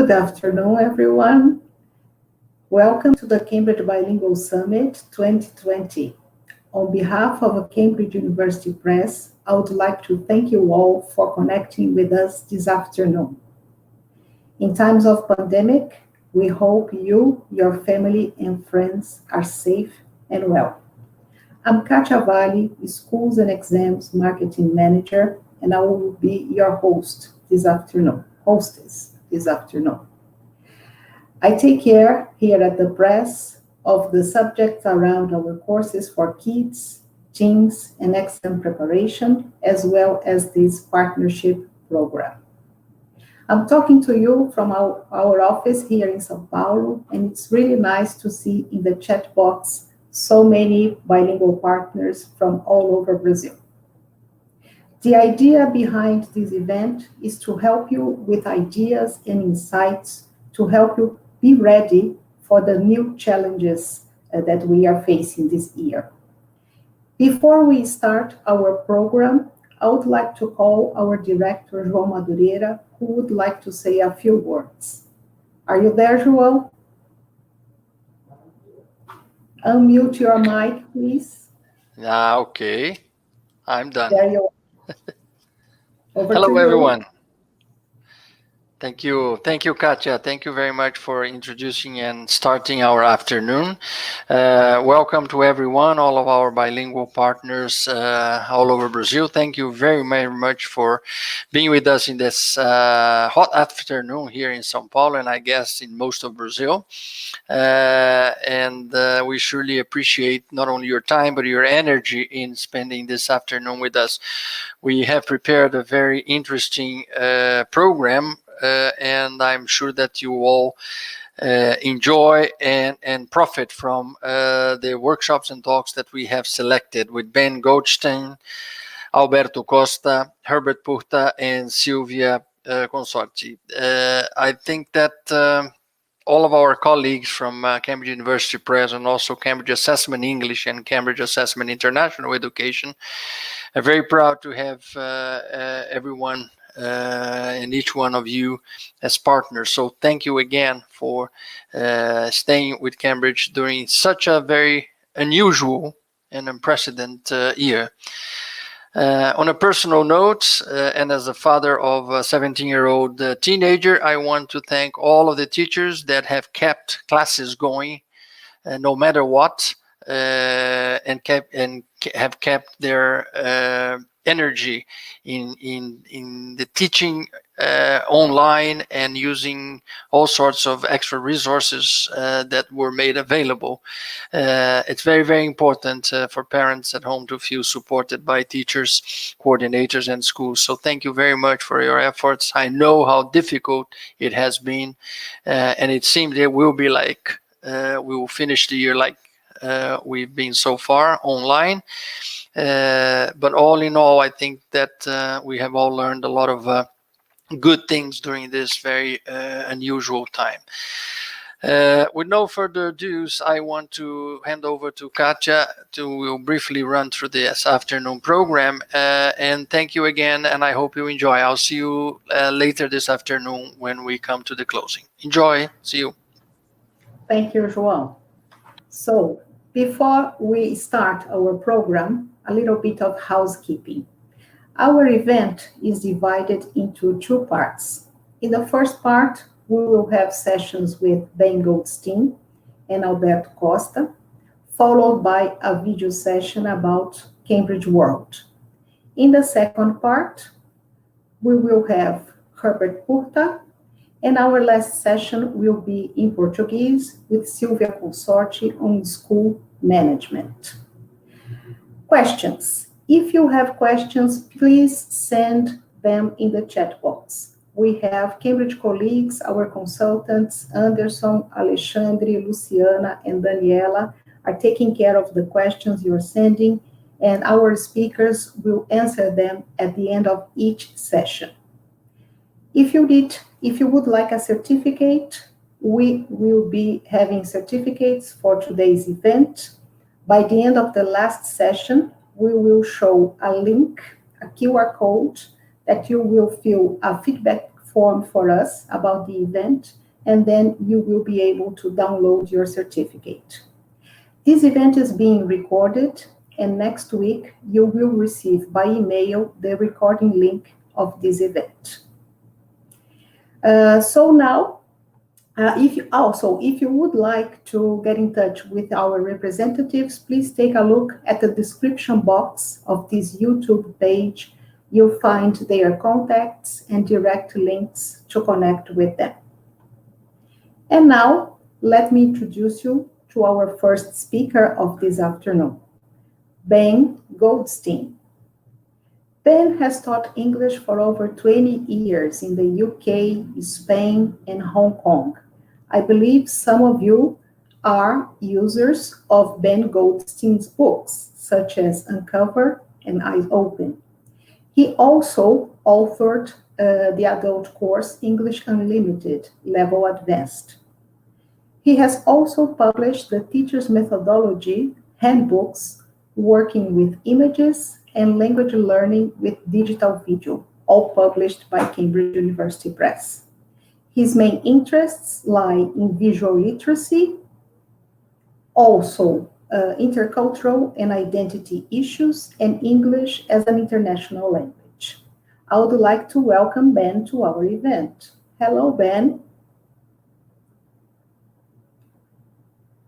Good afternoon, everyone. Welcome to the Cambridge Bilingual Summit 2020. On behalf of Cambridge University Press, I would like to thank you all for connecting with us this afternoon. In times of pandemic, we hope you, your family, and friends are safe and well. I'm Katia Valli, Schools and Exams Marketing Manager, and I will be your hostess this afternoon. I take care here at the press of the subjects around our courses for kids, teens, and exam preparation, as well as this partnership program. I'm talking to you from our office here in São Paulo, and it's really nice to see in the chat box so many bilingual partners from all over Brazil. The idea behind this event is to help you with ideas and insights to help you be ready for the new challenges that we are facing this year. Before we start our program, I would like to call our director, João Madureira, who would like to say a few words. Are you there, João? Unmute your mic, please. Okay. I'm done. There you are. Over to Hello, you. everyone. Thank you, Katja. Thank you very much for introducing and starting our afternoon. Welcome to everyone, all of our bilingual partners all over Brazil. Thank you very, very much for being with us in this hot afternoon here in São Paulo, and I guess in most of Brazil. And we surely appreciate not only your time, but your energy in spending this afternoon with us. We have prepared a very interesting program, and I'm sure that you all enjoy and profit from the workshops and talks that we have selected with Ben Goldstein, Alberto Costa, Herbert Puchta, and Silvia Consorti. I think that all of our colleagues from Cambridge University Press and also Cambridge Assessment English and Cambridge Assessment International Education are very proud to have everyone and each one of you as partners. So thank you again for staying with Cambridge during such a very unusual and unprecedented year. On a personal note, and as a father of a 17-year-old teenager, I want to thank all of the teachers that have kept classes going no matter what, and have kept their energy in the teaching online and using all sorts of extra resources that were made available. It's very, very important for parents at home to feel supported by teachers, coordinators, and schools. So thank you very much for your efforts. I know how difficult it has been, and it seems it will be like we will finish the year like we've been so far online. But all in all, I think that we have all learned a lot of good things during this very unusual time. With no further ado, I want to hand over to Katja to briefly run through this afternoon program. And thank you again, and I hope you enjoy. I'll see you later this afternoon when we come to the closing. Enjoy. See you. Thank you, João. So, before we start our program, a little bit of housekeeping. Our event is divided into two parts. In the first part, we will have sessions with Ben Goldstein and Alberto Costa, followed by a video session about Cambridge World. In the second part, we will have Herbert Puchta, and our last session will be in Portuguese with Silvia Consorti on school management. Questions. If you have questions, please send them in the chat box. We have Cambridge colleagues, our consultants, Anderson, Alexandre, Luciana, and Daniela are taking care of the questions you're sending, and our speakers will answer them at the end of each session. If you would like a certificate, we will be having certificates for today's event. By the end of the last session, we will show a link, a QR code, that you will fill a feedback form for us about the event, and then you will be able to download your certificate. This event is being recorded, and next week you will receive by email the recording link of this event. So now, if you would like to get in touch with our representatives, please take a look at the description box of this YouTube page. You'll find their contacts and direct links to connect with them. And now, let me introduce you to our first speaker of this afternoon, Ben Goldstein. Ben has taught English for over 20 years in the UK, Spain, and Hong Kong. I believe some of you are users of Ben Goldstein's books, such as Uncover and Eyes Open. He also authored the adult course English Unlimited, Level Advanced. He has also published the Teacher's Methodology handbooks, Working with Images, and Language Learning with Digital Video, all published by Cambridge University Press. His main interests lie in visual literacy, also intercultural and identity issues, and English as an international language. I would like to welcome Ben to our event. Hello, Ben.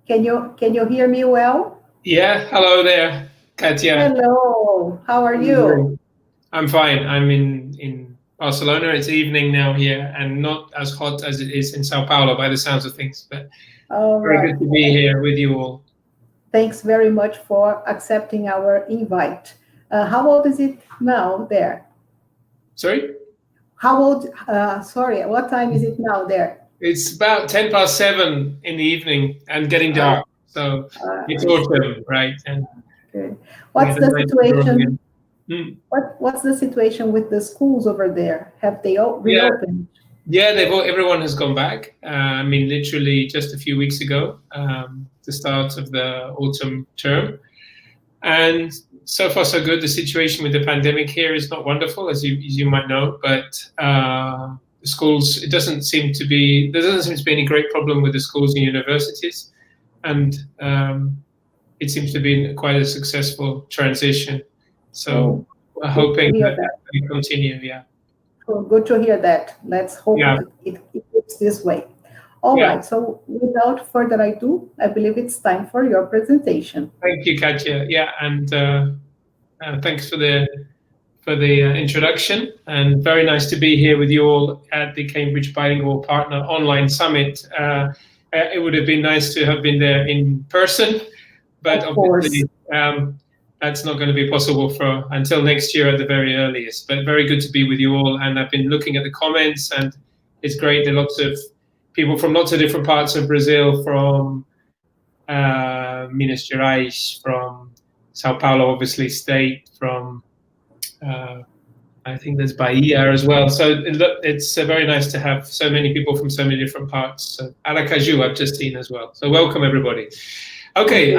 Can you hear me well? Yeah, hello there, Katia. Hello, how are you? I'm fine. I'm in Barcelona. It's evening now here, and not as hot as it is in Sao Paulo by the sounds of things, but very good to be here with you all. Thanks very much for accepting our invite. How old is it now there? Sorry? What time is it now there? It's about 7:10 in the evening and getting dark. So it's autumn, right? And what's the situation? What's the situation with the schools over there? Have they all reopened? Yeah, everyone has gone back. I mean, literally just a few weeks ago, the start of the autumn term. And so far, so good. The situation with the pandemic here is not wonderful, as you might know, but the schools, there doesn't seem to be any great problem with the schools and universities. And it seems to be quite a successful transition. So we're hoping that will continue, yeah. Well, good to hear that. Let's hope it keeps this way. All right, so without further ado, I believe it's time for your presentation. Thank you, Katja. Yeah, and thanks for the introduction, and very nice to be here with you all at the Cambridge Bilingual Partner Online Summit. It would have been nice to have been there in person, but obviously that's not going to be possible until next year at the very earliest. But very good to be with you all, and I've been looking at the comments, and it's great. There are lots of people from lots of different parts of Brazil, from Minas Gerais, from Sao Paulo, obviously state, from I think there's Bahia as well. So it's very nice to have so many people from so many different parts. So Aracaju I've just seen as well. So welcome everybody. Okay,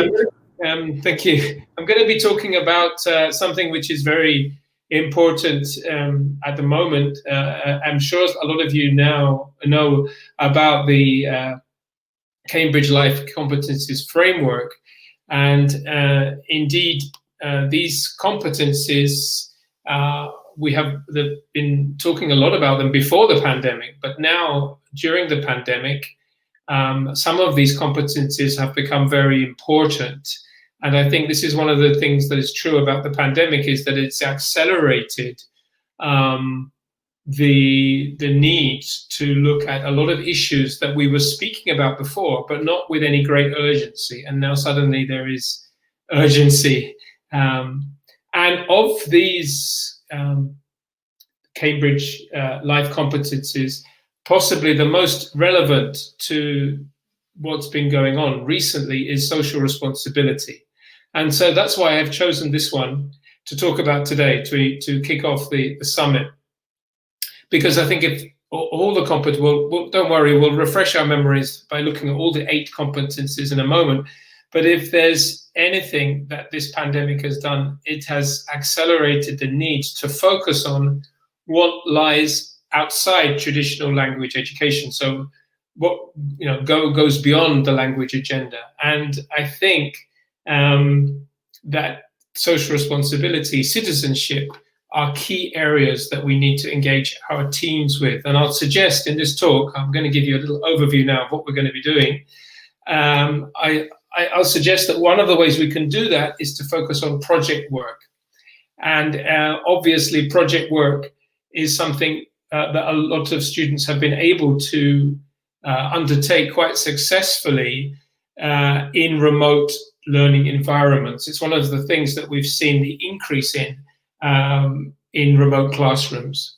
thank you. I'm going to be talking about something which is very important at the moment. I'm sure a lot of you now know about the Cambridge Life Competencies Framework. And indeed, these competencies, we have been talking a lot about them before the pandemic, but now during the pandemic, some of these competencies have become very important. And I think this is one of the things that is true about the pandemic, is that it's accelerated the need to look at a lot of issues that we were speaking about before, but not with any great urgency. And now suddenly there is urgency. And of these Cambridge life competencies, possibly the most relevant to what's been going on recently is social responsibility. And so that's why I've chosen this one to talk about today, to kick off the summit. Because I think if all the competencies, don't worry, we'll refresh our memories by looking at all the 8 competencies in a moment. But if there's anything that this pandemic has done, it has accelerated the need to focus on what lies outside traditional language education. So what goes beyond the language agenda. And I think that social responsibility, citizenship, are key areas that we need to engage our teams with. And I'll suggest in this talk, I'm going to give you a little overview now of what we're going to be doing. I'll suggest that one of the ways we can do that is to focus on project work. And obviously project work is something that a lot of students have been able to undertake quite successfully in remote learning environments. It's one of the things that we've seen the increase in remote classrooms.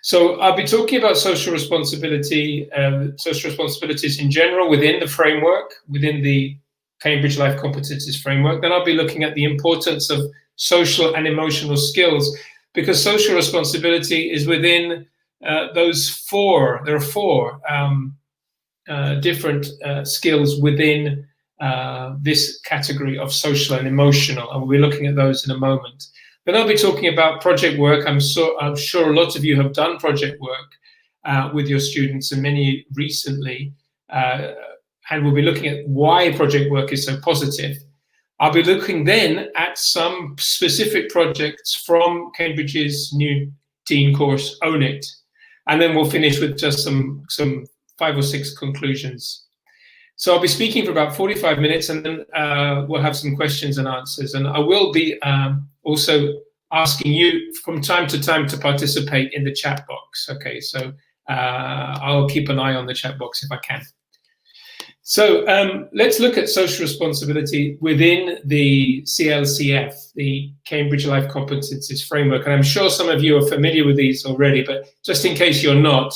So I'll be talking about social responsibility, social responsibilities in general within the framework, within the Cambridge Life Competencies Framework. Then I'll be looking at the importance of social and emotional skills, because social responsibility is within those 4. There are 4 different skills within this category of social and emotional, and we'll be looking at those in a moment. Then I'll be talking about project work. I'm sure a lot of you have done project work with your students, and many recently, and we'll be looking at why project work is so positive. I'll be looking then at some specific projects from Cambridge's new teen course, Own It. And then we'll finish with just some 5 or 6 conclusions. So I'll be speaking for about 45 minutes, and then we'll have some questions and answers. And I will be also asking you from time to time to participate in the chat box. Okay, so I'll keep an eye on the chat box if I can. So let's look at social responsibility within the CLCF, the Cambridge Life Competencies Framework. And I'm sure some of you are familiar with these already, but just in case you're not,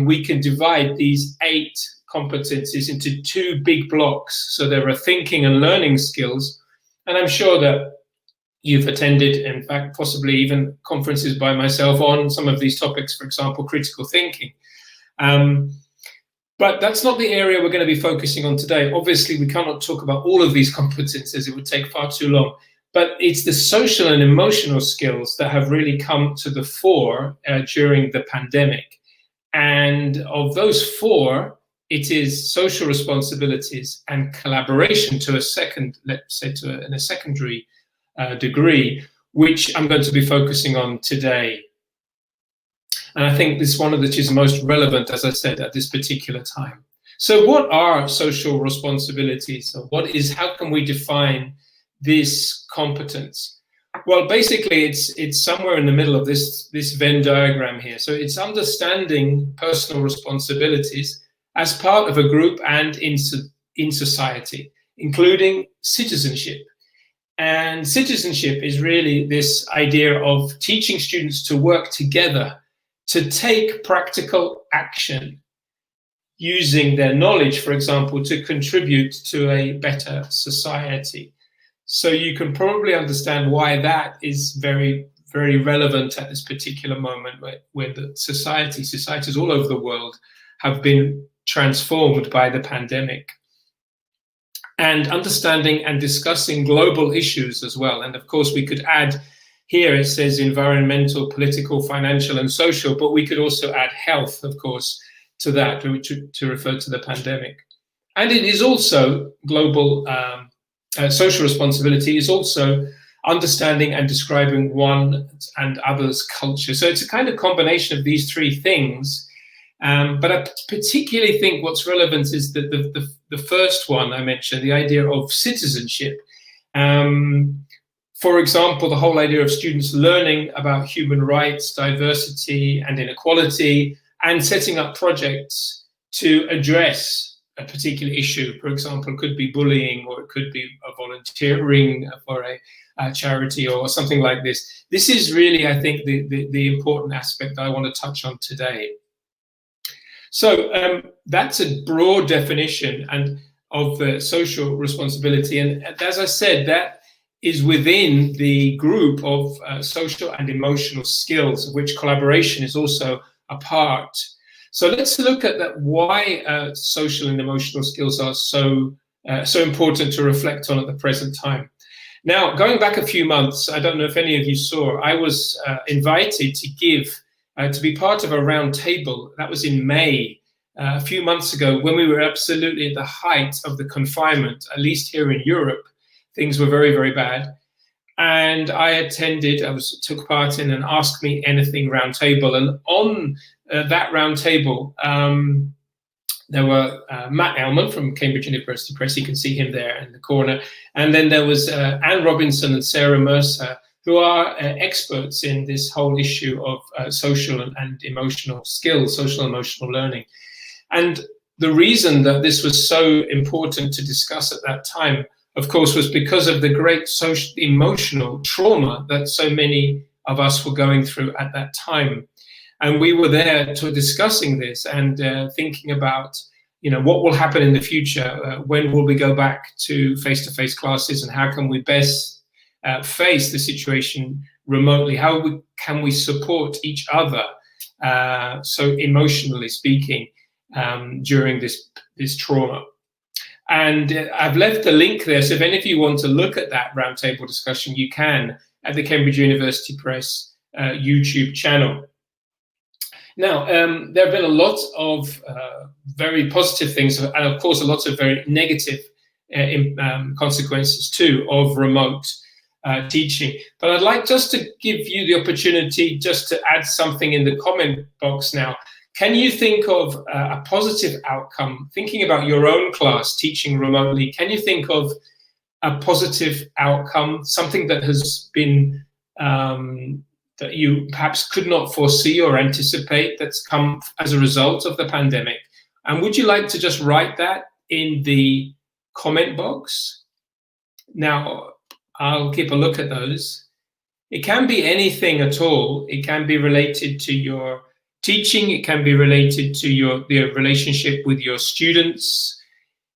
we can divide these 8 competencies into 2 big blocks. So there are thinking and learning skills. And I'm sure that you've attended, in fact, possibly even conferences by myself on some of these topics, for example, critical thinking. But that's not the area we're going to be focusing on today. Obviously, we cannot talk about all of these competences. It would take far too long. But it's the social and emotional skills that have really come to the fore during the pandemic. And of those 4, it is social responsibilities and collaboration to a second, let's say in a secondary degree, which I'm going to be focusing on today. And I think this is one of which is most relevant, as I said, at this particular time. So what are social responsibilities? So how can we define this competence? Well, basically, it's somewhere in the middle of this Venn diagram here. So it's understanding personal responsibilities as part of a group and in society, including citizenship. And citizenship is really this idea of teaching students to work together, to take practical action, using their knowledge, for example, to contribute to a better society. So you can probably understand why that is very, very relevant at this particular moment where the societies all over the world have been transformed by the pandemic. And understanding and discussing global issues as well. And of course, we could add here, it says environmental, political, financial, and social, but we could also add health, of course, to that, to refer to the pandemic. And it is also global social responsibility is also understanding and describing one and others' culture. So it's a kind of combination of these 3 things. But I particularly think what's relevant is that the first one I mentioned, the idea of citizenship. For example, the whole idea of students learning about human rights, diversity, and inequality, and setting up projects to address a particular issue. For example, it could be bullying, or it could be a volunteering for a charity or something like this. This is really, I think, the important aspect I want to touch on today. So that's a broad definition of social responsibility. And as I said, that is within the group of social and emotional skills, of which collaboration is also a part. So let's look at that, why social and emotional skills are so important to reflect on at the present time. Now, going back a few months, I don't know if any of you saw, I was invited to be part of a round table. That was in May, a few months ago, when we were absolutely at the height of the confinement, at least here in Europe. Things were very, very bad. And I attended, took part in an Ask Me Anything round table. And on that round table, there were Matt Ellman from Cambridge University Press. You can see him there in the corner. And then there was Anne Robinson and Sarah Mercer, who are experts in this whole issue of social and emotional skills, social and emotional learning. And the reason that this was so important to discuss at that time, of course, was because of the great social emotional trauma that so many of us were going through at that time. And we were there discussing this and thinking about, what will happen in the future? When will we go back to face-to-face classes, and how can we best face the situation remotely? How can we support each other, so emotionally speaking, during this trauma? And I've left a link there, so if any of you want to look at that roundtable discussion, you can at the Cambridge University Press YouTube channel. Now, there have been a lot of very positive things, and of course, a lot of very negative consequences too of remote teaching. But I'd like just to give you the opportunity just to add something in the comment box now. Can you think of a positive outcome, thinking about your own class teaching remotely? Can you think of a positive outcome, something that has been that you perhaps could not foresee or anticipate that's come as a result of the pandemic? And would you like to just write that in the comment box? Now, I'll keep a look at those. It can be anything at all. It can be related to your teaching. It can be related to the relationship with your students.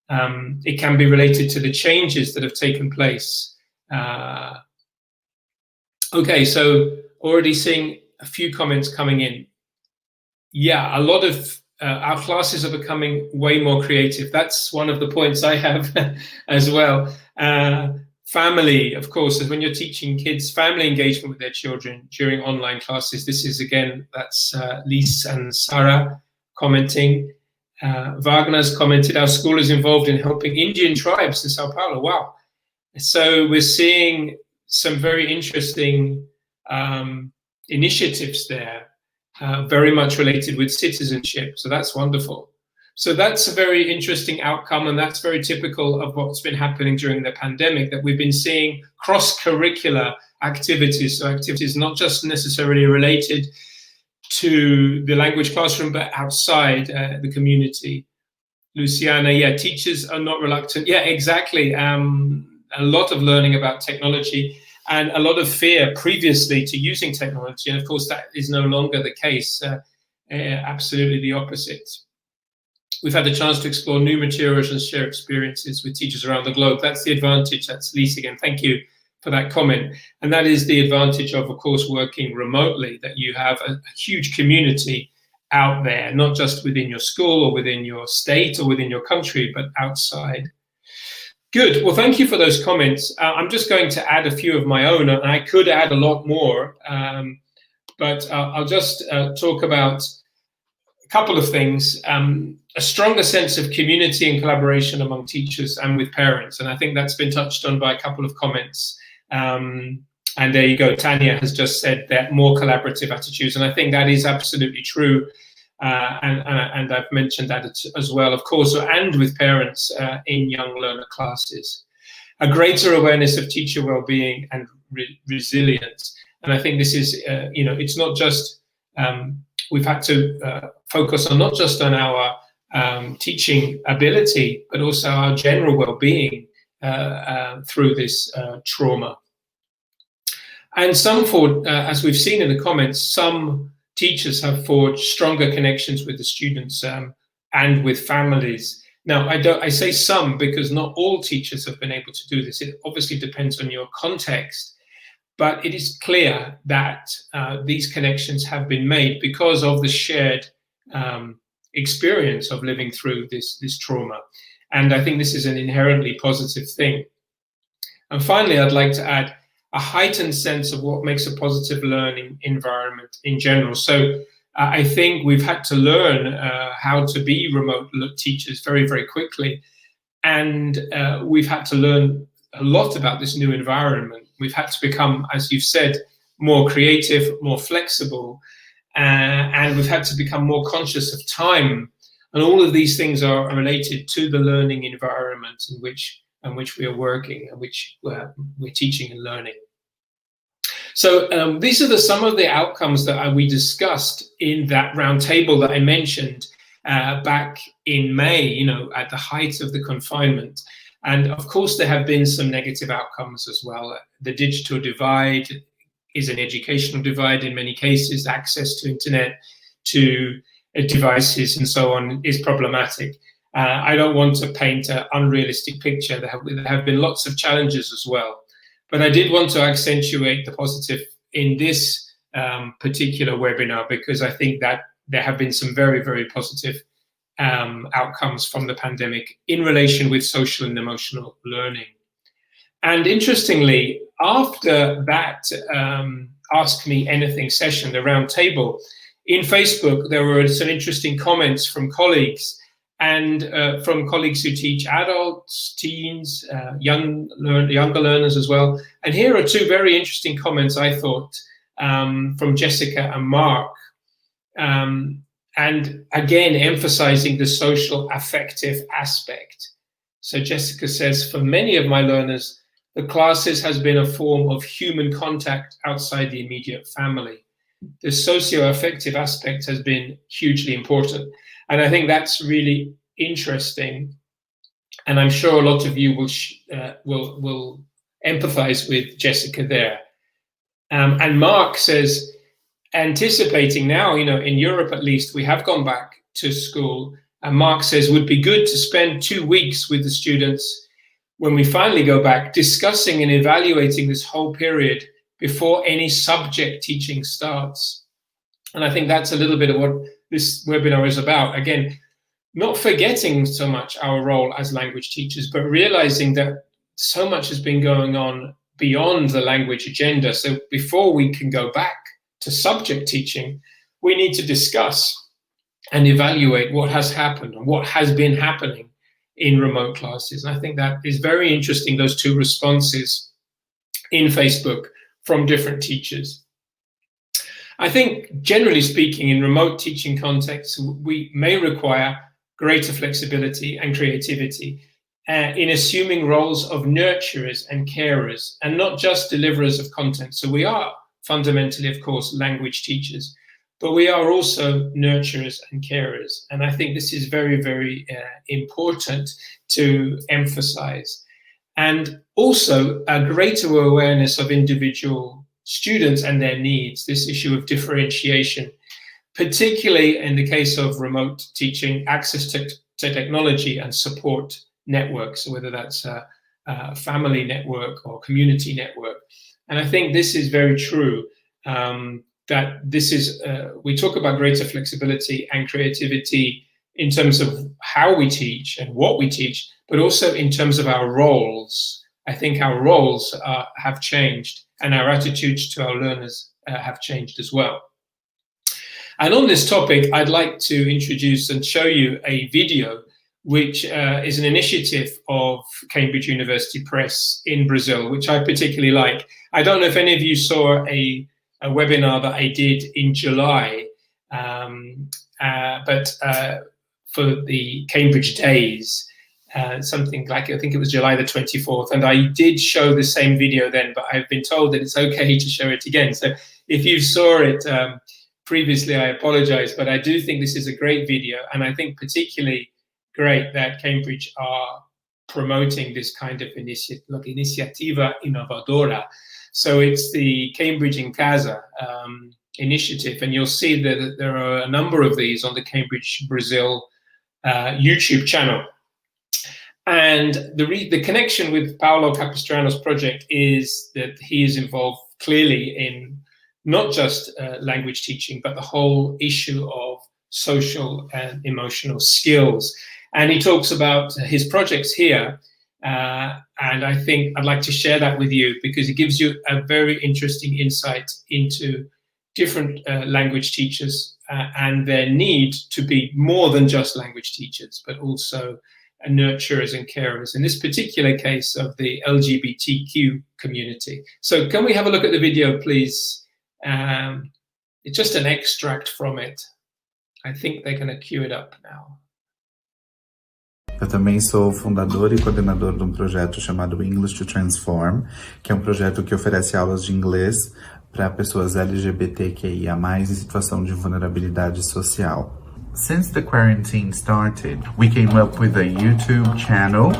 It can be related to the changes that have taken place. Okay, so already seeing a few comments coming in. Yeah, a lot of our classes are becoming way more creative. That's one of the points I have as well. Family, of course, when you're teaching kids, family engagement with their children during online classes. This is, again, that's Lise and Sarah commenting. Wagner's commented, our school is involved in helping Indian tribes in Sao Paulo. Wow. So we're seeing some very interesting initiatives there, very much related with citizenship. So that's wonderful. So that's a very interesting outcome, and that's very typical of what's been happening during the pandemic, that we've been seeing cross-curricular activities, so activities not just necessarily related to the language classroom, but outside the community. Luciana, yeah, teachers are not reluctant. Yeah, exactly. A lot of learning about technology and a lot of fear previously to using technology. And of course, that is no longer the case. Absolutely the opposite. We've had the chance to explore new materials and share experiences with teachers around the globe. That's the advantage. That's Lisa again. Thank you for that comment. And that is the advantage of course, working remotely, that you have a huge community out there, not just within your school or within your state or within your country, but outside. Good. Well, thank you for those comments. I'm just going to add a few of my own, and I could add a lot more, but I'll just talk about a couple of things. A stronger sense of community and collaboration among teachers and with parents. And I think that's been touched on by a couple of comments. And there you go. Tanya has just said that more collaborative attitudes. And I think that is absolutely true. And I've mentioned that as well, of course, and with parents in young learner classes. A greater awareness of teacher well-being and resilience. And I think this is, it's not just, we've had to focus on not just on our teaching ability, but also our general well-being through this trauma. And as we've seen in the comments, some teachers have forged stronger connections with the students and with families. Now, I say some because not all teachers have been able to do this. It obviously depends on your context, but it is clear that these connections have been made because of the shared experience of living through this trauma. And I think this is an inherently positive thing. And finally, I'd like to add a heightened sense of what makes a positive learning environment in general. So I think we've had to learn how to be remote teachers very, very quickly. And we've had to learn a lot about this new environment. We've had to become, as you've said, more creative, more flexible, and we've had to become more conscious of time. And all of these things are related to the learning environment in which we are working, and which we're teaching and learning. So these are some of the outcomes that we discussed in that round table that I mentioned back in May, at the height of the confinement. And of course, there have been some negative outcomes as well. The digital divide is an educational divide in many cases. Access to internet, to devices and so on is problematic. I don't want to paint an unrealistic picture. There have been lots of challenges as well. But I did want to accentuate the positive in this particular webinar, because I think that there have been some very, very positive outcomes from the pandemic in relation with social and emotional learning. And interestingly, after that Ask Me Anything session, the round table, in Facebook, there were some interesting comments from colleagues. and from colleagues who teach adults, teens, younger learners as well. And here are two very interesting comments, I thought, from Jessica and Mark. And again, emphasizing the social affective aspect. So Jessica says, for many of my learners, the classes has been a form of human contact outside the immediate family. The socio-affective aspect has been hugely important. And I think that's really interesting. And I'm sure a lot of you will empathize with Jessica there. And Mark says, anticipating now, in Europe at least, we have gone back to school. And Mark says, would be good to spend 2 weeks with the students when we finally go back, discussing and evaluating this whole period before any subject teaching starts. And I think that's a little bit of what this webinar is about. Again, not forgetting so much our role as language teachers, but realizing that so much has been going on beyond the language agenda. So before we can go back to subject teaching, we need to discuss and evaluate what has happened and what has been happening in remote classes. And I think that is very interesting, those two responses in Facebook from different teachers. I think, generally speaking, in remote teaching contexts, we may require greater flexibility and creativity in assuming roles of nurturers and carers, and not just deliverers of content. So we are fundamentally, of course, language teachers, but we are also nurturers and carers. And I think this is very, very important to emphasize. And also a greater awareness of individual students and their needs, this issue of differentiation, particularly in the case of remote teaching, access to technology and support networks, whether that's a family network or community network. And I think this is very true, that this is, we talk about greater flexibility and creativity in terms of how we teach and what we teach, but also in terms of our roles. I think our roles have changed, and our attitudes to our learners have changed as well. And on this topic, I'd like to introduce and show you a video which is an initiative of Cambridge University Press in Brazil, which I particularly like. I don't know if any of you saw a webinar that I did in July, but for the Cambridge Days, something like, I think it was July the 24th, and I did show the same video then, but I've been told that it's okay to show it again. So if you saw it previously, I apologize, but I do think this is a great video, and I think particularly great that Cambridge are promoting this kind of iniciativa inovadora. So it's the Cambridge in Casa initiative, and you'll see that there are a number of these on the Cambridge Brazil YouTube channel. And the connection with Paulo Capistrano's project is that he is involved clearly in not just language teaching, but the whole issue of social and emotional skills. And he talks about his projects here, and I think I'd like to share that with you because it gives you a very interesting insight into different language teachers and their need to be more than just language teachers, but also nurturers and carers, in this particular case of the LGBTQ community. So can we have a look at the video, please? It's just an extract from it. I think they're going to cue it up now. Eu também sou fundador e coordenador de projeto chamado English to Transform, que é projeto que oferece aulas de inglês para pessoas LGBTQIA+, em situação de vulnerabilidade social. Since the quarantine started, we came up with a YouTube channel,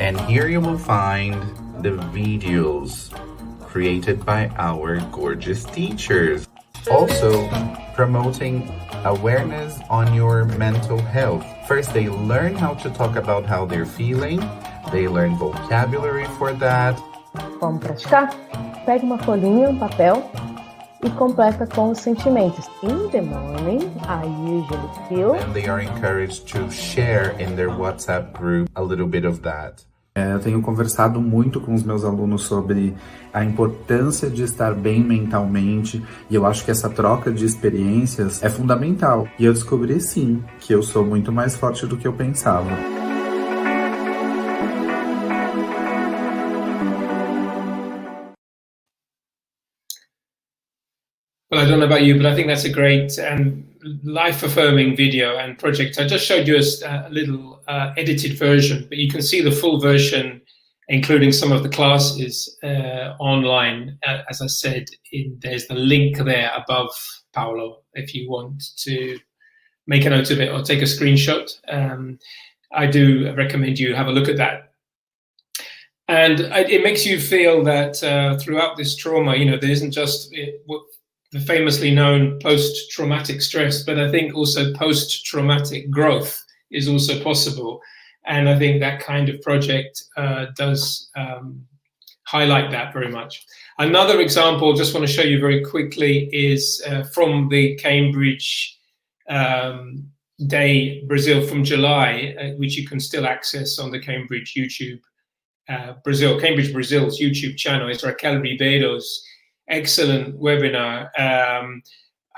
and here you will find the videos created by our gorgeous teachers. Also, promoting awareness on your mental health. First, they learn how to talk about how they're feeling. They learn vocabulary for that. Vamos praticar? Pega uma folhinha, papel e completa com os sentimentos. In the morning, I usually feel. And they are encouraged to share in their WhatsApp group a little bit of that. Eu tenho conversado muito com os meus alunos sobre a importância de estar bem mentalmente, e eu acho que essa troca de experiências é fundamental. E eu descobri, sim, que eu sou muito mais forte do que eu pensava. Well, I don't know about you, but I think that's a great and life-affirming video and project. I just showed you a little edited version, but you can see the full version, including some of the classes online. As I said, there's the link there above, Paolo, if you want to make a note of it or take a screenshot. I do recommend you have a look at that. And it makes you feel that throughout this trauma, there isn't just the famously known post-traumatic stress, but I think also post-traumatic growth is also possible. And I think that kind of project does highlight that very much. Another example, just want to show you very quickly, is from the Cambridge Day Brazil from July, which you can still access on the Cambridge YouTube Cambridge Brazil's YouTube channel. It's Raquel Ribeiro's excellent webinar,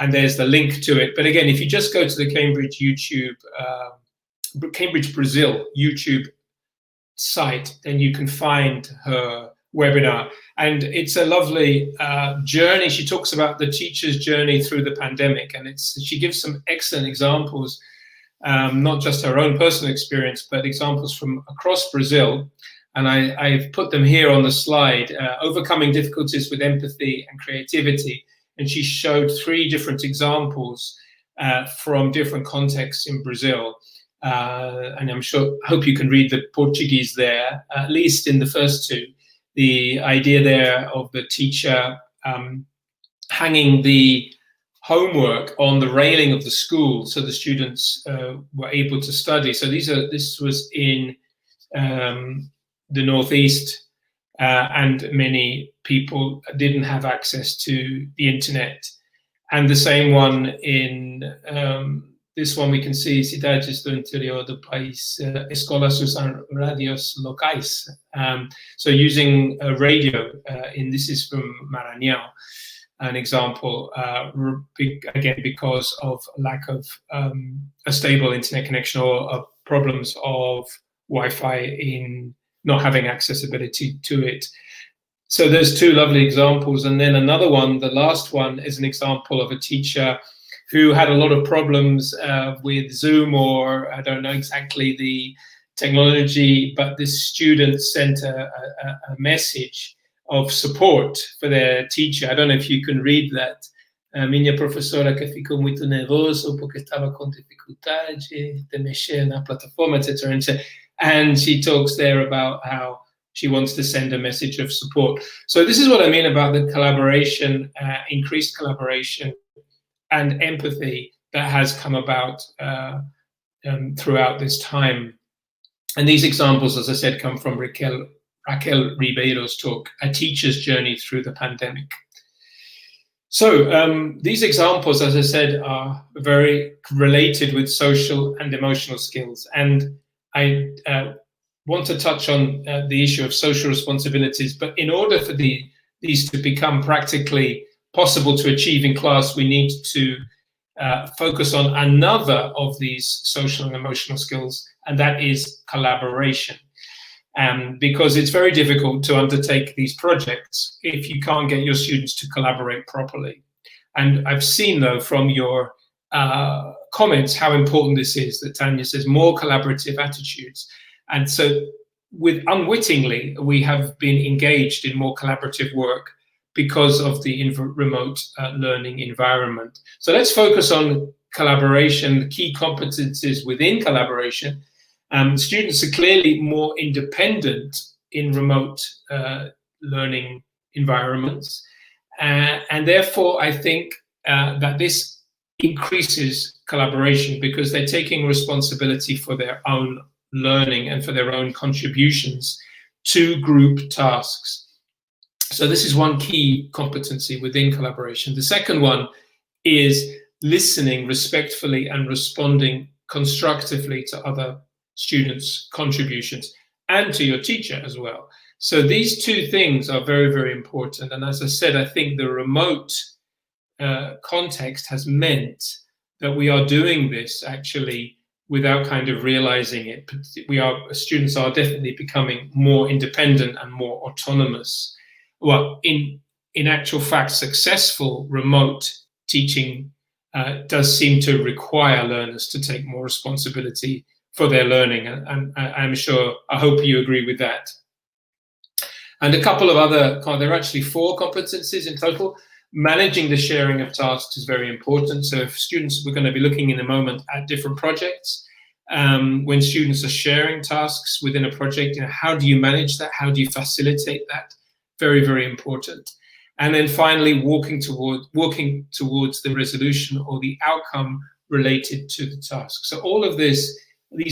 and there's the link to it. But again, if you just go to the Cambridge Brazil YouTube site, then you can find her webinar. And it's a lovely journey. She talks about the teacher's journey through the pandemic, and she gives some excellent examples, not just her own personal experience, but examples from across Brazil. And I've put them here on the slide, overcoming difficulties with empathy and creativity. And she showed 3 different examples from different contexts in Brazil. And hope you can read the Portuguese there, at least in the first 2. The idea there of the teacher hanging the homework on the railing of the school so the students were able to study. So this was in the Northeast, and many people didn't have access to the internet. And the same one in this one we can see, cidades do interior do país, escolas usam radios locais. So using a radio, this is from Maranhão, an example, again, because of lack of a stable internet connection or problems of Wi-Fi in not having accessibility to it. So there's 2 lovely examples. And then another one, the last one, is an example of a teacher who had a lot of problems with Zoom, or I don't know exactly the technology, but this student sent a message of support for their teacher. I don't know if you can read that. Minha professora que ficou muito nervoso porque estava com dificuldade de mexer na plataforma, etc. And she talks there about how she wants to send a message of support. So this is what I mean about the collaboration, increased collaboration and empathy that has come about throughout this time. And these examples, as I said, come from Raquel Ribeiro's talk, A Teacher's Journey Through the Pandemic. So these examples, as I said, are very related with social and emotional skills. And I want to touch on the issue of social responsibilities, but in order for these to become practically possible to achieve in class, we need to focus on another of these social and emotional skills, and that is collaboration. Because it's very difficult to undertake these projects if you can't get your students to collaborate properly. And I've seen, though, from your comments how important this is, that Tanya says more collaborative attitudes. And so unwittingly, we have been engaged in more collaborative work because of the remote learning environment. So let's focus on collaboration, the key competencies within collaboration. Students are clearly more independent in remote learning environments. And therefore, I think that this increases collaboration because they're taking responsibility for their own learning and for their own contributions to group tasks. So this is one key competency within collaboration. The second one is listening respectfully and responding constructively to other students' contributions. and to your teacher as well. So these two things are very, very important. And as I said, I think the remote context has meant that we are doing this actually without kind of realizing it. Students are definitely becoming more independent and more autonomous. Well, in actual fact, successful remote teaching does seem to require learners to take more responsibility for their learning. And I hope you agree with that. And a couple of other, there are actually 4 competencies in total. Managing the sharing of tasks is very important. So if students, we're going to be looking in a moment at different projects. When students are sharing tasks within a project, how do you manage that? How do you facilitate that? Very, very important. And then finally, working towards the resolution or the outcome related to the task. So all of these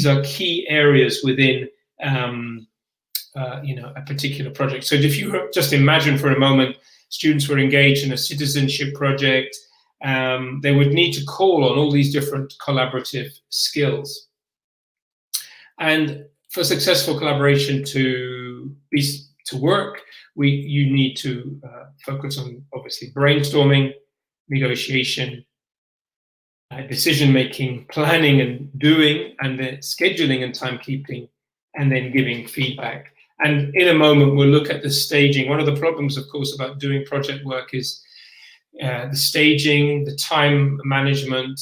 are key areas within a particular project. So if you just imagine for a moment, students were engaged in a citizenship project, they would need to call on all these different collaborative skills. And for successful collaboration to work, you need to focus on, obviously, brainstorming, negotiation, decision-making, planning and doing, and then scheduling and timekeeping, and then giving feedback. And in a moment, we'll look at the staging. One of the problems, of course, about doing project work is the staging, the time management,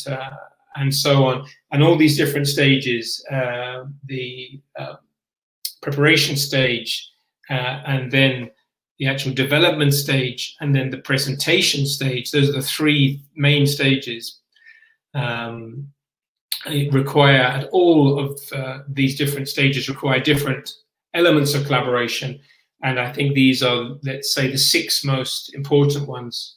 and so on. And all these different stages, the preparation stage, and then the actual development stage, and then the presentation stage. Those are the 3 main stages. All of these different stages require different elements of collaboration. And I think these are, let's say, the 6 most important ones.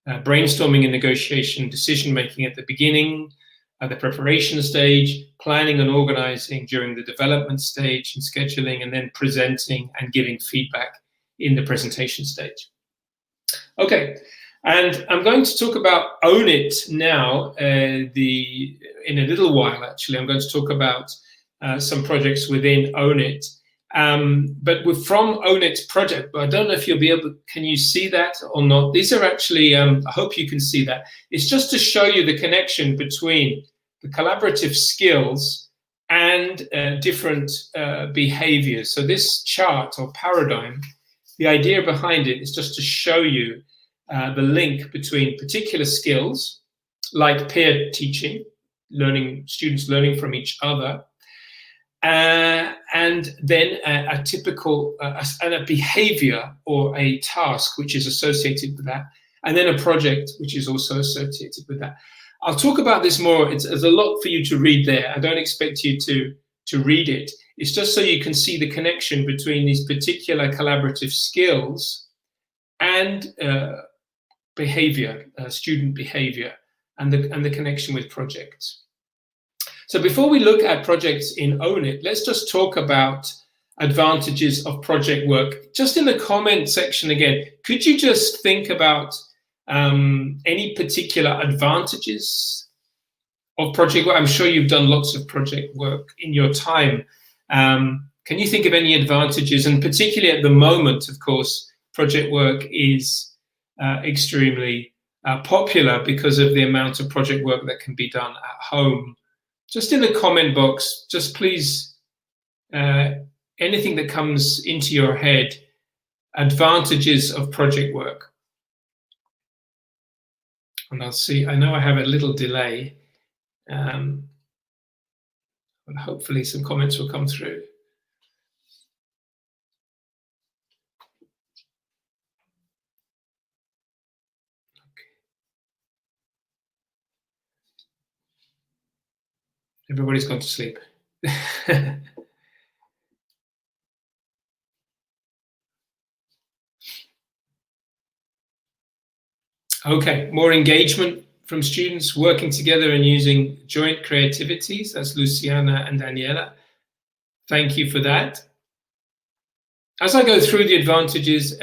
Brainstorming and negotiation, decision-making at the beginning, the preparation stage, planning and organizing during the development stage and scheduling, and then presenting and giving feedback in the presentation stage. Okay, and I'm going to talk about Own It now. In a little while, actually, I'm going to talk about some projects within Own It. But we're from Own It project, but I don't know if you'll be able, can you see that or not? These are actually, I hope you can see that. It's just to show you the connection between the collaborative skills and different behaviors. So this chart or paradigm, the idea behind it is just to show you the link between particular skills, like peer teaching, students learning from each other, and then a typical and a behavior or a task which is associated with that, and then a project which is also associated with that. I'll talk about this more. There's a lot for you to read there. I don't expect you to read it. It's just so you can see the connection between these particular collaborative skills and behavior, student behavior, and the connection with projects. So before we look at projects in Own It, let's just talk about advantages of project work. Just in the comment section again, could you just think about any particular advantages of project work? I'm sure you've done lots of project work in your time. Can you think of any advantages? And particularly at the moment, of course, project work is extremely popular because of the amount of project work that can be done at home. Just in the comment box, just please, anything that comes into your head, advantages of project work. And I'll see, I know I have a little delay, but hopefully some comments will come through. Everybody's gone to sleep. Okay, more engagement from students working together and using joint creativities. That's Luciana and Daniela. Thank you for that. As I go through the advantages,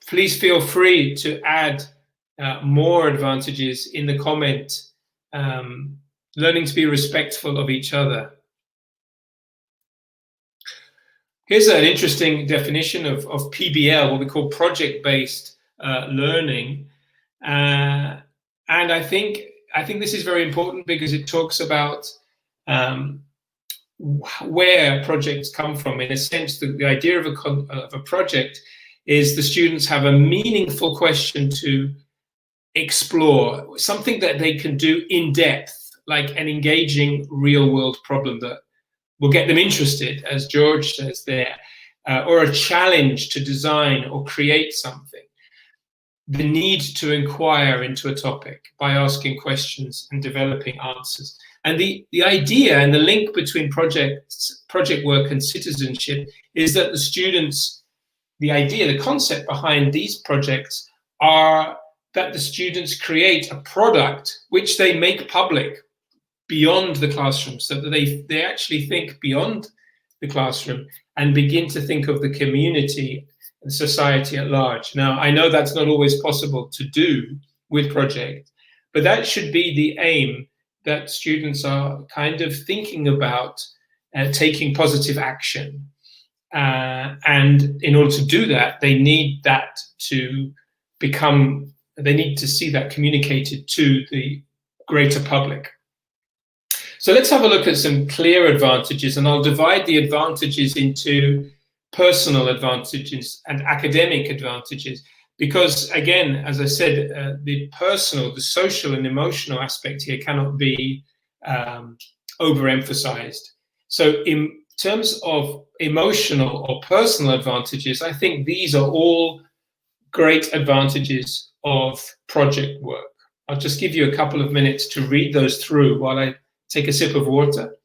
please feel free to add more advantages in the comment. Learning to be respectful of each other. Here's an interesting definition of PBL, what we call project-based learning. And I think this is very important because it talks about where projects come from. In a sense, the idea of a project is the students have a meaningful question to explore, something that they can do in depth, like an engaging real-world problem that will get them interested, as George says there, or a challenge to design or create something. The need to inquire into a topic by asking questions and developing answers. And the idea and the link between project work and citizenship is that the students, the idea, the concept behind these projects are that the students create a product which they make public beyond the classroom, so that they actually think beyond the classroom and begin to think of the community and society at large. Now, I know that's not always possible to do with project, but that should be the aim, that students are kind of thinking about taking positive action. And in order to do that, they need that to become, they need to see that communicated to the greater public. So let's have a look at some clear advantages, and I'll divide the advantages into personal advantages and academic advantages, because again, as I said, the personal, the social and emotional aspect here cannot be overemphasized. So in terms of emotional or personal advantages, I think these are all great advantages of project work. I'll just give you a couple of minutes to read those through while I take a sip of water.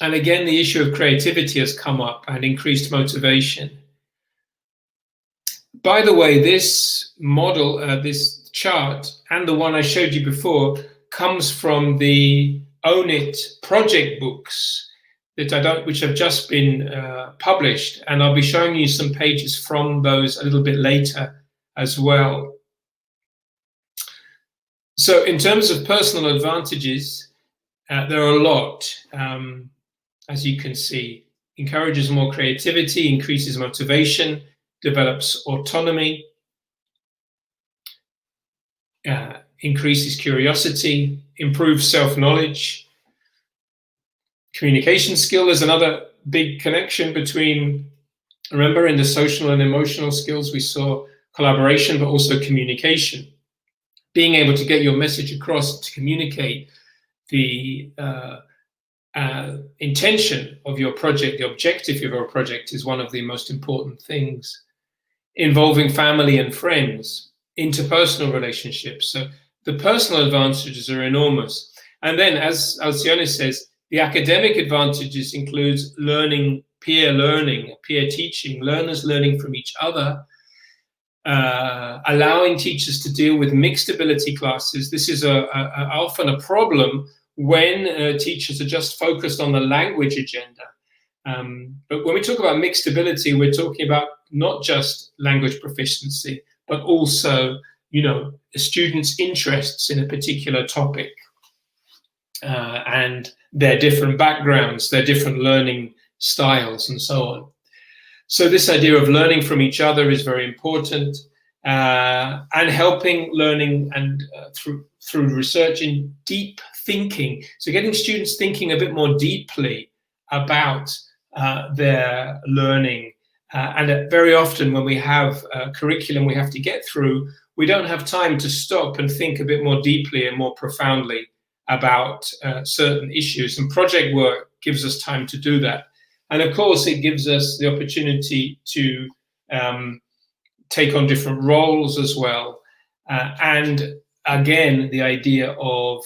And again, the issue of creativity has come up and increased motivation. By the way, this model, this chart, and the one I showed you before, comes from the Own It project books that which have just been published. And I'll be showing you some pages from those a little bit later as well. So in terms of personal advantages, there are a lot. As you can see, encourages more creativity, increases motivation, develops autonomy, increases curiosity, improves self-knowledge. Communication skill is another big connection between, remember in the social and emotional skills, we saw collaboration, but also communication. Being able to get your message across, to communicate the intention of your project, the objective of your project is one of the most important things. Involving family and friends, interpersonal relationships. So the personal advantages are enormous. And then, as Alcione says, the academic advantages includes learning, peer teaching, learners learning from each other, allowing teachers to deal with mixed ability classes. This is often a problem when teachers are just focused on the language agenda. But when we talk about mixed ability, we're talking about not just language proficiency, but also, a student's interests in a particular topic and their different backgrounds, their different learning styles, and so on. So this idea of learning from each other is very important, and helping learning and through research in deep thinking. So getting students thinking a bit more deeply about their learning. And very often when we have a curriculum we have to get through, we don't have time to stop and think a bit more deeply and more profoundly about certain issues. And project work gives us time to do that. And of course, it gives us the opportunity to take on different roles as well. And again, the idea of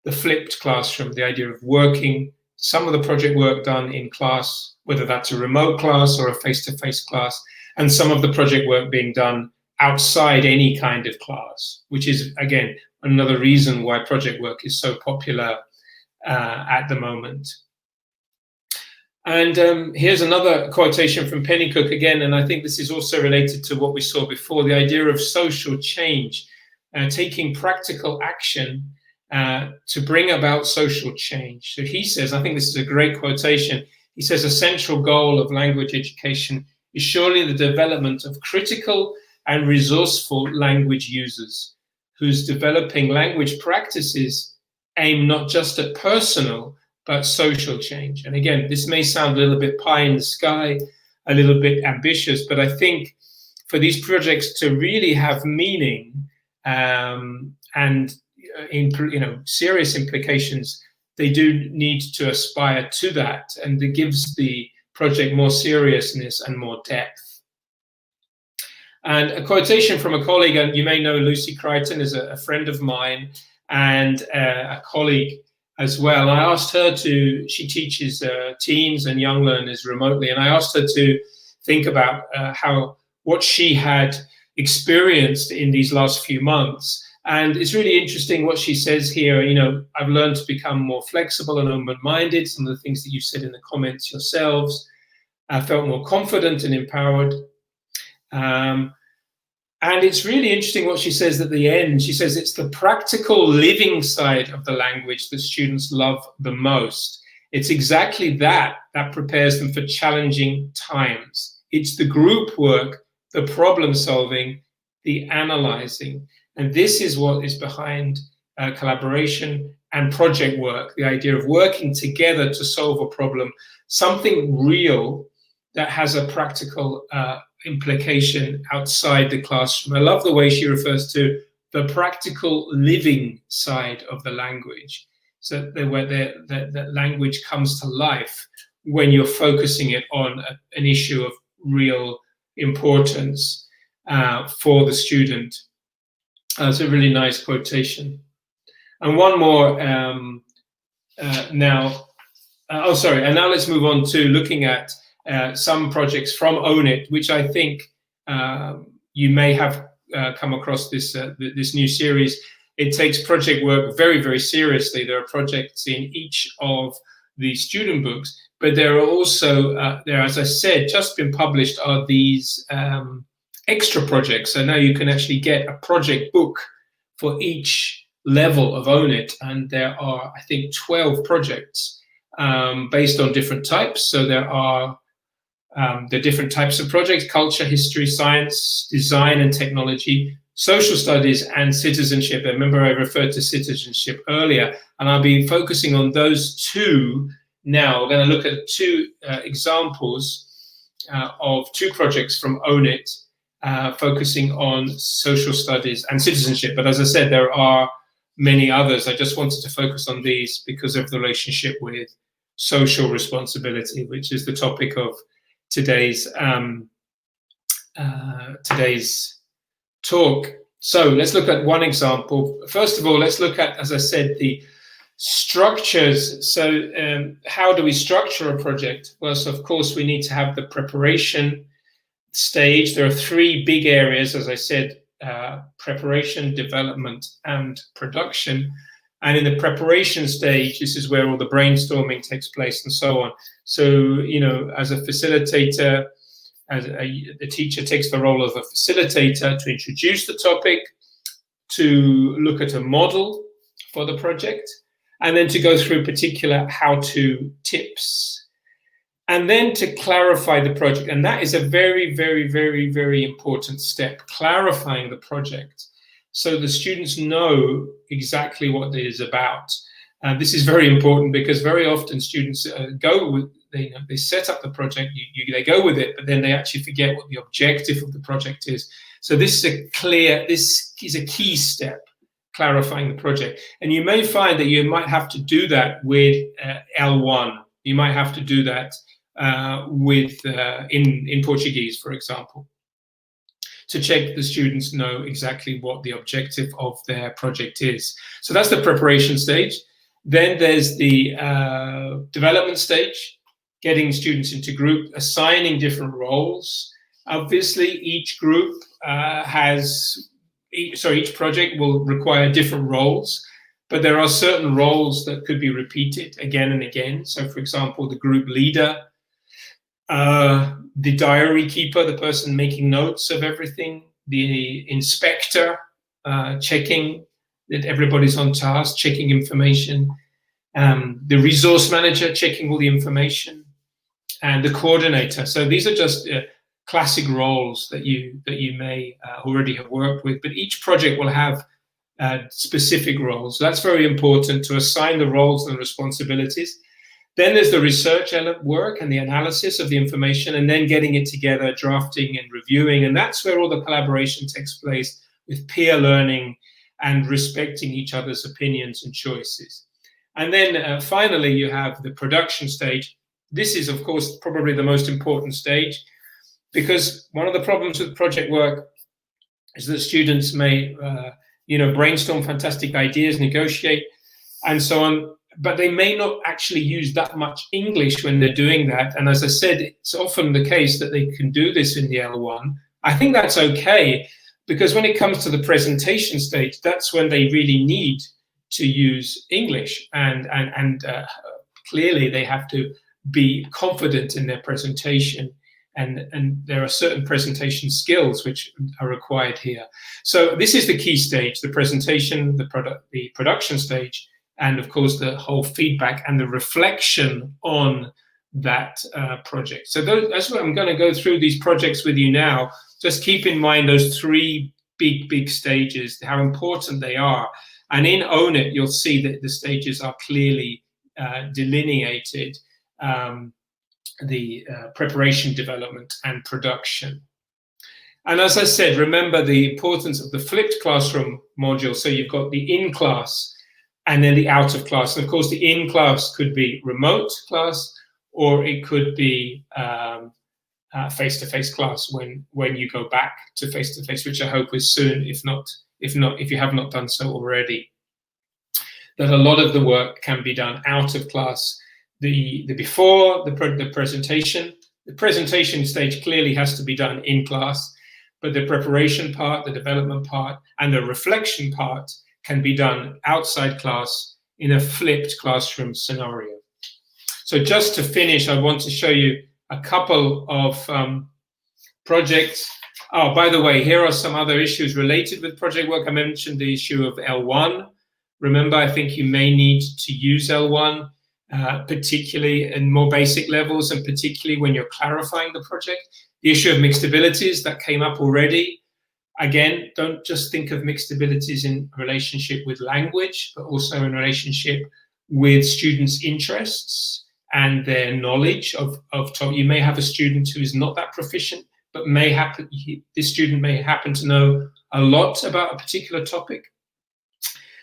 the flipped classroom, the idea of working, some of the project work done in class, whether that's a remote class or a face-to-face class, and some of the project work being done outside any kind of class, which is, again, another reason why project work is so popular at the moment. And here's another quotation from Pennycook again, and I think this is also related to what we saw before, the idea of social change, taking practical action to bring about social change. So he says, I think this is a great quotation, he says, a central goal of language education is surely the development of critical and resourceful language users whose developing language practices aim not just at personal, but social change. And again, this may sound a little bit pie in the sky, a little bit ambitious, but I think for these projects to really have meaning and serious implications, they do need to aspire to that, and it gives the project more seriousness and more depth. And a quotation from a colleague, and you may know Lucy Crichton is a friend of mine and a colleague as well. I asked her to, she teaches teens and young learners remotely, and I asked her to think about what she had experienced in these last few months. And it's really interesting what she says here. You know, I've learned to become more flexible and open-minded. Some of the things that you said in the comments yourselves. I felt more confident and empowered. And it's really interesting what she says at the end. She says it's the practical living side of the language that students love the most. It's exactly that prepares them for challenging times. It's the group work, the problem solving, the analyzing. And this is what is behind collaboration and project work, the idea of working together to solve a problem, something real that has a practical implication outside the classroom. I love the way she refers to the practical living side of the language, so where the language comes to life when you're focusing it on an issue of real importance for the student. It's a really nice quotation. And one more now. And now let's move on to looking at some projects from Own It, which I think you may have come across this new series. It takes project work very, very seriously. There are projects in each of the student books, but there are also, as I said, just been published are these extra projects. So now you can actually get a project book for each level of Own It. And there are, I think, 12 projects based on different types. So there are the different types of projects: culture, history, science, design and technology, social studies, and citizenship. I remember I referred to citizenship earlier, and I'll be focusing on those two now. We're going to look at two examples of two projects from Own It, focusing on social studies and citizenship. But as I said, there are many others. I just wanted to focus on these because of the relationship with social responsibility, which is the topic of today's talk. So let's look at one example. First of all, let's look at, as I said, the structures. So how do we structure a project? Well, so of course we need to have the preparation stage. There are three big areas, as I said: preparation, development, and production. And in the preparation stage, this is where all the brainstorming takes place and so on. So, you know, as a facilitator, the teacher takes the role of a facilitator to introduce the topic, to look at a model for the project, and then to go through particular how-to tips, and then to clarify the project. And that is a very, very, very, very important step, clarifying the project, so the students know exactly what it is about. This is very important because very often students go with, they set up the project, they go with it, but then they actually forget what the objective of the project is. So this is a key step, clarifying the project. And you may find that you might have to do that with L1. You might have to do that in Portuguese, for example, to check the students know exactly what the objective of their project is. So that's the preparation stage. Then there's the development stage, getting students into group, assigning different roles. Obviously, each group each project will require different roles, but there are certain roles that could be repeated again and again. So for example, the group leader, the diary keeper, the person making notes of everything, the inspector, checking that everybody's on task, checking information, the resource manager checking all the information, and the coordinator. So these are just classic roles that you may already have worked with, but each project will have specific roles. So that's very important, to assign the roles and responsibilities. Then there's the research work and the analysis of the information, and then getting it together, drafting and reviewing. And that's where all the collaboration takes place, with peer learning and respecting each other's opinions and choices. And then finally, you have the production stage. This is, of course, probably the most important stage, because one of the problems with project work is that students may brainstorm fantastic ideas, negotiate, and so on, but they may not actually use that much English when they're doing that. And as I said, it's often the case that they can do this in the L1. I think that's okay, because when it comes to the presentation stage, that's when they really need to use English, and clearly they have to be confident in their presentation, and there are certain presentation skills which are required here. So this is the key stage: the presentation, the production stage, and of course the whole feedback and the reflection on that project. So that's what I'm going to go through these projects with you now. Just keep in mind those three big stages, how important they are. And in Own It, you'll see that the stages are clearly delineated, the preparation, development, and production. And as I said, remember the importance of the flipped classroom module. So you've got the in-class and then the out-of-class. And of course, the in-class could be remote class, or it could be face-to-face class when you go back to face-to-face, which I hope is soon, if you have not done so already. That a lot of the work can be done out of class. Before the presentation stage clearly has to be done in class, but the preparation part, the development part, and the reflection part can be done outside class in a flipped classroom scenario. So just to finish, I want to show you a couple of projects. Oh, by the way, here are some other issues related with project work. I mentioned the issue of L1. Remember, I think you may need to use L1, particularly in more basic levels, and particularly when you're clarifying the project. The issue of mixed abilities, that came up already. Again, don't just think of mixed abilities in relationship with language, but also in relationship with students' interests and their knowledge of topic. You may have a student who is not that proficient, but this student may happen to know a lot about a particular topic.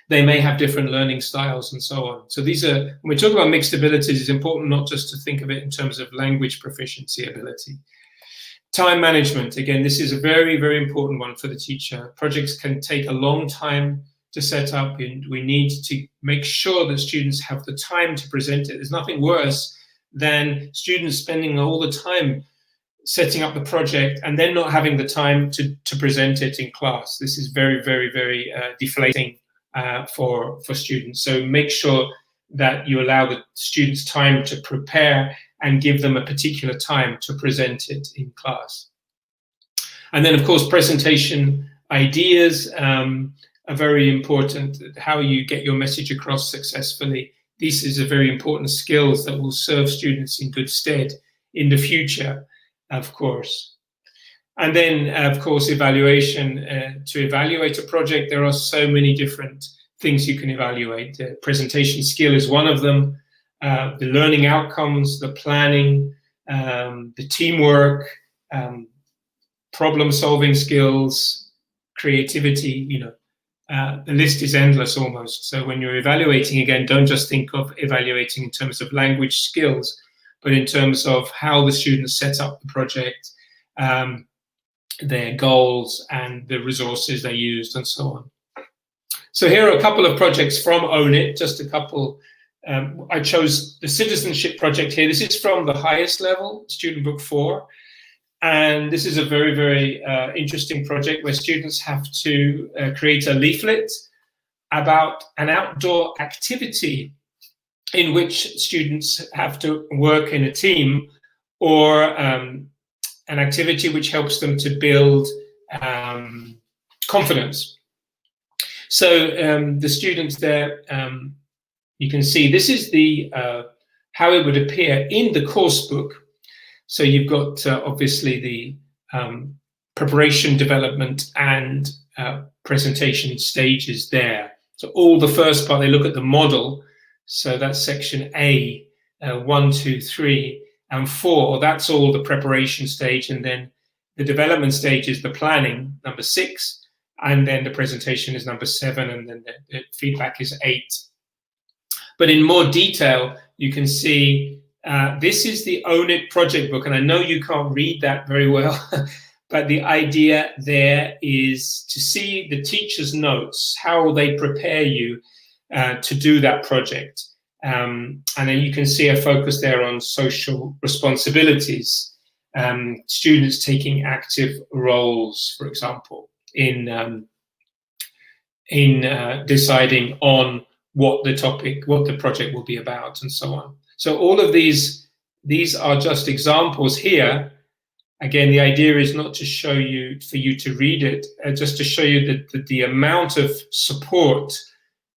They may have different learning styles and so on. So these are, when we talk about mixed abilities, it's important not just to think of it in terms of language proficiency ability. Time management, again, this is a very, very important one for the teacher. Projects can take a long time to set up, and we need to make sure that students have the time to present it. There's nothing worse than students spending all the time setting up the project and then not having the time to present it in class. This is very, very, very deflating for students. So make sure that you allow the students time to prepare and give them a particular time to present it in class. And then, of course, presentation ideas are very important. How you get your message across successfully. This is a very important skills that will serve students in good stead in the future, of course. And then, of course, evaluation. To evaluate a project, there are so many different things you can evaluate. The presentation skill is one of them. The learning outcomes, the planning, the teamwork, problem-solving skills, creativity, the list is endless almost. So when you're evaluating, again, don't just think of evaluating in terms of language skills, but in terms of how the students set up the project, their goals and the resources they used and so on. So here are a couple of projects from Own It, just a couple. I chose the citizenship project here. This is from the highest level, Student Book 4. And this is a very, very interesting project where students have to create a leaflet about an outdoor activity in which students have to work in a team, or an activity which helps them to build confidence. So the students there, you can see this is the how it would appear in the course book. So you've got obviously the preparation, development, and presentation stages there. So all the first part, they look at the model. So that's section A, 1, 2, 3, and 4. That's all the preparation stage, and then the development stage is the planning, number 6, and then the presentation is number 7, and then the feedback is 8. But in more detail, you can see this is the Own It project book, and I know you can't read that very well, but the idea there is to see the teacher's notes, how they prepare you to do that project. And then you can see a focus there on social responsibilities, students taking active roles, for example, in deciding on what the topic, what the project will be about, and so on. So all of these are just examples here. Again, the idea is not to show you, for you to read it, just to show you the amount of support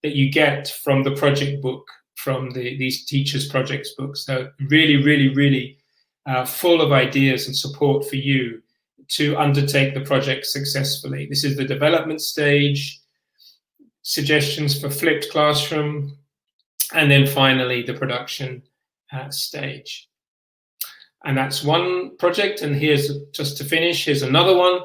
that you get from the project book, from these teachers' projects books. So really, really, really full of ideas and support for you to undertake the project successfully. This is the development stage, suggestions for flipped classroom, and then finally the production stage. And that's one project. And here's, just to finish, here's another one.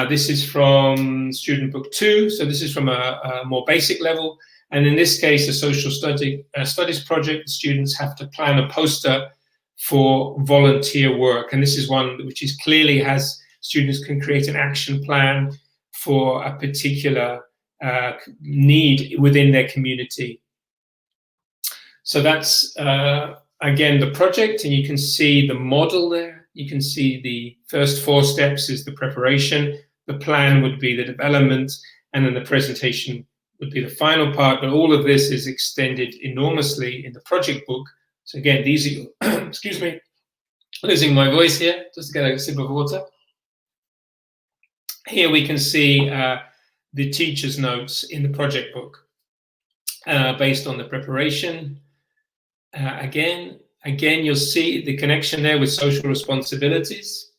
This is from student book 2. So this is from a more basic level. And in this case, a social studies project, the students have to plan a poster for volunteer work. And this is one which is clearly has, students can create an action plan for a particular need within their community. So that's, again, the project, and you can see the model there. You can see the first 4 steps is the preparation, the plan would be the development, and then the presentation would be the final part. But all of this is extended enormously in the project book. So again, these are, excuse me, losing my voice here, just to get a sip of water. Here we can see the teacher's notes in the project book based on the preparation. Again, you'll see the connection there with social responsibilities.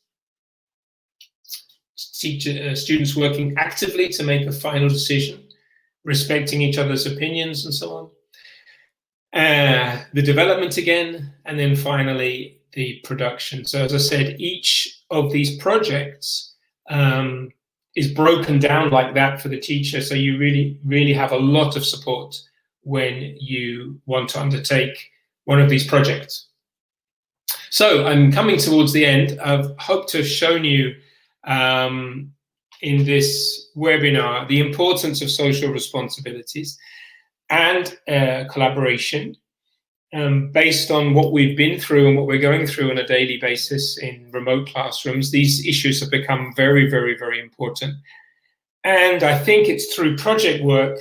Students working actively to make a final decision, respecting each other's opinions, and so on. The development again, and then finally the production. So as I said, each of these projects is broken down like that for the teacher. So you really, really have a lot of support when you want to undertake one of these projects. So I'm coming towards the end. I hope to have shown you in this webinar the importance of social responsibilities and collaboration based on what we've been through and what we're going through on a daily basis in remote classrooms. These issues have become very, very, very important. And I think it's through project work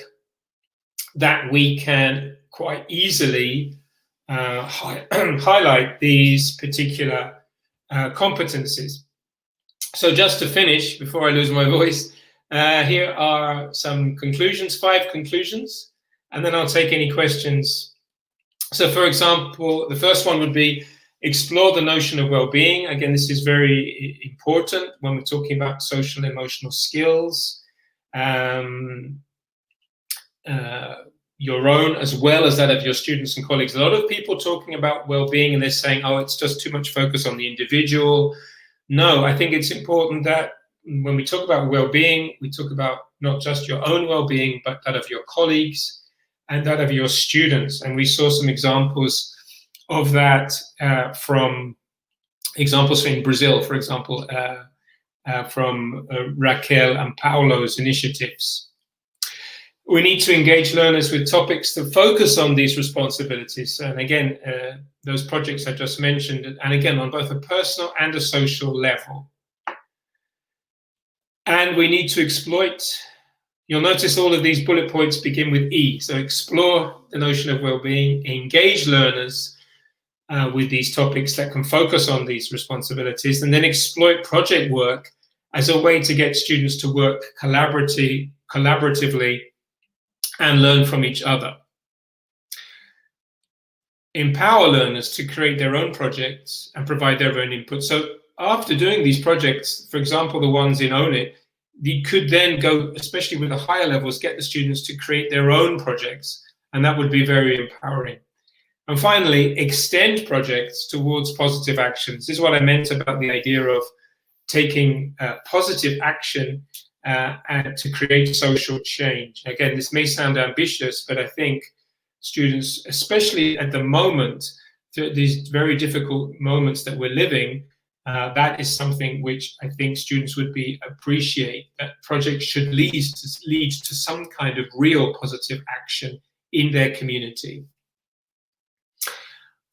that we can quite easily highlight these particular competencies. So just to finish, before I lose my voice, here are some conclusions, 5 conclusions, and then I'll take any questions. So for example, the first one would be explore the notion of well-being. Again, this is very important when we're talking about social and emotional skills. Your own as well as that of your students and colleagues. A lot of people talking about well-being and they're saying, oh, it's just too much focus on the individual. No, I think it's important that when we talk about well-being, we talk about not just your own well-being, but that of your colleagues and that of your students. And we saw some examples of that from examples in Brazil, for example, from Raquel and Paulo's initiatives. We need to engage learners with topics that focus on these responsibilities. And again, those projects I just mentioned, and again, on both a personal and a social level. And we need to exploit, you'll notice all of these bullet points begin with E. So explore the notion of well-being, engage learners with these topics that can focus on these responsibilities, and then exploit project work as a way to get students to work collaboratively and learn from each other. Empower learners to create their own projects and provide their own input. So after doing these projects, for example, the ones in Own It, you could then go, especially with the higher levels, get the students to create their own projects, and that would be very empowering. And finally, extend projects towards positive actions. This is what I meant about the idea of taking positive action and to create social change. Again, this may sound ambitious, but I think students, especially at the moment, these very difficult moments that we're living, that is something which I think students would appreciate, that projects should lead to some kind of real positive action in their community.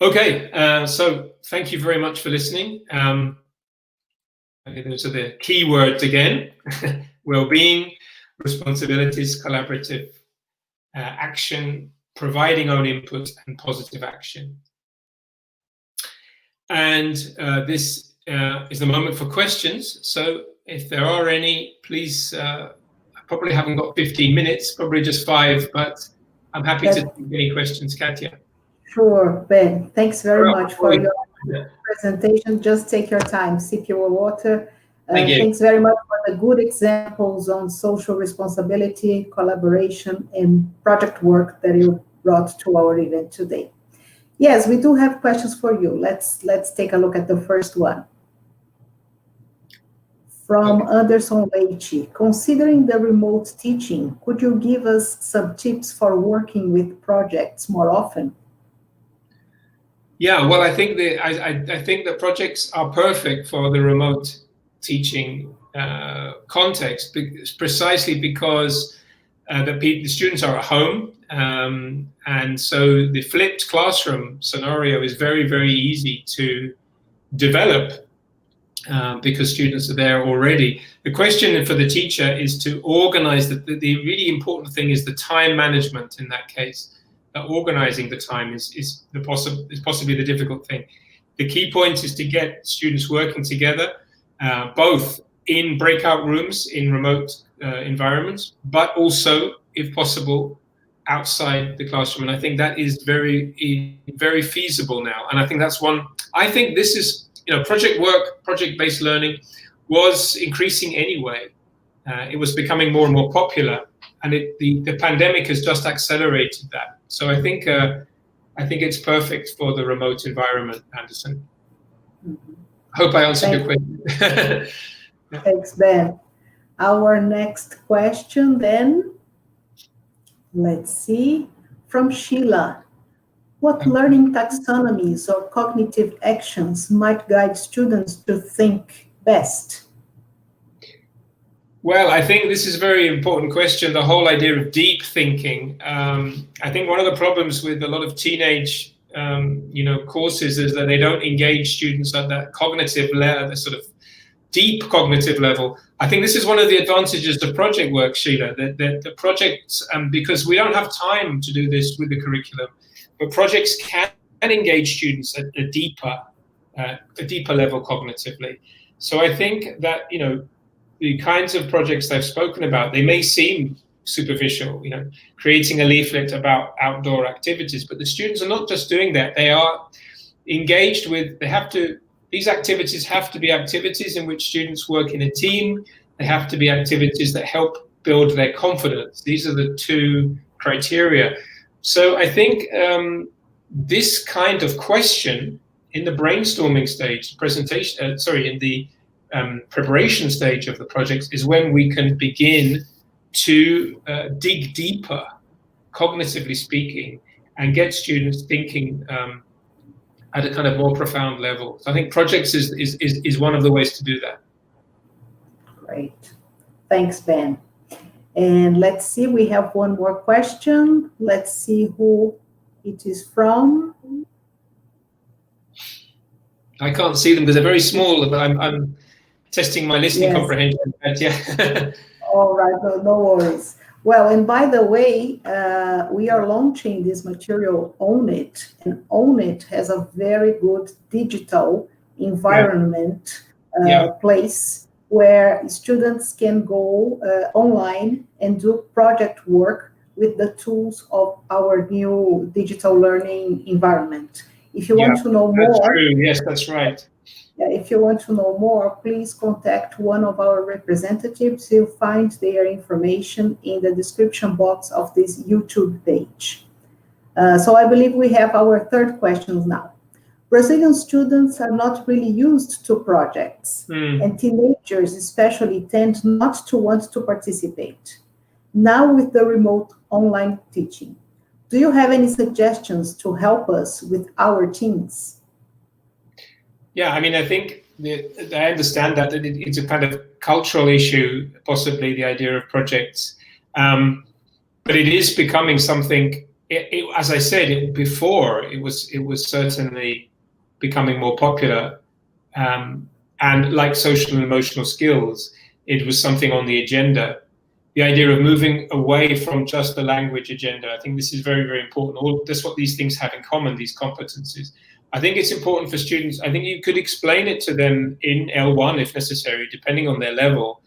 Okay, so thank you very much for listening. Those are the key words again: well-being, responsibilities, collaborative action, providing own input, and positive action. And this is the moment for questions. So if there are any, please, I probably haven't got 15 minutes, probably just 5, but I'm happy to take any questions, Katja. Sure, Ben. Thanks very much for your presentation. Just take your time, sip your water. Thanks very much for the good examples on social responsibility, collaboration, and project work that you brought to our event today. Yes, we do have questions for you. Let's take a look at the first one. From Anderson Leite. Considering the remote teaching, could you give us some tips for working with projects more often? Yeah, well, I think the projects are perfect for the remote teaching context, precisely because the students are at home, and so the flipped classroom scenario is very, very easy to develop because students are there already. The question for the teacher is to organize the really important thing is the time management in that case. Organizing the time is possibly the difficult thing. The key point is to get students working together, both in breakout rooms in remote environments, but also, if possible, outside the classroom. And I think that is very feasible now. And I think that's one. I think this is, project work, project-based learning was increasing anyway. It was becoming more and more popular, and the pandemic has just accelerated that. So I think it's perfect for the remote environment, Anderson. Hope I answered your question. Thanks, Ben. Our next question then, let's see, from Sheila. What learning taxonomies or cognitive actions might guide students to think best? Well, I think this is a very important question, the whole idea of deep thinking. I think one of the problems with a lot of teenage courses is that they don't engage students at that cognitive level, the sort of deep cognitive level. I think this is one of the advantages of project work, Sheila, that the projects, because we don't have time to do this with the curriculum, but projects can engage students at a deeper level cognitively. So I think that, the kinds of projects I've spoken about, they may seem superficial, creating a leaflet about outdoor activities, but the students are not just doing that. They are engaged with, these activities have to be activities in which students work in a team. They have to be activities that help build their confidence. These are the 2 criteria. So I think this kind of question in the brainstorming stage, in the preparation stage of the projects is when we can begin to dig deeper, cognitively speaking, and get students thinking at a kind of more profound level. So I think projects is one of the ways to do that. Great. Thanks, Ben. And let's see, we have one more question. Let's see who it is from. I can't see them because they're very small, but I'm testing my listening comprehension. Yeah. All right, no worries. Well, and by the way, we are launching this material, Own It, and Own It has a very good digital environment place where students can go online and do project work with the tools of our new digital learning environment. If you want to know that's more, true. Yes, that's right. if you want to know more, please contact one of our representatives. You'll find their information in the description box of this YouTube page. So I believe we have our third question now. Brazilian students are not really used to projects, and teenagers especially tend not to want to participate. Now with the remote online teaching, do you have any suggestions to help us with our teens? Yeah, I mean, I think I understand that it's a kind of cultural issue, possibly the idea of projects, but it is becoming something. As I said before, it was certainly becoming more popular, and like social and emotional skills, it was something on the agenda. The idea of moving away from just the language agenda, I think this is very, very important. That's what these things have in common, these competencies. I think it's important for students. I think you could explain it to them in L1 if necessary, depending on their level.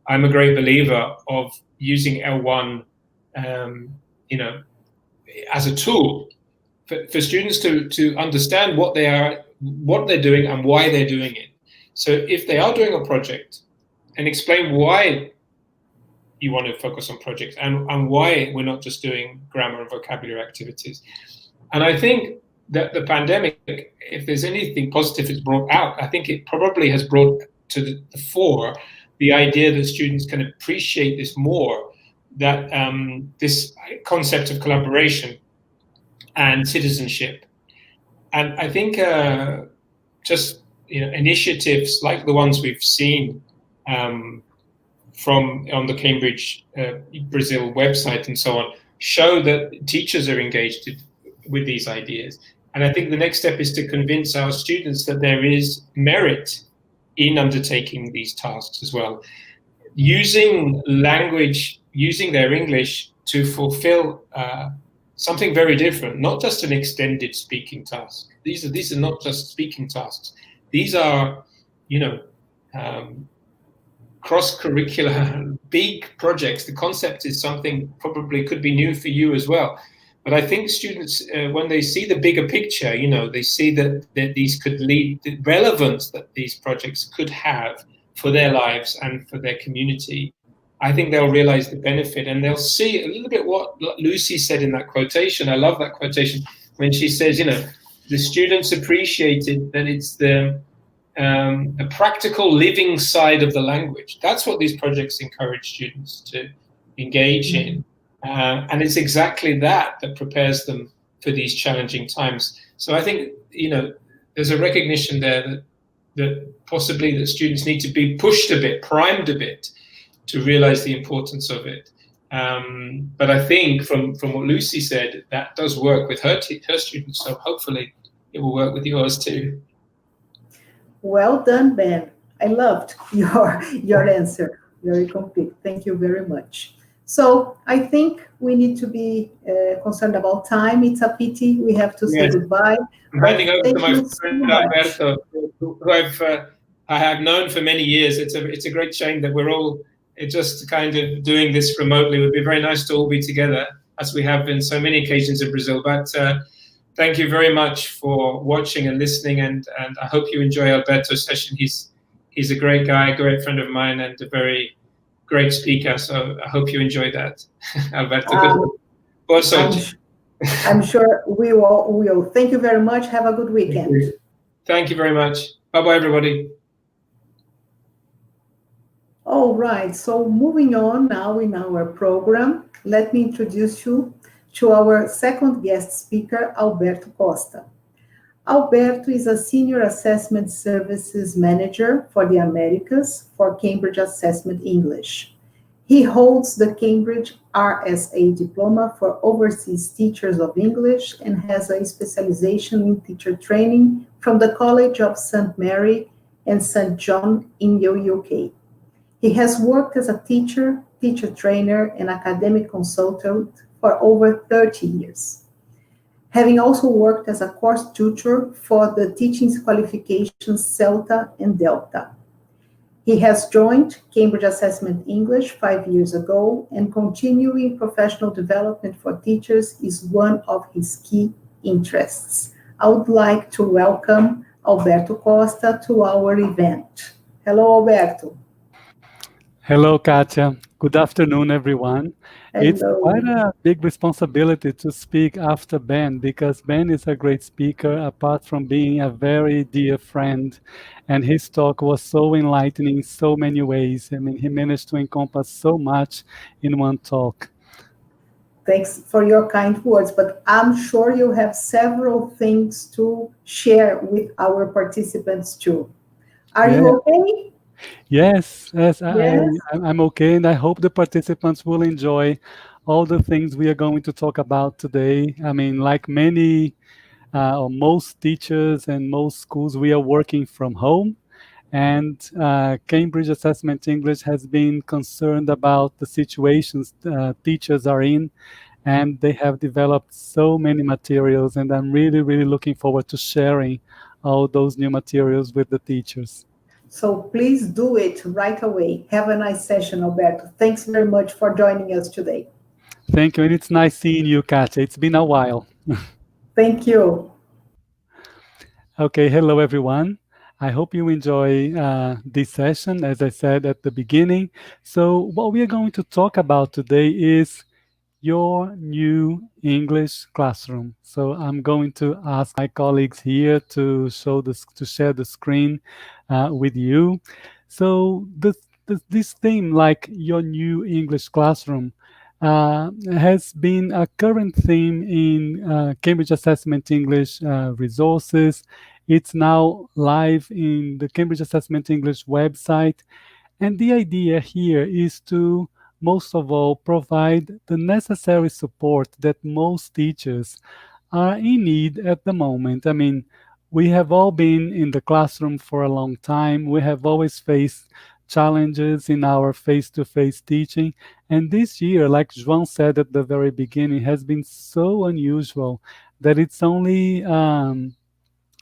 I'm a great believer of using L1, as a tool for students to understand what they're doing and why they're doing it. So if they are doing a project, and explain why you want to focus on projects and why we're not just doing grammar and vocabulary activities. And I think that the pandemic, if there's anything positive it's brought out, I think it probably has brought to the fore the idea that students can appreciate this more, that this concept of collaboration and citizenship. And I think just initiatives like the ones we've seen from on the Cambridge Brazil website and so on show that teachers are engaged with these ideas. And I think the next step is to convince our students that there is merit in undertaking these tasks as well. Using language, using their English to fulfill something very different, not just an extended speaking task. These are not just speaking tasks. These are, cross-curricular, big projects. The concept is something probably could be new for you as well. But I think students, when they see the bigger picture, they see that these could lead, the relevance that these projects could have for their lives and for their community. I think they'll realize the benefit, and they'll see a little bit what Lucy said in that quotation. I love that quotation when she says, the students appreciated that it's the a practical living side of the language. That's what these projects encourage students to engage in. And it's exactly that prepares them for these challenging times. So I think, there's a recognition there that possibly that students need to be pushed a bit, primed a bit to realize the importance of it. But I think from what Lucy said, that does work with her students. So hopefully it will work with yours too. Well done, Ben. I loved your answer. Very complete. Thank you very much. So I think we need to be concerned about time. It's a pity we have to say goodbye. I'm handing over to my friend Alberto, who I have known for many years. It's a great shame that we're all just kind of doing this remotely. It would be very nice to all be together, as we have been so many occasions in Brazil. But thank you very much for watching and listening, and I hope you enjoy Alberto's session. He's a great guy, a great friend of mine, and a very great speaker. So I hope you enjoy that, Alberto. I'm sure we will. Thank you very much. Have a good weekend. Thank you very much. Bye-bye, everybody. All right. So moving on now in our program, let me introduce you to our second guest speaker, Alberto Costa. Alberto is a Senior Assessment Services Manager for the Americas for Cambridge Assessment English. He holds the Cambridge RSA Diploma for Overseas Teachers of English and has a specialization in teacher training from the College of St. Mary and St. John in the UK. He has worked as a teacher trainer, and academic consultant for over 30 years, having also worked as a course tutor for the teaching qualifications CELTA and Delta. He has joined Cambridge Assessment English 5 years ago, and continuing professional development for teachers is one of his key interests. I would like to welcome Alberto Costa to our event. Hello, Alberto. Hello, Katia. Good afternoon, everyone. It's quite Hello. a big responsibility to speak after Ben because Ben is a great speaker, apart from being a very dear friend. And his talk was so enlightening in so many ways. I mean, he managed to encompass so much in one talk. Thanks for your kind words, but I'm sure you have several things to share with our participants too. Are you okay? Yes, Yes. I'm okay, and I hope the participants will enjoy all the things we are going to talk about today. I mean, like many or most teachers and most schools, we are working from home. And Cambridge Assessment English has been concerned about the situations teachers are in, and they have developed so many materials. And I'm really, really looking forward to sharing all those new materials with the teachers. So please do it right away. Have a nice session, Alberto. Thanks very much for joining us today. Thank you, and it's nice seeing you, Katia. It's been a while. Thank you. Okay, hello everyone. I hope you enjoy this session, as I said at the beginning. So what we are going to talk about today is your new English classroom. So I'm going to ask my colleagues here to share the screen with you. So this theme, like your new English classroom, has been a current theme in Cambridge Assessment English resources. It's now live in the Cambridge Assessment English website. And the idea here is to, most of all, provide the necessary support that most teachers are in need at the moment. I mean, we have all been in the classroom for a long time. We have always faced challenges in our face-to-face teaching. And this year, like João said at the very beginning, has been so unusual that it's only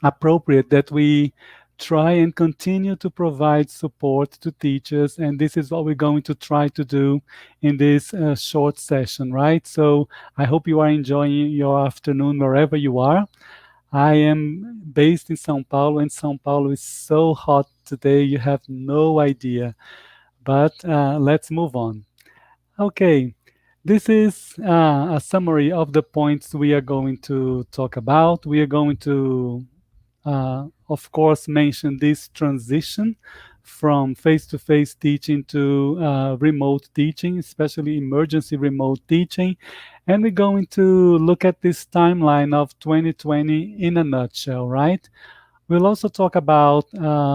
appropriate that we try and continue to provide support to teachers. And this is what we're going to try to do in this short session, right? So I hope you are enjoying your afternoon wherever you are. I am based in São Paulo, and São Paulo is so hot today, you have no idea. But let's move on. Okay, this is a summary of the points we are going to talk about. We are going to of course, mention this transition from face-to-face teaching to remote teaching, especially emergency remote teaching. And we're going to look at this timeline of 2020 in a nutshell, right? We'll also talk about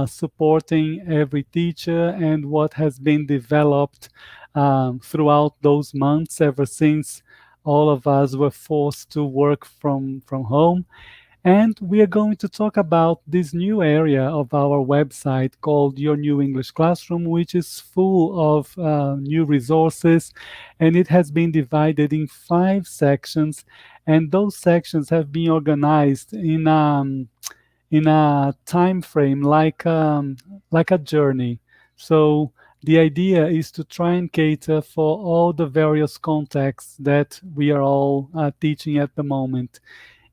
supporting every teacher and what has been developed throughout those months ever since all of us were forced to work from home. And we are going to talk about this new area of our website called Your New English Classroom, which is full of new resources. And it has been divided in 5 sections. And those sections have been organized in a time frame like a journey. So the idea is to try and cater for all the various contexts that we are all teaching at the moment.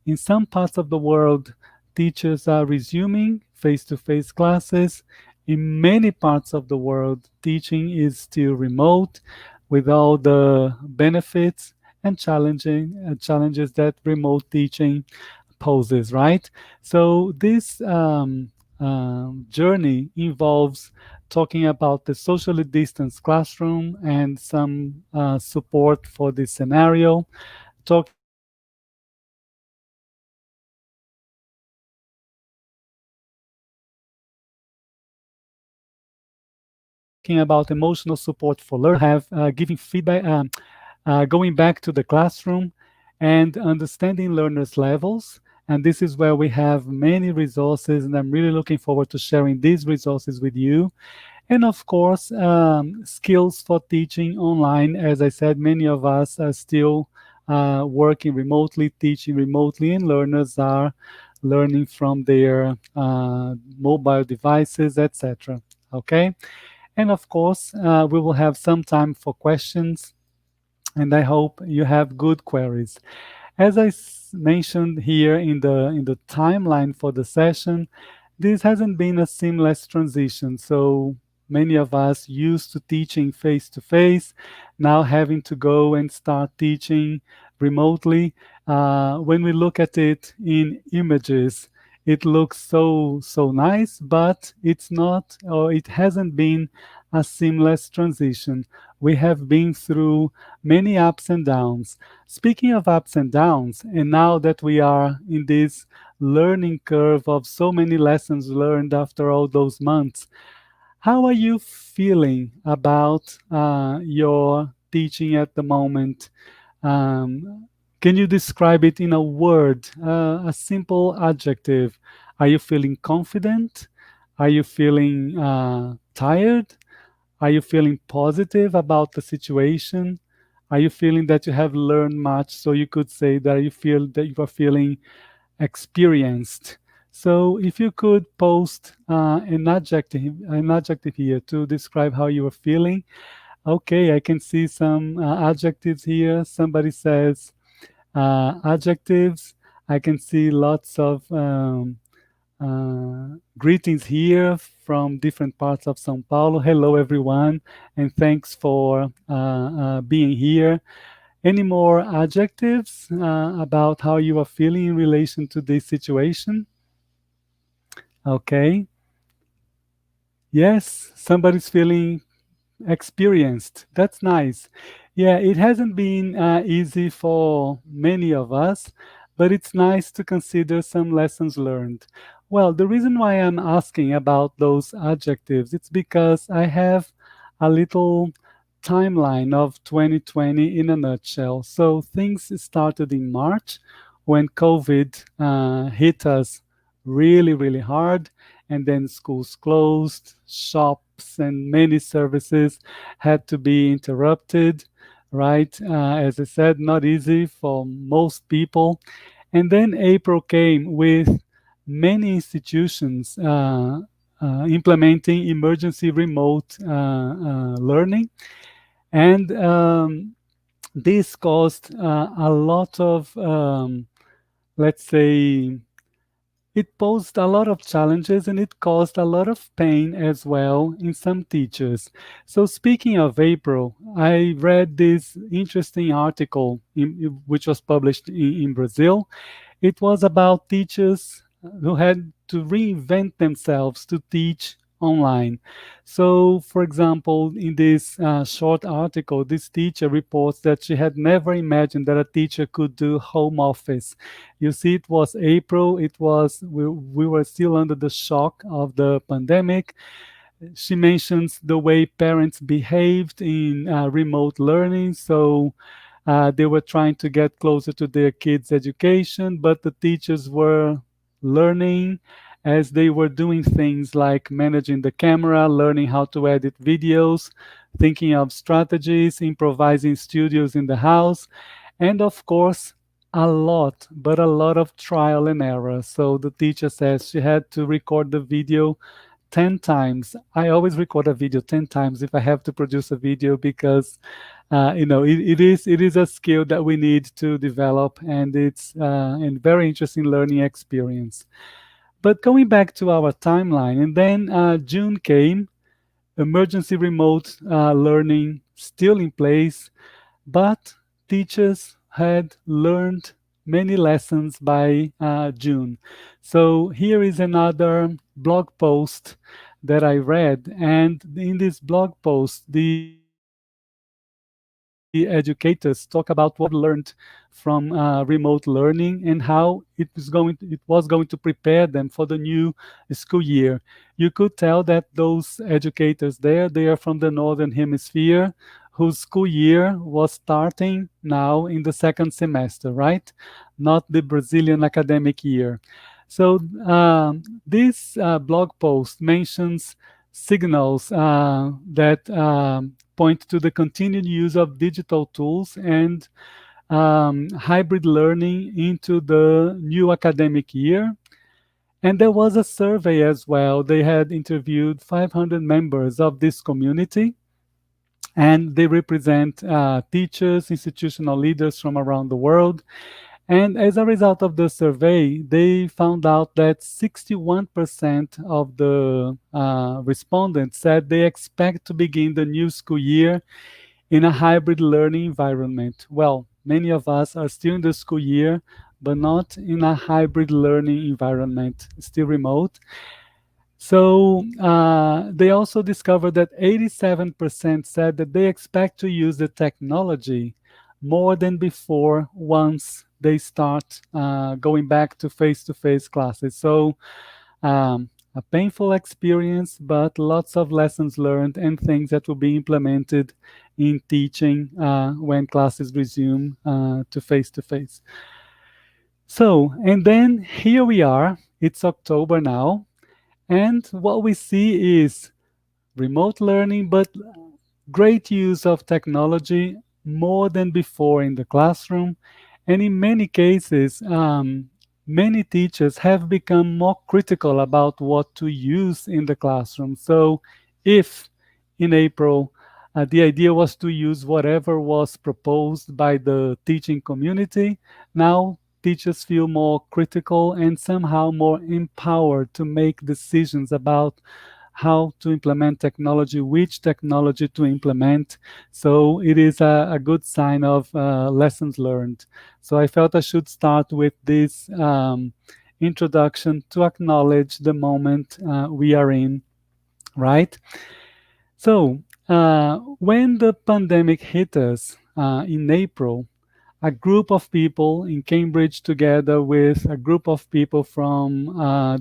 In some parts of the world, teachers are resuming face-to-face classes. In many parts of the world, teaching is still remote with all the benefits and challenges that remote teaching poses, right? So this journey involves talking about the socially distanced classroom and some support for this scenario, talking about emotional support for learners, have giving feedback, going back to the classroom and understanding learners' levels. And this is where we have many resources, and I'm really looking forward to sharing these resources with you. And of course, skills for teaching online. As I said, many of us are still working remotely, teaching remotely, and learners are learning from their mobile devices, etc. okay? And of course, we will have some time for questions, and I hope you have good queries. As I mentioned here in the timeline for the session, this hasn't been a seamless transition. So many of us used to teaching face to face, now having to go and start teaching remotely. When we look at it in images, it looks so nice, but it's not, or it hasn't been a seamless transition. We have been through many ups and downs. Speaking of ups and downs, and now that we are in this learning curve of so many lessons learned after all those months, how are you feeling about your teaching at the moment? Um, can you describe it in a word, a simple adjective? Are you feeling confident? Are you feeling tired? Are you feeling positive about the situation? Are you feeling that you have learned much? So you could say that you feel that you are feeling experienced. So if you could post an adjective here to describe how you are feeling. Okay, I can see some adjectives here. Somebody says adjectives. I can see lots of greetings here from different parts of São Paulo. Hello, everyone, and thanks for being here. Any more adjectives about how you are feeling in relation to this situation? Okay. Yes, somebody's feeling experienced. That's nice. Yeah, it hasn't been easy for many of us, but it's nice to consider some lessons learned. Well, the reason why I'm asking about those adjectives, it's because I have a little timeline of 2020 in a nutshell. So things started in March when COVID hit us really hard, and then schools closed, shops and many services had to be interrupted, right? As I said, not easy for most people. And then April came with many institutions implementing emergency remote learning. And this caused a lot of, let's say, it posed a lot of challenges and it caused a lot of pain as well in some teachers. So, speaking of April, I read this interesting article which was published in Brazil. It was about teachers who had to reinvent themselves to teach online. So, for example, in this short article, this teacher reports that she had never imagined that a teacher could do home office. You see, it was April. We were still under the shock of the pandemic. She mentions the way parents behaved in remote learning. So they were trying to get closer to their kids' education, but the teachers were learning as they were doing things like managing the camera, learning how to edit videos, thinking of strategies, improvising studios in the house, and of course, but a lot of trial and error. So the teacher says she had to record the video 10 times. I always record a video 10 times if I have to produce a video because it is a skill that we need to develop, and it's a very interesting learning experience. But going back to our timeline, and then June came, emergency remote learning still in place, but teachers had learned many lessons by June. So here is another blog post that I read, and in this blog post, the educators talk about what they learned from remote learning and how it was going to prepare them for the new school year. You could tell that those educators there, they are from the Northern Hemisphere, whose school year was starting now in the second semester, right? Not the Brazilian academic year. So this blog post mentions signals that point to the continued use of digital tools and hybrid learning into the new academic year. And there was a survey as well. They had interviewed 500 members of this community, and they represent teachers, institutional leaders from around the world. And as a result of the survey, they found out that 61% of the respondents said they expect to begin the new school year in a hybrid learning environment. Well, many of us are still in the school year, but not in a hybrid learning environment, still remote. So they also discovered that 87% said that they expect to use the technology more than before once they start going back to face-to-face classes. So a painful experience, but lots of lessons learned and things that will be implemented in teaching when classes resume to face-to-face. So, and then here we are, it's October now, and what we see is remote learning, but great use of technology more than before in the classroom. And in many cases, many teachers have become more critical about what to use in the classroom. So if in April, the idea was to use whatever was proposed by the teaching community, now teachers feel more critical and somehow more empowered to make decisions about how to implement technology, which technology to implement. So it is a good sign of lessons learned. So I felt I should start with this introduction to acknowledge the moment we are in, right? So when the pandemic hit us in April, a group of people in Cambridge, together with a group of people from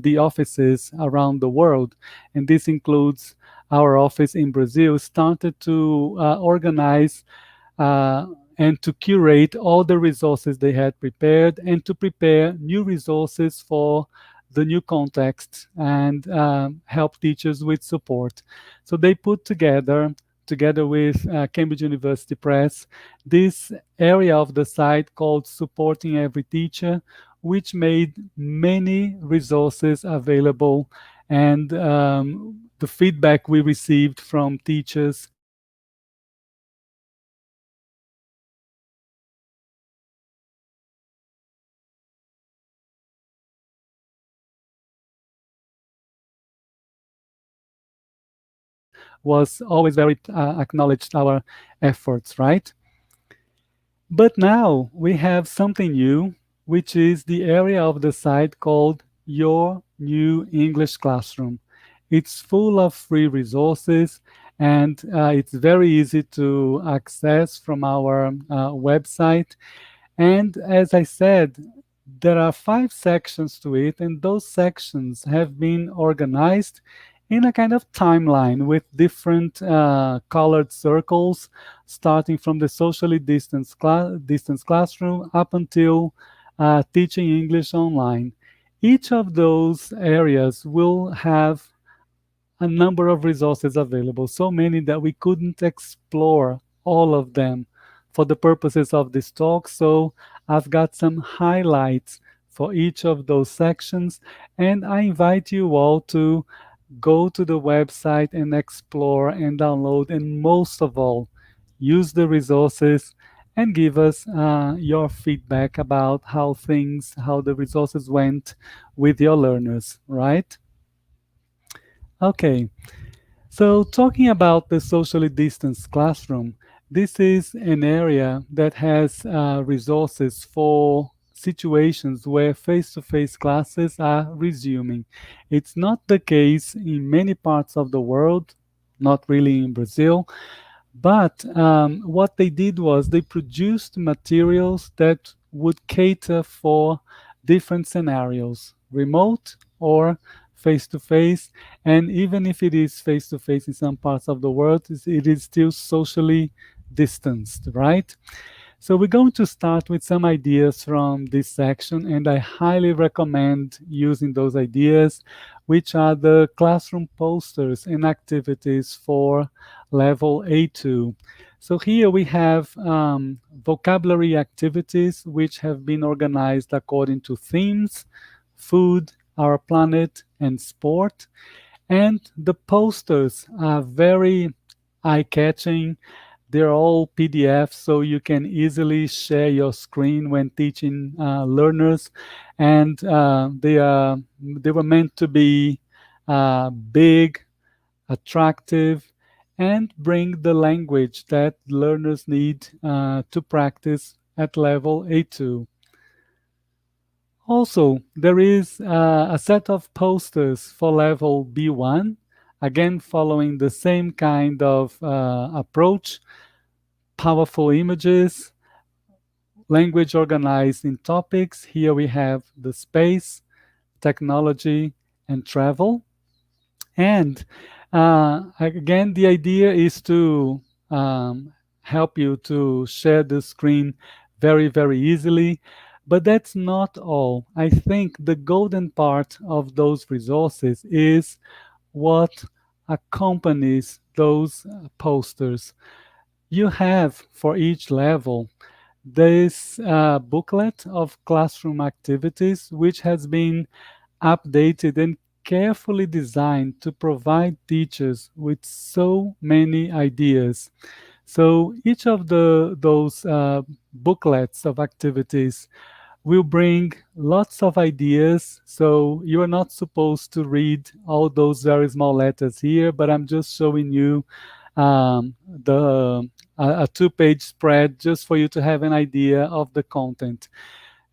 the offices around the world, and this includes our office in Brazil, started to organize and to curate all the resources they had prepared and to prepare new resources for the new context and help teachers with support. So they put together with Cambridge University Press, this area of the site called Supporting Every Teacher, which made many resources available. And the feedback we received from teachers was always very acknowledged our efforts, right? But now we have something new, which is the area of the site called Your New English Classroom. It's full of free resources, and it's very easy to access from our website. And as I said, there are 5 sections to it, and those sections have been organized in a kind of timeline with different colored circles, starting from the socially distanced classroom up until teaching English online. Each of those areas will have a number of resources available, so many that we couldn't explore all of them for the purposes of this talk. So I've got some highlights for each of those sections, and I invite you all to go to the website and explore and download, and most of all, use the resources and give us your feedback about how the resources went with your learners, right? Okay, so talking about the socially distanced classroom, this is an area that has resources for situations where face-to-face classes are resuming. It's not the case in many parts of the world, not really in Brazil, but what they did was they produced materials that would cater for different scenarios, remote or face-to-face. And even if it is face-to-face in some parts of the world, it is still socially distanced, right? So we're going to start with some ideas from this section, and I highly recommend using those ideas, which are the classroom posters and activities for level A2. So here we have vocabulary activities, which have been organized according to themes: food, our planet and sport. And the posters are very eye-catching. They're all PDFs, so you can easily share your screen when teaching learners. And they were meant to be big, attractive, and bring the language that learners need to practice at level A2. Also, there is a set of posters for level B1, again following the same kind of approach, powerful images, language organized in topics. Here we have the space, technology, and travel. And again, the idea is to help you to share the screen very, very easily. But that's not all. I think the golden part of those resources is what accompanies those posters. You have for each level this booklet of classroom activities, which has been updated and carefully designed to provide teachers with so many ideas. So each of those booklets of activities will bring lots of ideas. So you are not supposed to read all those very small letters here, but I'm just showing you a two-page spread just for you to have an idea of the content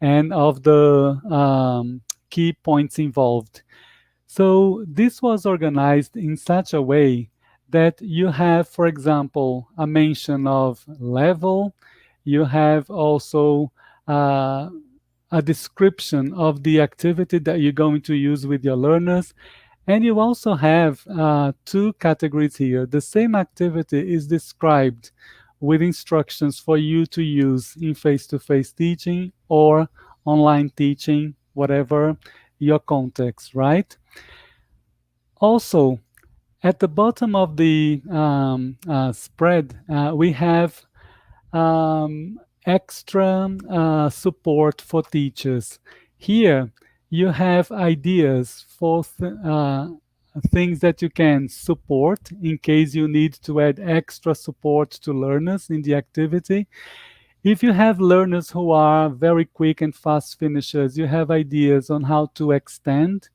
and of the key points involved. So this was organized in such a way that you have, for example, a mention of level. You have also a description of the activity that you're going to use with your learners. And you also have two categories here. The same activity is described with instructions for you to use in face-to-face teaching or online teaching, whatever your context, right? Also, at the bottom of the spread, we have extra support for teachers. Here, you have ideas for things that you can support in case you need to add extra support to learners in the activity. If you have learners who are very quick and fast finishers, you have ideas on how to extend.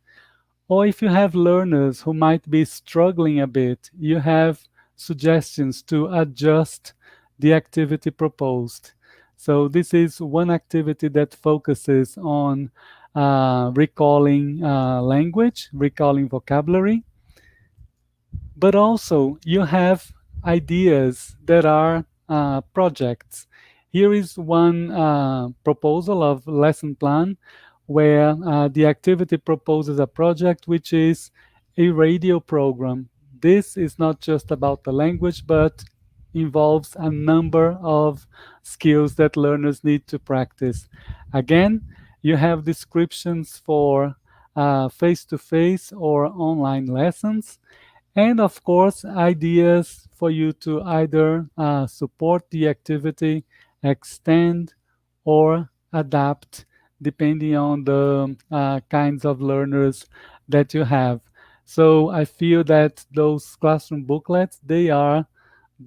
Or if you have learners who might be struggling a bit, you have suggestions to adjust the activity proposed. So this is one activity that focuses on recalling language, recalling vocabulary. But also you have ideas that are projects. Here is one proposal of lesson plan where the activity proposes a project which is a radio program. This is not just about the language, but involves a number of skills that learners need to practice. Again, you have descriptions for face-to-face or online lessons, and of course, ideas for you to either support the activity, extend, or adapt, depending on the kinds of learners that you have. So I feel that those classroom booklets, they are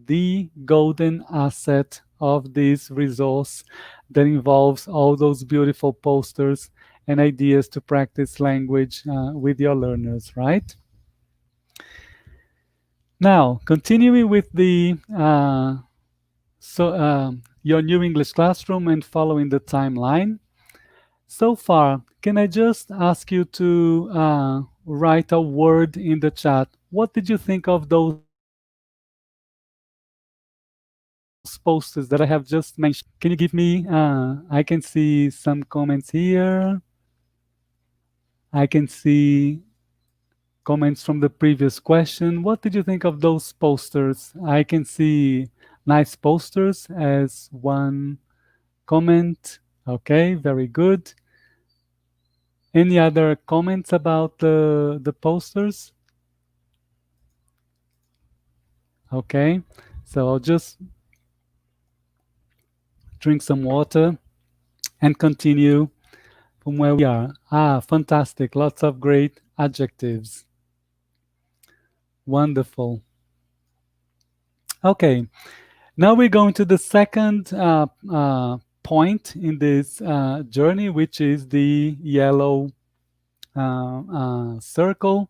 the golden asset of this resource that involves all those beautiful posters and ideas to practice language with your learners, right? Now, continuing with the your new English classroom and following the timeline. So far, can I just ask you to write a word in the chat? What did you think of those posters that I have just mentioned? Can you give me, I can see some comments here. I can see comments from the previous question. What did you think of those posters? I can see nice posters as one comment. Okay, very good. Any other comments about the posters? Okay, so I'll just drink some water and continue from where we are. Fantastic. Lots of great adjectives. Wonderful. Okay, now we're going to the second point in this journey, which is the yellow circle,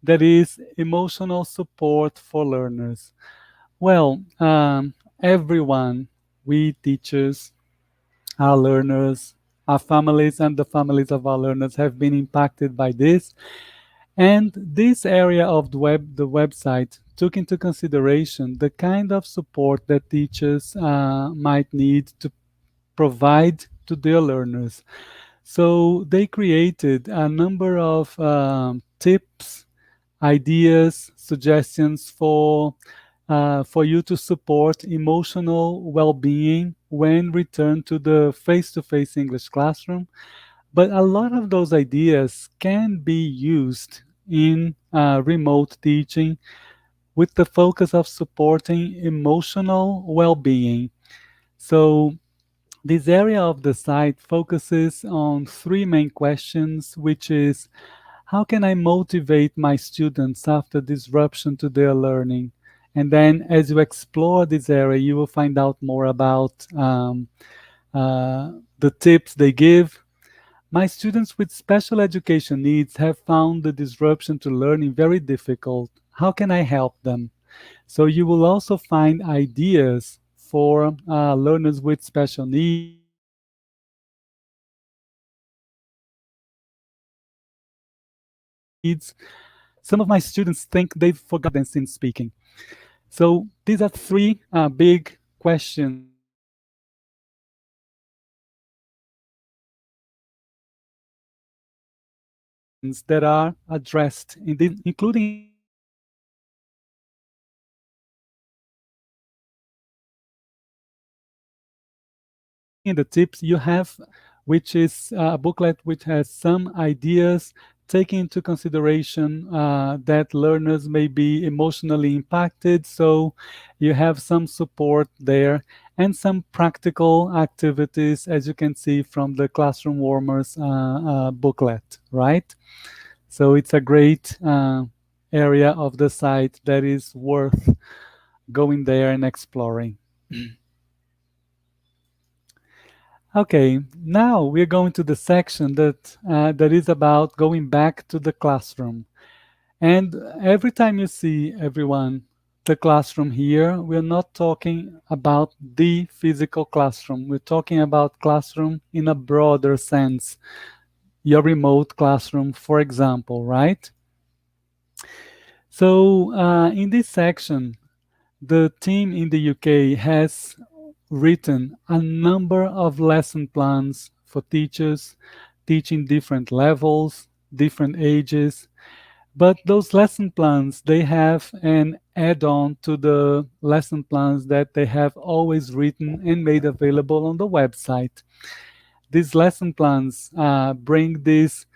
that is emotional support for learners. Well, everyone, we teachers, our learners, our families, and the families of our learners have been impacted by this. And this area of the website took into consideration the kind of support that teachers might need to provide to their learners. So they created a number of tips, ideas, suggestions for you to support emotional well-being when returned to the face-to-face English classroom. But a lot of those ideas can be used in remote teaching with the focus of supporting emotional well-being. So this area of the site focuses on three main questions, which is, how can I motivate my students after disruption to their learning? And then as you explore this area, you will find out more about the tips they give. My students with special education needs have found the disruption to learning very difficult. How can I help them? So you will also find ideas for learners with special needs. Some of my students think they've forgotten since speaking. So these are three big questions that are addressed, including in the tips you have, which is a booklet which has some ideas taking into consideration that learners may be emotionally impacted. So you have some support there and some practical activities, as you can see from the Classroom Warmers booklet, right? So it's a great area of the site that is worth going there and exploring. Okay, now we're going to the section that is about going back to the classroom. And every time you see, everyone, the classroom here, we're not talking about the physical classroom. We're talking about classroom in a broader sense. Your remote classroom, for example, right? So in this section, the team in the UK has written a number of lesson plans for teachers teaching different levels, different ages. But those lesson plans, they have an add-on to the lesson plans that they have always written and made available on the website. These lesson plans bring this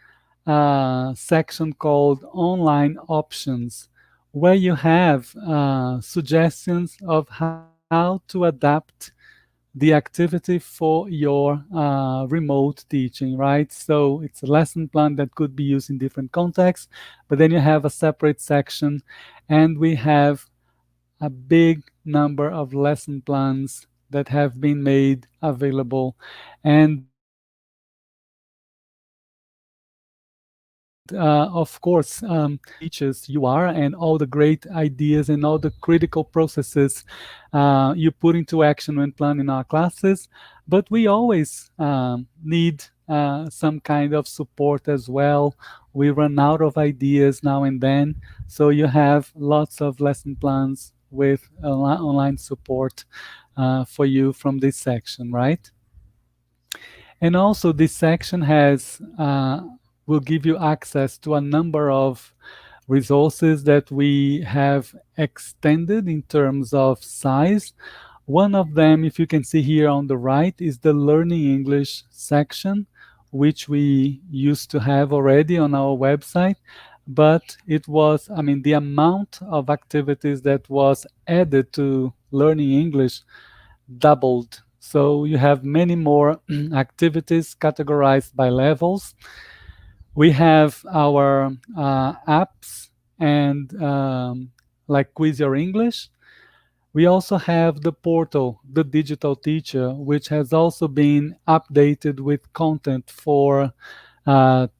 section called Online Options, where you have suggestions of how to adapt the activity for your remote teaching, right? So it's a lesson plan that could be used in different contexts, but then you have a separate section, and we have a big number of lesson plans that have been made available. And of course, teachers you are, and all the great ideas and all the critical processes you put into action when planning our classes. But we always need some kind of support as well. We run out of ideas now and then. So you have lots of lesson plans with online support for you from this section, right? And also this section has will give you access to a number of resources that we have extended in terms of size. One of them, if you can see here on the right, is the Learning English section, which we used to have already on our website. But it was, I mean, the amount of activities that was added to Learning English doubled. So you have many more activities categorized by levels. We have our apps and like Quiz Your English. We also have the portal, the Digital Teacher, which has also been updated with content for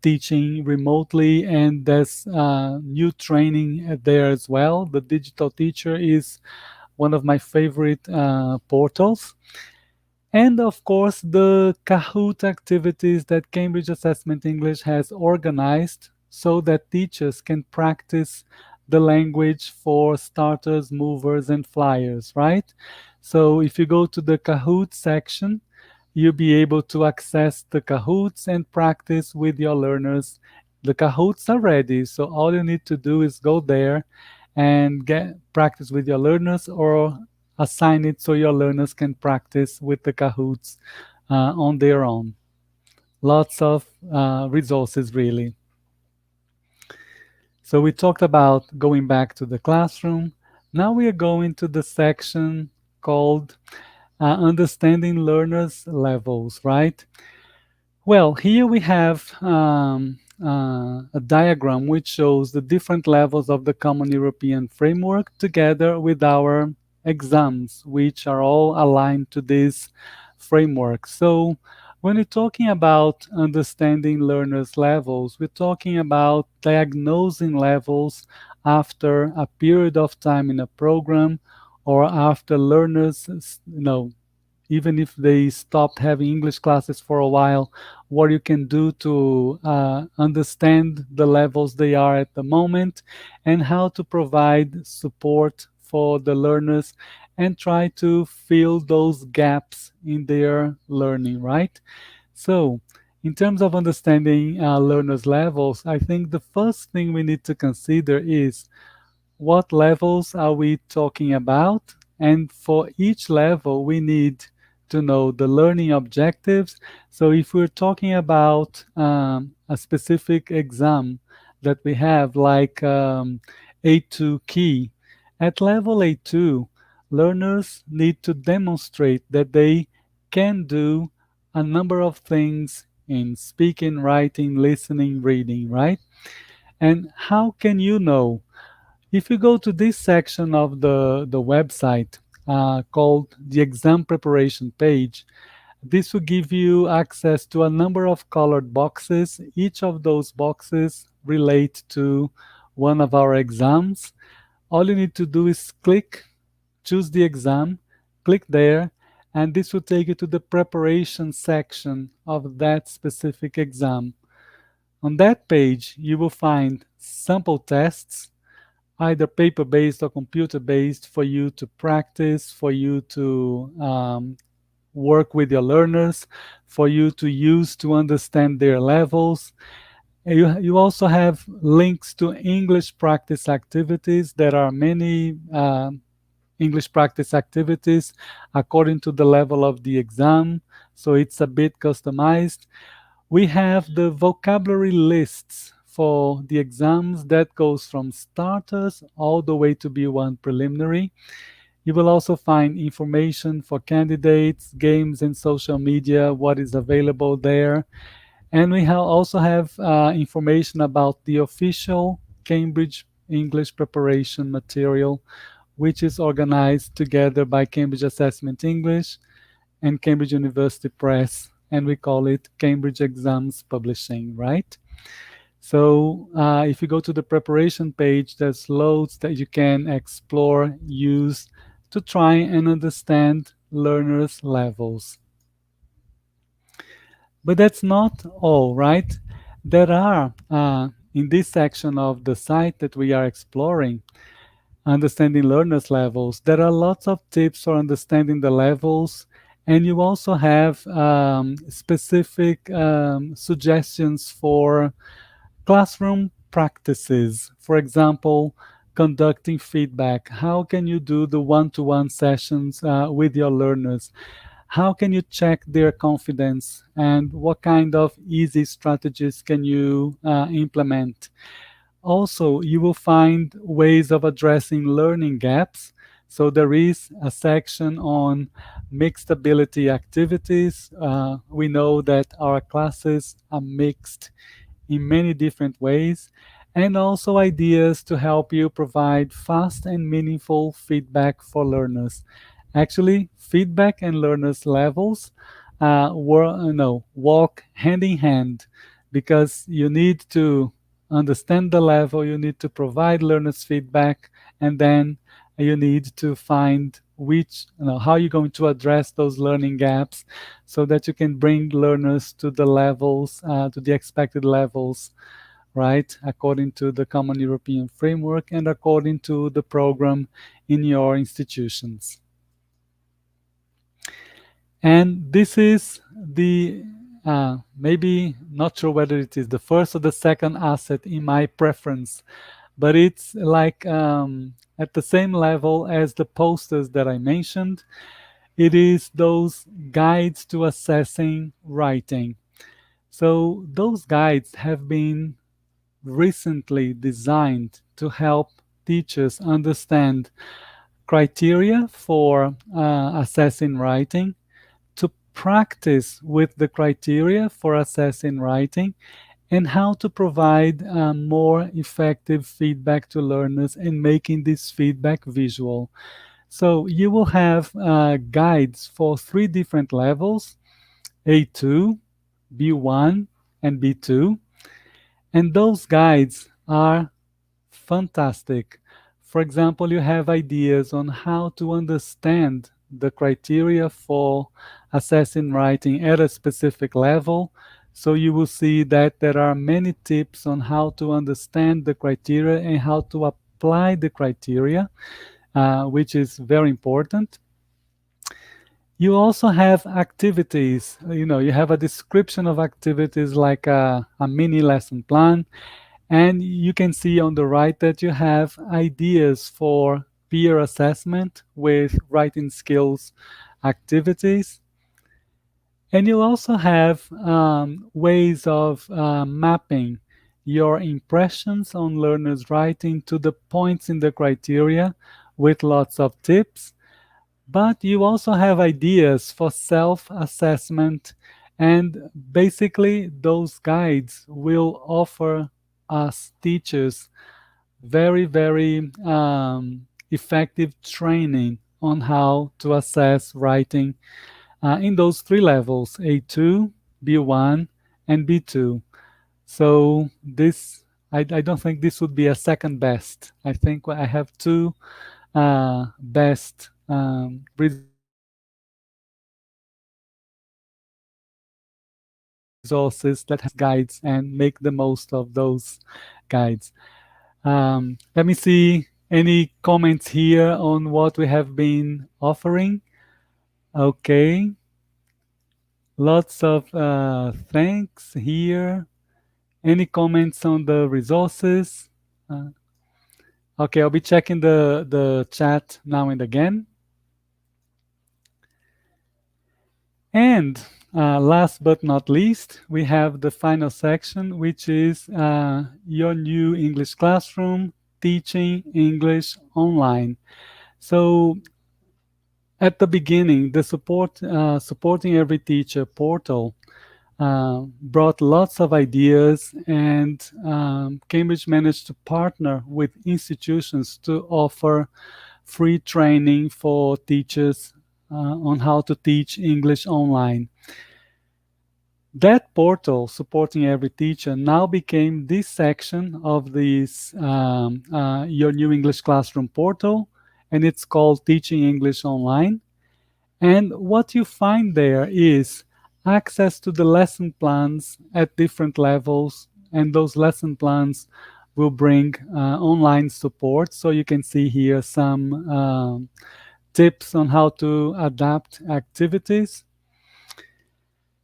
teaching remotely, and there's new training there as well. The Digital Teacher is one of my favorite portals. And of course, the Kahoot activities that Cambridge Assessment English has organized so that teachers can practice the language for starters, movers, and flyers, right? So if you go to the Kahoot section, you'll be able to access the Kahoots and practice with your learners. The Kahoots are ready, so all you need to do is go there and get practice with your learners, or assign it so your learners can practice with the Kahoots on their own. Lots of resources, really. So we talked about going back to the classroom. Now we are going to the section called understanding learners' levels, right? Well, here we have a diagram which shows the different levels of the Common European Framework together with our exams, which are all aligned to this framework. So when we're talking about understanding learners' levels, we're talking about diagnosing levels after a period of time in a program, or after learners, even if they stopped having English classes for a while, what you can do to understand the levels they are at the moment, and how to provide support for the learners and try to fill those gaps in their learning, right? So, in terms of understanding learners' levels, I think the first thing we need to consider is what levels are we talking about? And for each level, we need to know the learning objectives. So if we're talking about a specific exam that we have, like A2 key, at level A2, learners need to demonstrate that they can do a number of things in speaking, writing, listening, reading, right? And how can you know? If you go to this section of the website called the exam preparation page, this will give you access to a number of colored boxes. Each of those boxes relate to one of our exams. All you need to do is click, choose the exam, click there, and this will take you to the preparation section of that specific exam. On that page, you will find sample tests, either paper-based or computer-based, for you to practice, for you to work with your learners, for you to use to understand their levels. You also have links to English practice activities. There are many English practice activities according to the level of the exam, so it's a bit customized. We have the vocabulary lists for the exams that goes from starters all the way to B1 preliminary. You will also find information for candidates, games, and social media, what is available there. And we also have information about the official Cambridge English preparation material, which is organized together by Cambridge Assessment English and Cambridge University Press, and we call it Cambridge Exams Publishing, right? So if you go to the preparation page, there's loads that you can explore, use to try and understand learners' levels. But that's not all, right? There are, in this section of the site that we are exploring, understanding learners' levels, there are lots of tips for understanding the levels, and you also have specific suggestions for classroom practices. For example, conducting feedback. How can you do the one-to-one sessions with your learners? How can you check their confidence, and what kind of easy strategies can you implement? Also, you will find ways of addressing learning gaps. So there is a section on mixed ability activities. We know that our classes are mixed in many different ways, and also ideas to help you provide fast and meaningful feedback for learners. Actually, feedback and learners' levels walk hand in hand, because you need to understand the level, you need to provide learners feedback, and then you need to find how you're going to address those learning gaps so that you can bring learners to the levels, to the expected levels, right, according to the Common European Framework and according to the program in your institutions. And this is the, maybe not sure whether it is the first or the second asset in my preference, but it's like at the same level as the posters that I mentioned. It is those guides to assessing writing. So those guides have been recently designed to help teachers understand criteria for assessing writing, to practice with the criteria for assessing writing, and how to provide more effective feedback to learners and making this feedback visual. So you will have guides for 3 different levels: A2, B1, and B2. And those guides are fantastic. For example, you have ideas on how to understand the criteria for assessing writing at a specific level. So you will see that there are many tips on how to understand the criteria and how to apply the criteria, which is very important. You also have activities. You have a description of activities like a mini lesson plan. And you can see on the right that you have ideas for peer assessment with writing skills activities. And you also have ways of mapping your impressions on learners' writing to the points in the criteria with lots of tips. But you also have ideas for self-assessment, and basically those guides will offer us teachers very, very effective training on how to assess writing in those 3 levels: A2, B1, and B2. So this, I don't think this would be a second best. I think I have 2 best resources that have guides, and make the most of those guides. Let me see any comments here on what we have been offering. Okay. Lots of thanks here. Any comments on the resources? Okay, I'll be checking the chat now and again. And last but not least, we have the final section, which is your new English classroom, teaching English online. So at the beginning, the Supporting Every Teacher portal brought lots of ideas, and Cambridge managed to partner with institutions to offer free training for teachers on how to teach English online. That portal, Supporting Every Teacher, now became this section of this Your New English Classroom portal, and it's called Teaching English Online. And what you find there is access to the lesson plans at different levels, and those lesson plans will bring online support. So you can see here some tips on how to adapt activities.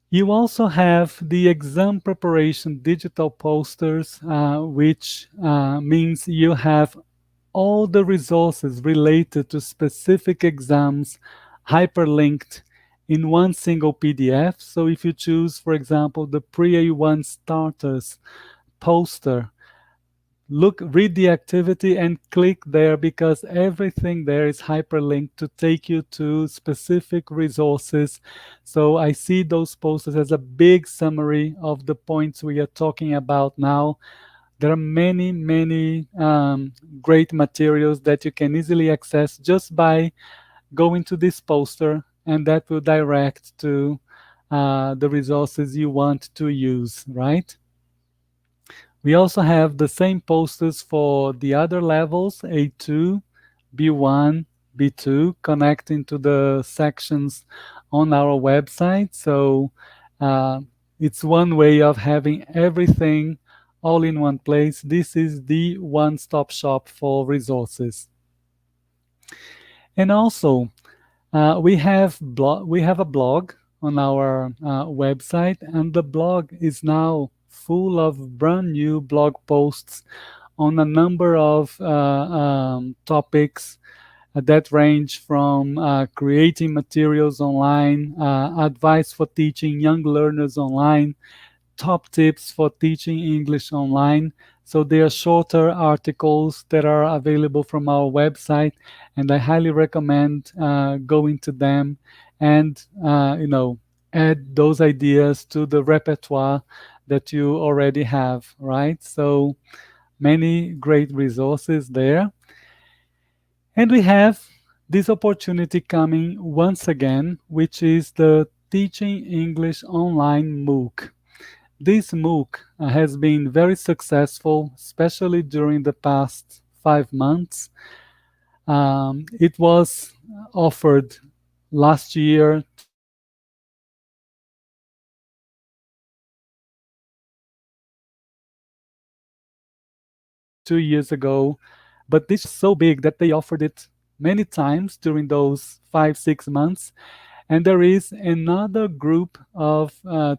You also have the exam preparation digital posters, which means you have all the resources related to specific exams hyperlinked in one single PDF. So if you choose, for example, the Pre-A1 Starters poster, read the activity and click there, because everything there is hyperlinked to take you to specific resources. So I see those posters as a big summary of the points we are talking about now. There are many, many great materials that you can easily access just by going to this poster, and that will direct to the resources you want to use, right? We also have the same posters for the other levels, A2, B1, B2, connecting to the sections on our website. So it's one way of having everything all in one place. This is the one-stop shop for resources. And also, we have a blog on our website, and the blog is now full of brand new blog posts on a number of topics that range from creating materials online, advice for teaching young learners online, top tips for teaching English online. So they are shorter articles that are available from our website, and I highly recommend going to them and add those ideas to the repertoire that you already have, right? So many great resources there. And we have this opportunity coming once again, which is the Teaching English Online MOOC. This MOOC has been very successful, especially during the past 5 months. It was offered last year to 2 years ago, but this was so big that they offered it many times during those 5-6 months. And there is another group of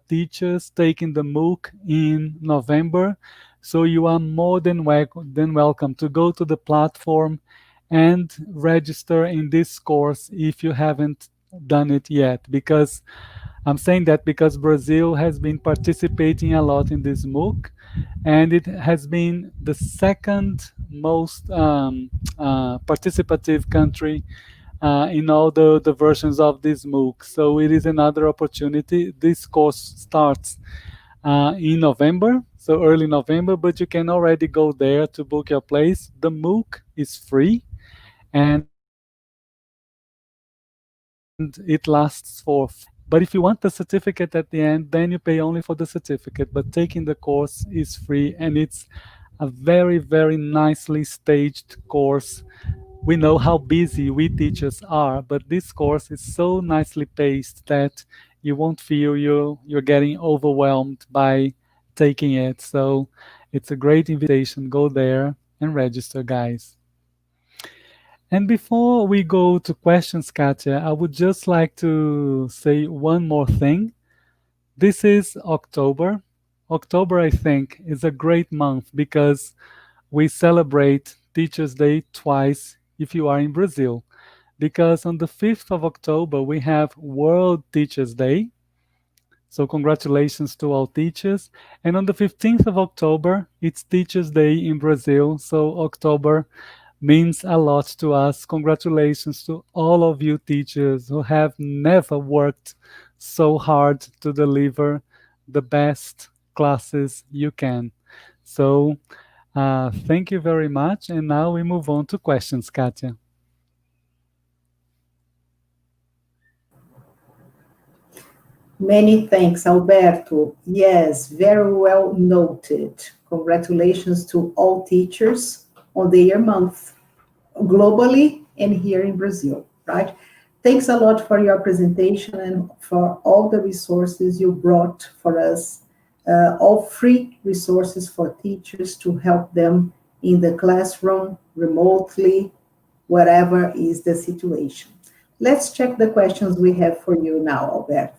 teachers taking the MOOC in November. So you are more than welcome to go to the platform and register in this course if you haven't done it yet. Because I'm saying that because Brazil has been participating a lot in this MOOC, and it has been the second most participative country in all the versions of this MOOC. So it is another opportunity. This course starts in November, so early November, but you can already go there to book your place. The MOOC is free, and it lasts for. But if you want the certificate at the end, then you pay only for the certificate. But taking the course is free, and it's a very, very nicely staged course. We know how busy we teachers are, but this course is so nicely paced that you won't feel you're getting overwhelmed by taking it. So it's a great invitation. Go there and register, guys. And before we go to questions, Katya, I would just like to say one more thing. This is October. October, I think, is a great month because we celebrate Teachers' Day twice if you are in Brazil. Because on the 5th of October, we have World Teachers' Day. So congratulations to all teachers. And on the 15th of October, it's Teachers' Day in Brazil. So October means a lot to us. Congratulations to all of you teachers who have never worked so hard to deliver the best classes you can. So thank you very much. And now we move on to questions, Katya. Many thanks, Alberto. Yes, very well noted. Congratulations to all teachers on their month, globally and here in Brazil, right? Thanks a lot for your presentation and for all the resources you brought for us, all free resources for teachers to help them in the classroom, remotely, whatever is the situation. Let's check the questions we have for you now, Alberto.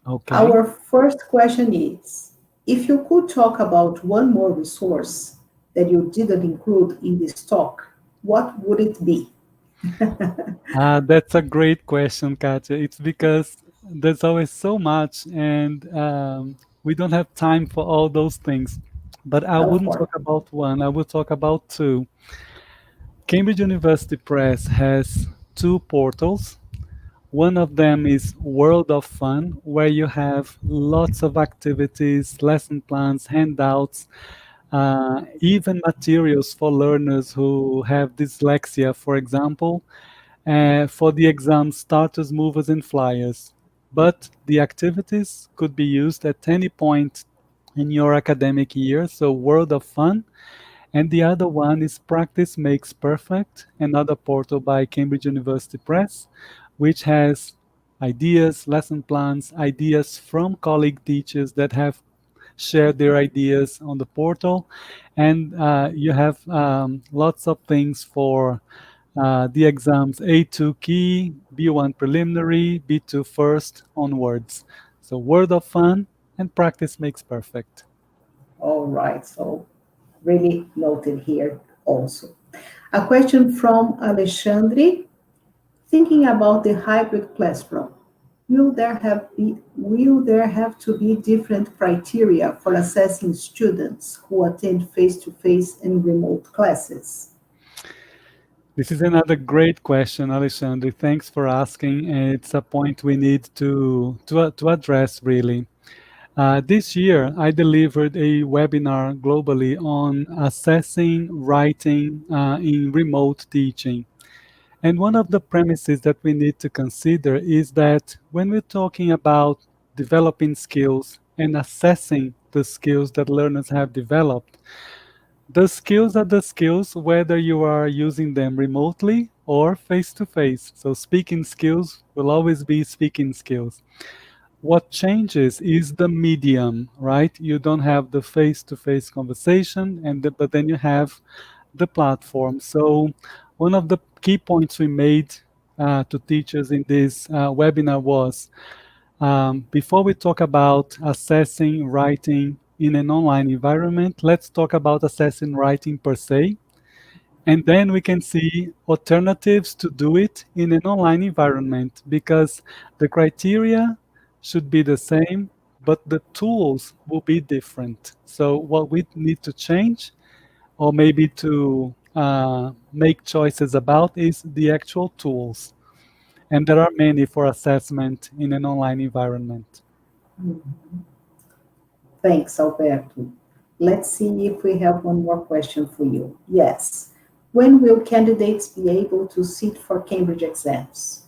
Okay. Our first question is, if you could talk about one more resource that you didn't include in this talk, what would it be? That's a great question, Katya. It's because there's always so much, and we don't have time for all those things. but I Go wouldn't for it. talk about one. I would talk about two. Cambridge University Press has two portals. One of them is World of Fun, where you have lots of activities, lesson plans, handouts, even materials for learners who have dyslexia, for example, for the exam starters, movers, and flyers. But the activities could be used at any point in your academic year. So, World of Fun. And the other one is Practice Makes Perfect, another portal by Cambridge University Press, which has ideas, lesson plans, ideas from colleague teachers that have shared their ideas on the portal. And you have lots of things for the exams A2 key, B1 preliminary, B2 first onwards. So, Word of Fun and Practice Makes Perfect. All right, so really noted here also. A question from Alexandre. Thinking about the hybrid classroom, will there have to be different criteria for assessing students who attend face-to-face and remote classes? This is another great question, Alexandre. Thanks for asking. It's a point we need to address really. This year, I delivered a webinar globally on assessing writing in remote teaching. And one of the premises that we need to consider is that when we're talking about developing skills and assessing the skills that learners have developed, the skills are the skills whether you are using them remotely or face to face. So, speaking skills will always be speaking skills. What changes is the medium, right? You don't have the face to face conversation, but then you have the platform. So, one of the key points we made to teachers in this webinar was before we talk about assessing writing in an online environment, let's talk about assessing writing per se. And then we can see alternatives to do it in an online environment because the criteria should be the same, but the tools will be different. So, what we need to change or maybe to make choices about is the actual tools. And there are many for assessment in an online environment. Thanks, Alberto. Let's see if we have one more question for you. Yes. When will candidates be able to sit for Cambridge exams?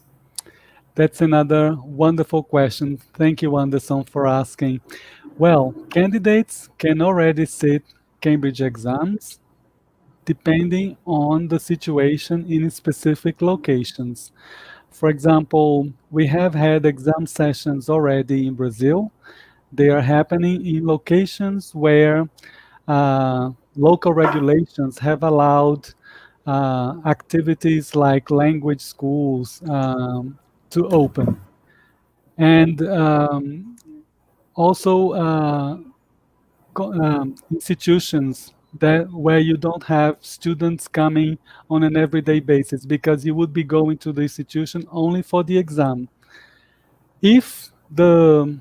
That's another wonderful question. Thank you, Anderson, for asking. Well, candidates can already sit Cambridge exams depending on the situation in specific locations. For example, we have had exam sessions already in Brazil. They are happening in locations where local regulations have allowed activities like language schools to open. And also institutions that where you don't have students coming on an everyday basis because you would be going to the institution only for the exam. If the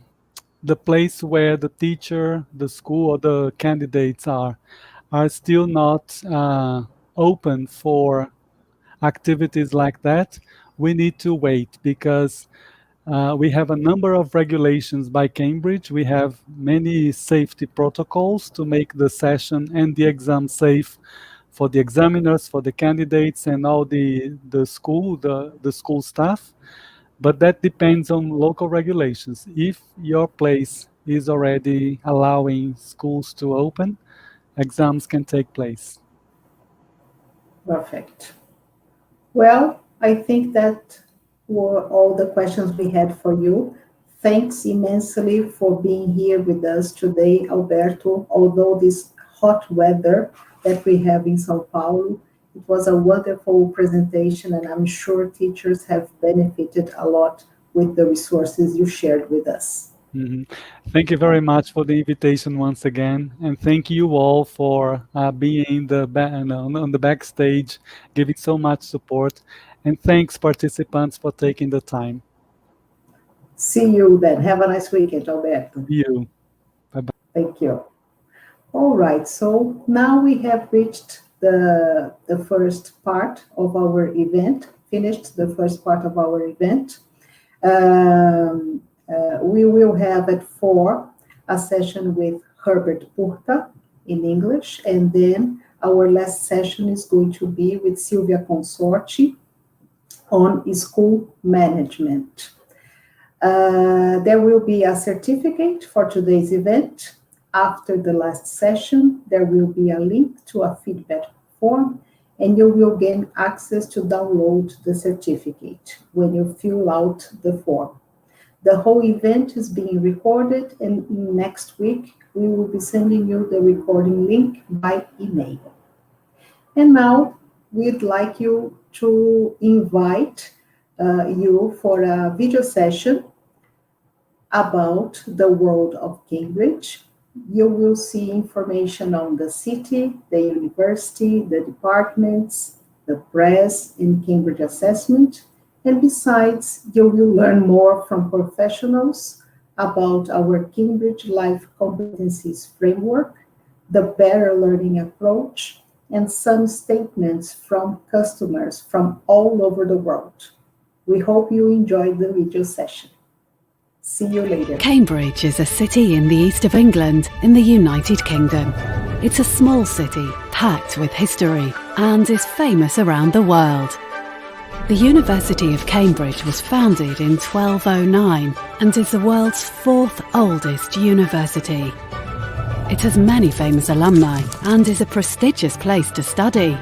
place where the teacher, the school, or the candidates are still not open for activities like that, we need to wait because we have a number of regulations by Cambridge. We have many safety protocols to make the session and the exam safe for the examiners, for the candidates, and all the school staff. But that depends on local regulations. If your place is already allowing schools to open, exams can take place. Perfect. Well, I think that were all the questions we had for you. Thanks immensely for being here with us today, Alberto. Although this hot weather that we have in Sao Paulo, it was a wonderful presentation, and I'm sure teachers have benefited a lot with the resources you shared with us. Mhm. Thank you very much for the invitation once again, and thank you all for being on the backstage, giving so much support, and thanks participants for taking the time. See you then. Have a nice weekend, Alberto. You. Bye bye. Thank you. All right, so now we have reached the first part of our event, finished the first part of our event. We will have at 4 a session with Herbert Puchta in English, and then our last session is going to be with Silvia Consorti on school management. There will be a certificate for today's event. After the last session, there will be a link to a feedback form, and you will gain access to download the certificate when you fill out the form. The whole event is being recorded, and next week, we will be sending you the recording link by email. And now, we'd like you to invite you for a video session about the world of Cambridge. You will see information on the city, the university, the departments, the press, and Cambridge assessment. And besides, you will learn more from professionals about our Cambridge Life Competencies Framework, the Better Learning Approach, and some statements from customers from all over the world. We hope you enjoyed the video session. See you later. Cambridge is a city in the east of England in the United Kingdom. It's a small city packed with history and is famous around the world. The University of Cambridge was founded in 1209 and is the world's 4th oldest university. It has many famous alumni and is a prestigious place to study.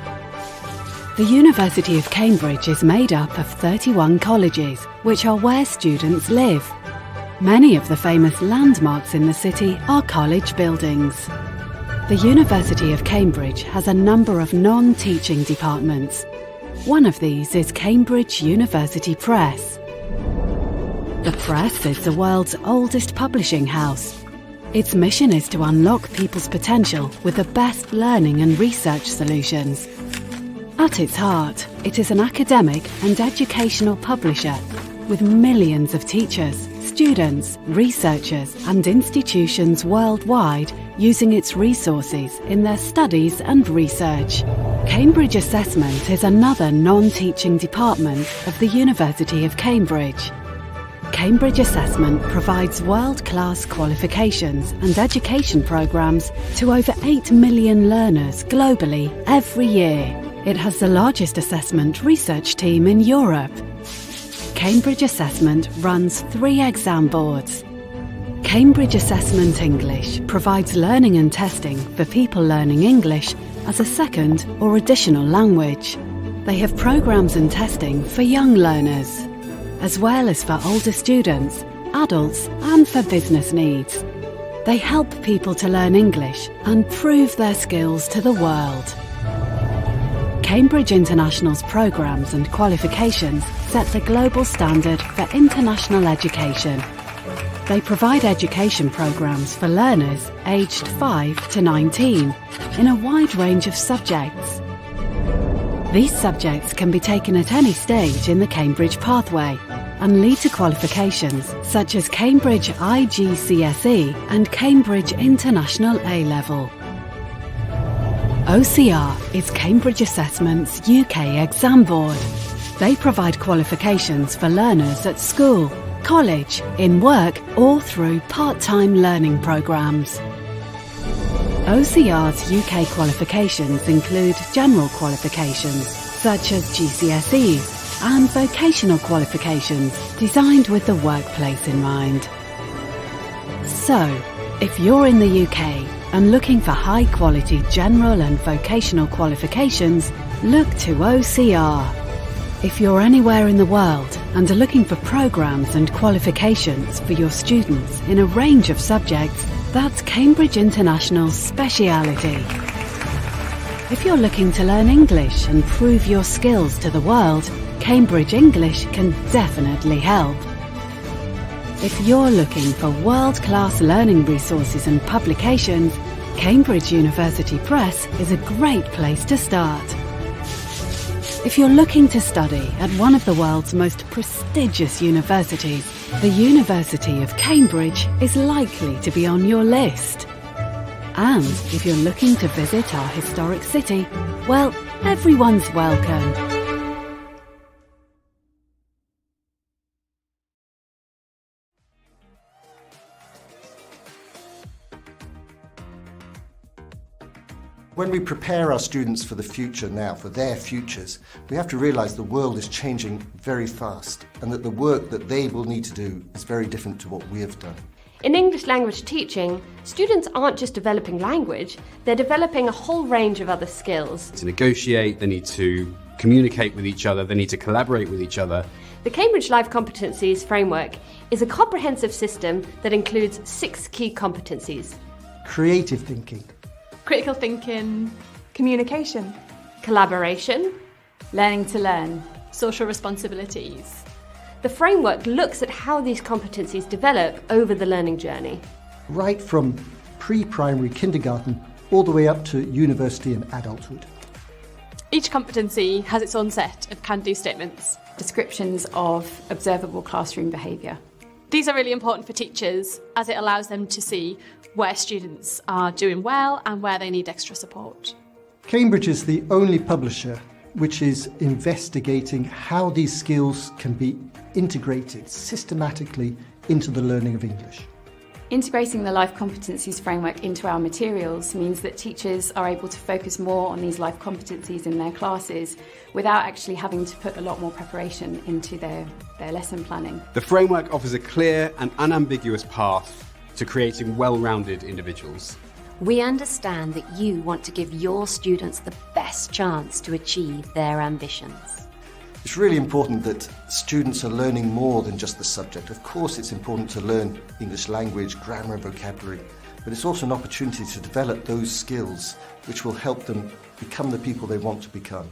The University of Cambridge is made up of 31 colleges, which are where students live. Many of the famous landmarks in the city are college buildings. The University of Cambridge has a number of non-teaching departments. One of these is Cambridge University Press. The Press is the world's oldest publishing house. Its mission is to unlock people's potential with the best learning and research solutions. At its heart, it is an academic and educational publisher with millions of teachers, students, researchers and institutions worldwide using its resources in their studies and research. Cambridge Assessment is another non-teaching department of the University of Cambridge. Cambridge Assessment provides world-class qualifications and education programs to over 8 million learners globally every year. It has the largest assessment research team in Europe. Cambridge Assessment runs 3 exam boards. Cambridge Assessment English provides learning and testing for people learning English as a second or additional language. They have programs and testing for young learners, as well as for older students, adults, and for business needs. They help people to learn English and prove their skills to the world. Cambridge International's programs and qualifications set the global standard for international education. They provide education programs for learners aged 5 to 19 in a wide range of subjects. These subjects can be taken at any stage in the Cambridge pathway and lead to qualifications such as Cambridge IGCSE and Cambridge International A-Level. OCR is Cambridge Assessment's UK exam board. They provide qualifications for learners at school, college, in work or through part-time learning programmes. OCR's UK qualifications include general qualifications such as GCSEs and vocational qualifications designed with the workplace in mind. So, if you're in the UK and looking for high-quality general and vocational qualifications, look to OCR. If you're anywhere in the world and are looking for programs and qualifications for your students in a range of subjects, that's Cambridge International's speciality. If you're looking to learn English and prove your skills to the world, Cambridge English can definitely help. If you're looking for world-class learning resources and publications, Cambridge University Press is a great place to start. If you're looking to study at one of the world's most prestigious universities, the University of Cambridge is likely to be on your list. And if you're looking to visit our historic city, well, everyone's welcome. When we prepare our students for the future now, for their futures, we have to realise the world is changing very fast and that the work that they will need to do is very different to what we have done. In English language teaching, students aren't just developing language, they're developing a whole range of other skills. To negotiate, they need to communicate with each other, they need to collaborate with each other. The Cambridge Life Competencies Framework is a comprehensive system that includes 6 key competencies. Creative thinking. Critical thinking. Communication. Collaboration. Learning to learn. Social responsibilities. The framework looks at how these competencies develop over the learning journey. Right from pre-primary kindergarten all the way up to university and adulthood. Each competency has its own set of can-do statements. Descriptions of observable classroom behaviour. These are really important for teachers as it allows them to see where students are doing well and where they need extra support. Cambridge is the only publisher which is investigating how these skills can be integrated systematically into the learning of English. Integrating the life competencies framework into our materials means that teachers are able to focus more on these life competencies in their classes without actually having to put a lot more preparation into their lesson planning. The framework offers a clear and unambiguous path to creating well-rounded individuals. We understand that you want to give your students the best chance to achieve their ambitions. It's really important that students are learning more than just the subject. Of course, it's important to learn English language, grammar and vocabulary, but it's also an opportunity to develop those skills which will help them become the people they want to become.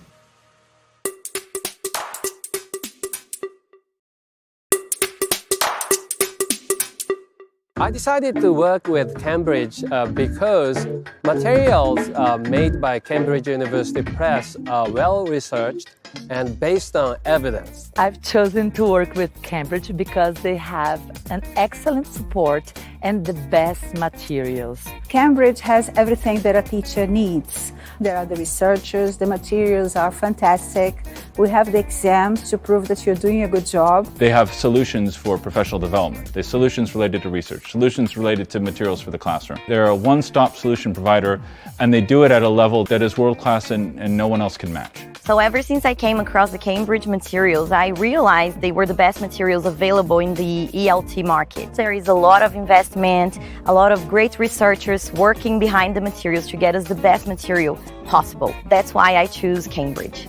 I decided to work with Cambridge because materials made by Cambridge University Press are well researched and based on evidence. I've chosen to work with Cambridge because they have an excellent support and the best materials. Cambridge has everything that a teacher needs. There are the researchers, the materials are fantastic. We have the exams to prove that you're doing a good job. They have solutions for professional development. They have solutions related to research, solutions related to materials for the classroom. They're a one-stop solution provider, and they do it at a level that is world-class and no one else can match. So ever since I came across the Cambridge materials, I realized they were the best materials available in the ELT market. There is a lot of investment, a lot of great researchers working behind the materials to get us the best material possible. That's why I choose Cambridge.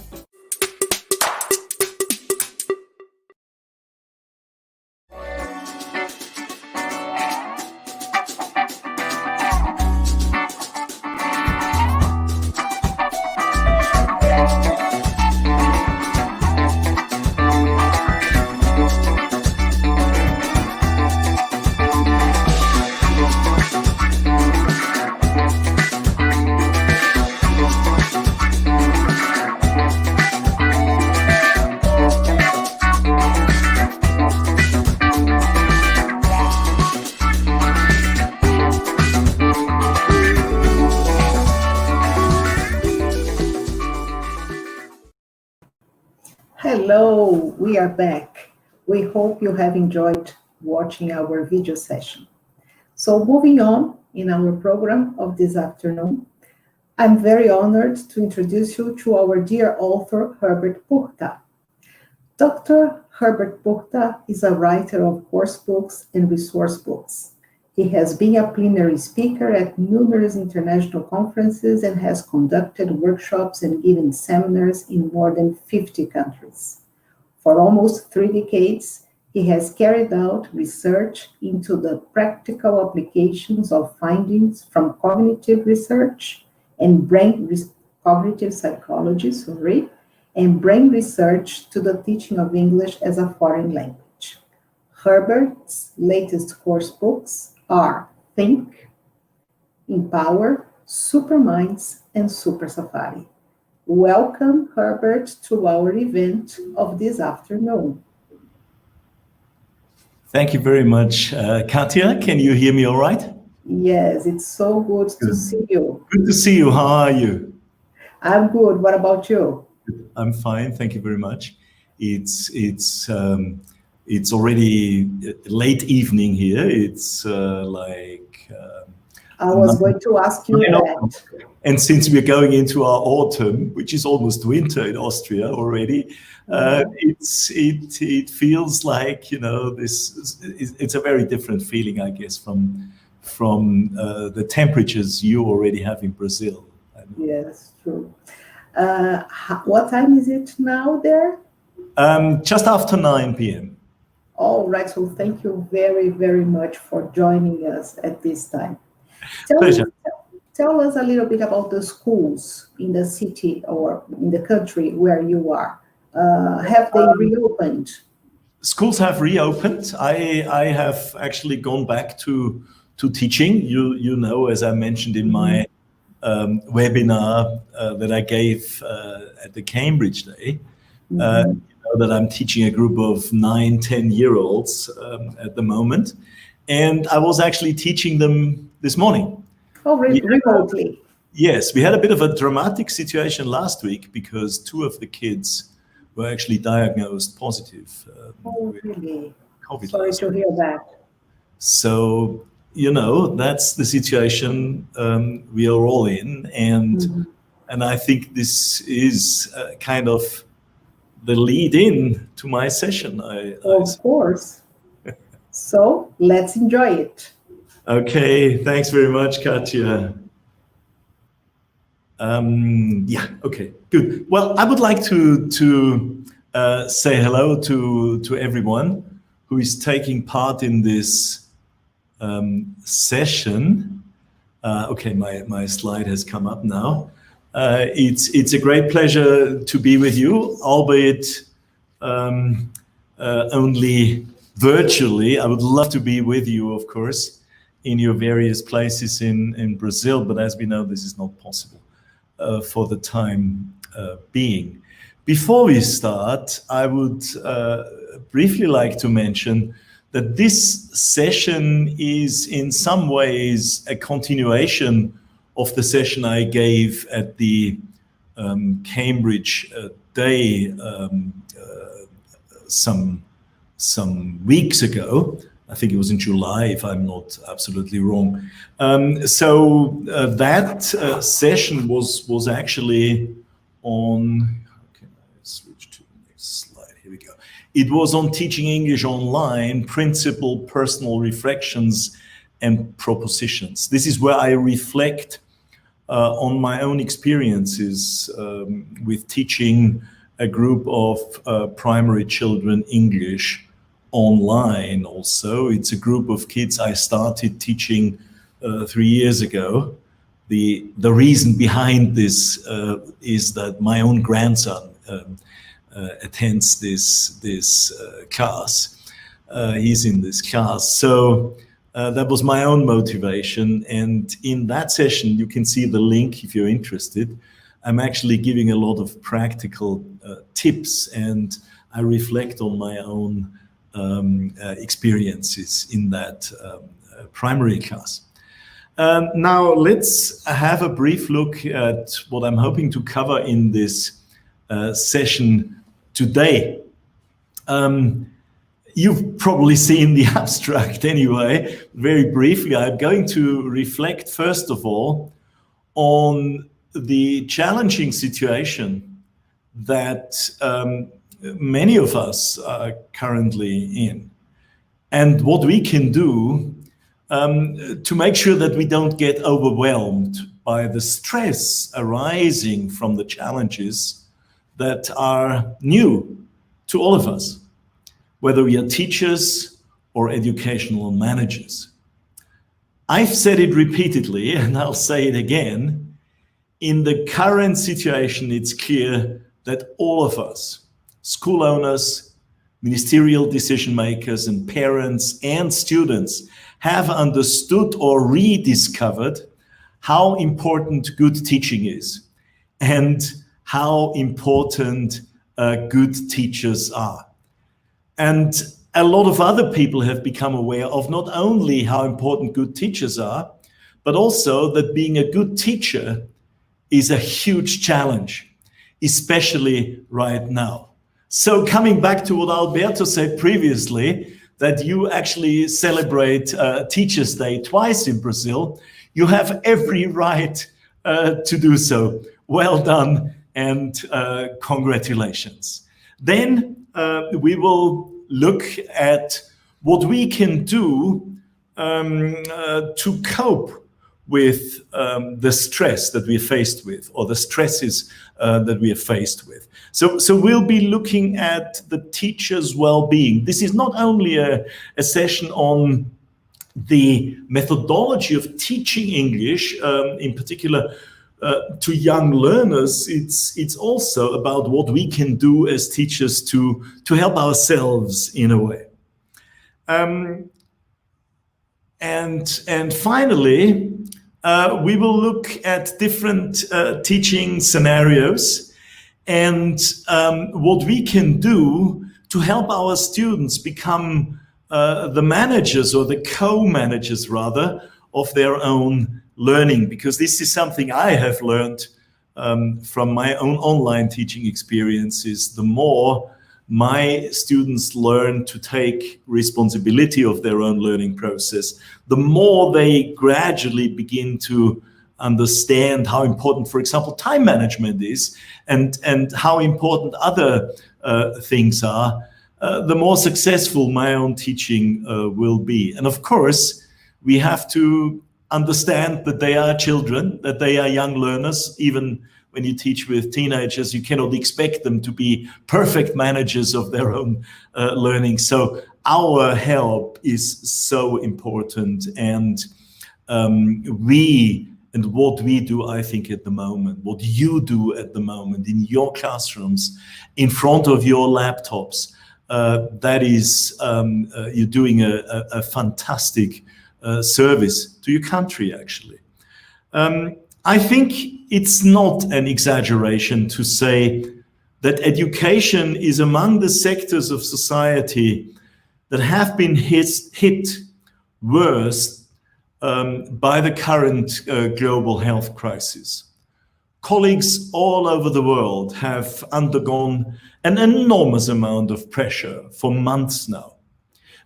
Hello, we are back. We hope you have enjoyed watching our video session. So moving on in our program of this afternoon, I'm very honored to introduce you to our dear author, Herbert Puchta. Dr. Herbert Puchta is a writer of course books and resource books. He has been a plenary speaker at numerous international conferences and has conducted workshops and given seminars in more than 50 countries. For almost 3 decades, he has carried out research into the practical applications of findings from cognitive research and cognitive psychology, and brain research to the teaching of English as a foreign language. Herbert's latest course books are Think, Empower, Superminds, and Super Safari. Welcome, Herbert, to our event of this afternoon. Thank you very much, Katja. Can you hear me all right? Yes, it's so good to see you. Good to see you. How are you? I'm good. What about you? I'm fine. Thank you very much. It's already late evening here. It's I was going to ask you that. And since we're going into our autumn, which is almost winter in Austria already, it feels like, you know, it's a very different feeling, I guess, from the temperatures you already have in Brazil. Yes, true. What time is it now there? Just after 9 p.m. All right. So thank you very, very much for joining us at this time. Pleasure. Tell us a little bit about the schools in the city or in the country where you are. Have they reopened? Schools have reopened. I have actually gone back to teaching. You know, as I mentioned in my webinar that I gave at the Cambridge Day, you know that I'm teaching a group of 9-10-year-olds at the moment. And I was actually teaching them this morning. Oh, remotely? Yes, we had a bit of a dramatic situation last week because 2 of the kids were actually diagnosed positive. Oh, really? COVID. Sorry to hear that. So, you know, that's the situation we are all in. And I think this is kind of the lead in to my session. Of course. So let's enjoy it. Okay, thanks very much, Katja. Yeah, okay, good. Well, I would like to say hello to everyone who is taking part in this session. Okay, my slide has come up now. It's a great pleasure to be with you, albeit only virtually. I would love to be with you, of course, in your various places in Brazil, but as we know, this is not possible for the time being. Before we start, I would briefly like to mention that this session is in some ways a continuation of the session I gave at the Cambridge Day some weeks ago. I think it was in July, if I'm not absolutely wrong. That session was actually on, okay, let's switch to the next slide, here we go. It was on Teaching English Online, Principal Personal Reflections and Propositions. This is where I reflect on my own experiences with teaching a group of primary children English online also. It's a group of kids I started teaching 3 years ago. The reason behind this is that my own grandson attends this class. He's in this class. So that was my own motivation. And in that session, you can see the link if you're interested. I'm actually giving a lot of practical tips, and I reflect on my own experiences in that primary class. Now let's have a brief look at what I'm hoping to cover in this session today. You've probably seen the abstract anyway. Very briefly, I'm going to reflect first of all on the challenging situation that many of us are currently in, and what we can do to make sure that we don't get overwhelmed by the stress arising from the challenges that are new to all of us, whether we are teachers or educational managers. I've said it repeatedly, and I'll say it again. In the current situation, it's clear that all of us, school owners, ministerial decision makers, and parents and students, have understood or rediscovered how important good teaching is and how important good teachers are. And a lot of other people have become aware of not only how important good teachers are, but also that being a good teacher is a huge challenge, especially right now. So coming back to what Alberto said previously, that you actually celebrate Teachers' Day twice in Brazil, you have every right to do so. Well done and congratulations. Then we will look at what we can do to cope with the stress that we're faced with, or the stresses that we are faced with. So we'll be looking at the teacher's well-being. This is not only a session on the methodology of teaching English, in particular to young learners. It's also about what we can do as teachers to help ourselves in a way. And finally, we will look at different teaching scenarios and what we can do to help our students become the managers, or the co-managers rather, of their own learning, because this is something I have learned from my own online teaching experiences. The more my students learn to take responsibility of their own learning process, the more they gradually begin to understand how important, for example, time management is, and how important other things are, the more successful my own teaching will be. And of course, we have to understand that they are children, that they are young learners. Even when you teach with teenagers, you cannot expect them to be perfect managers of their own learning. So our help is so important, and what we do, I think, at the moment, what you do at the moment in your classrooms, in front of your laptops, that is, you're doing a fantastic service to your country, actually. I think it's not an exaggeration to say that education is among the sectors of society that have been hit worst by the current global health crisis. Colleagues all over the world have undergone an enormous amount of pressure for months now.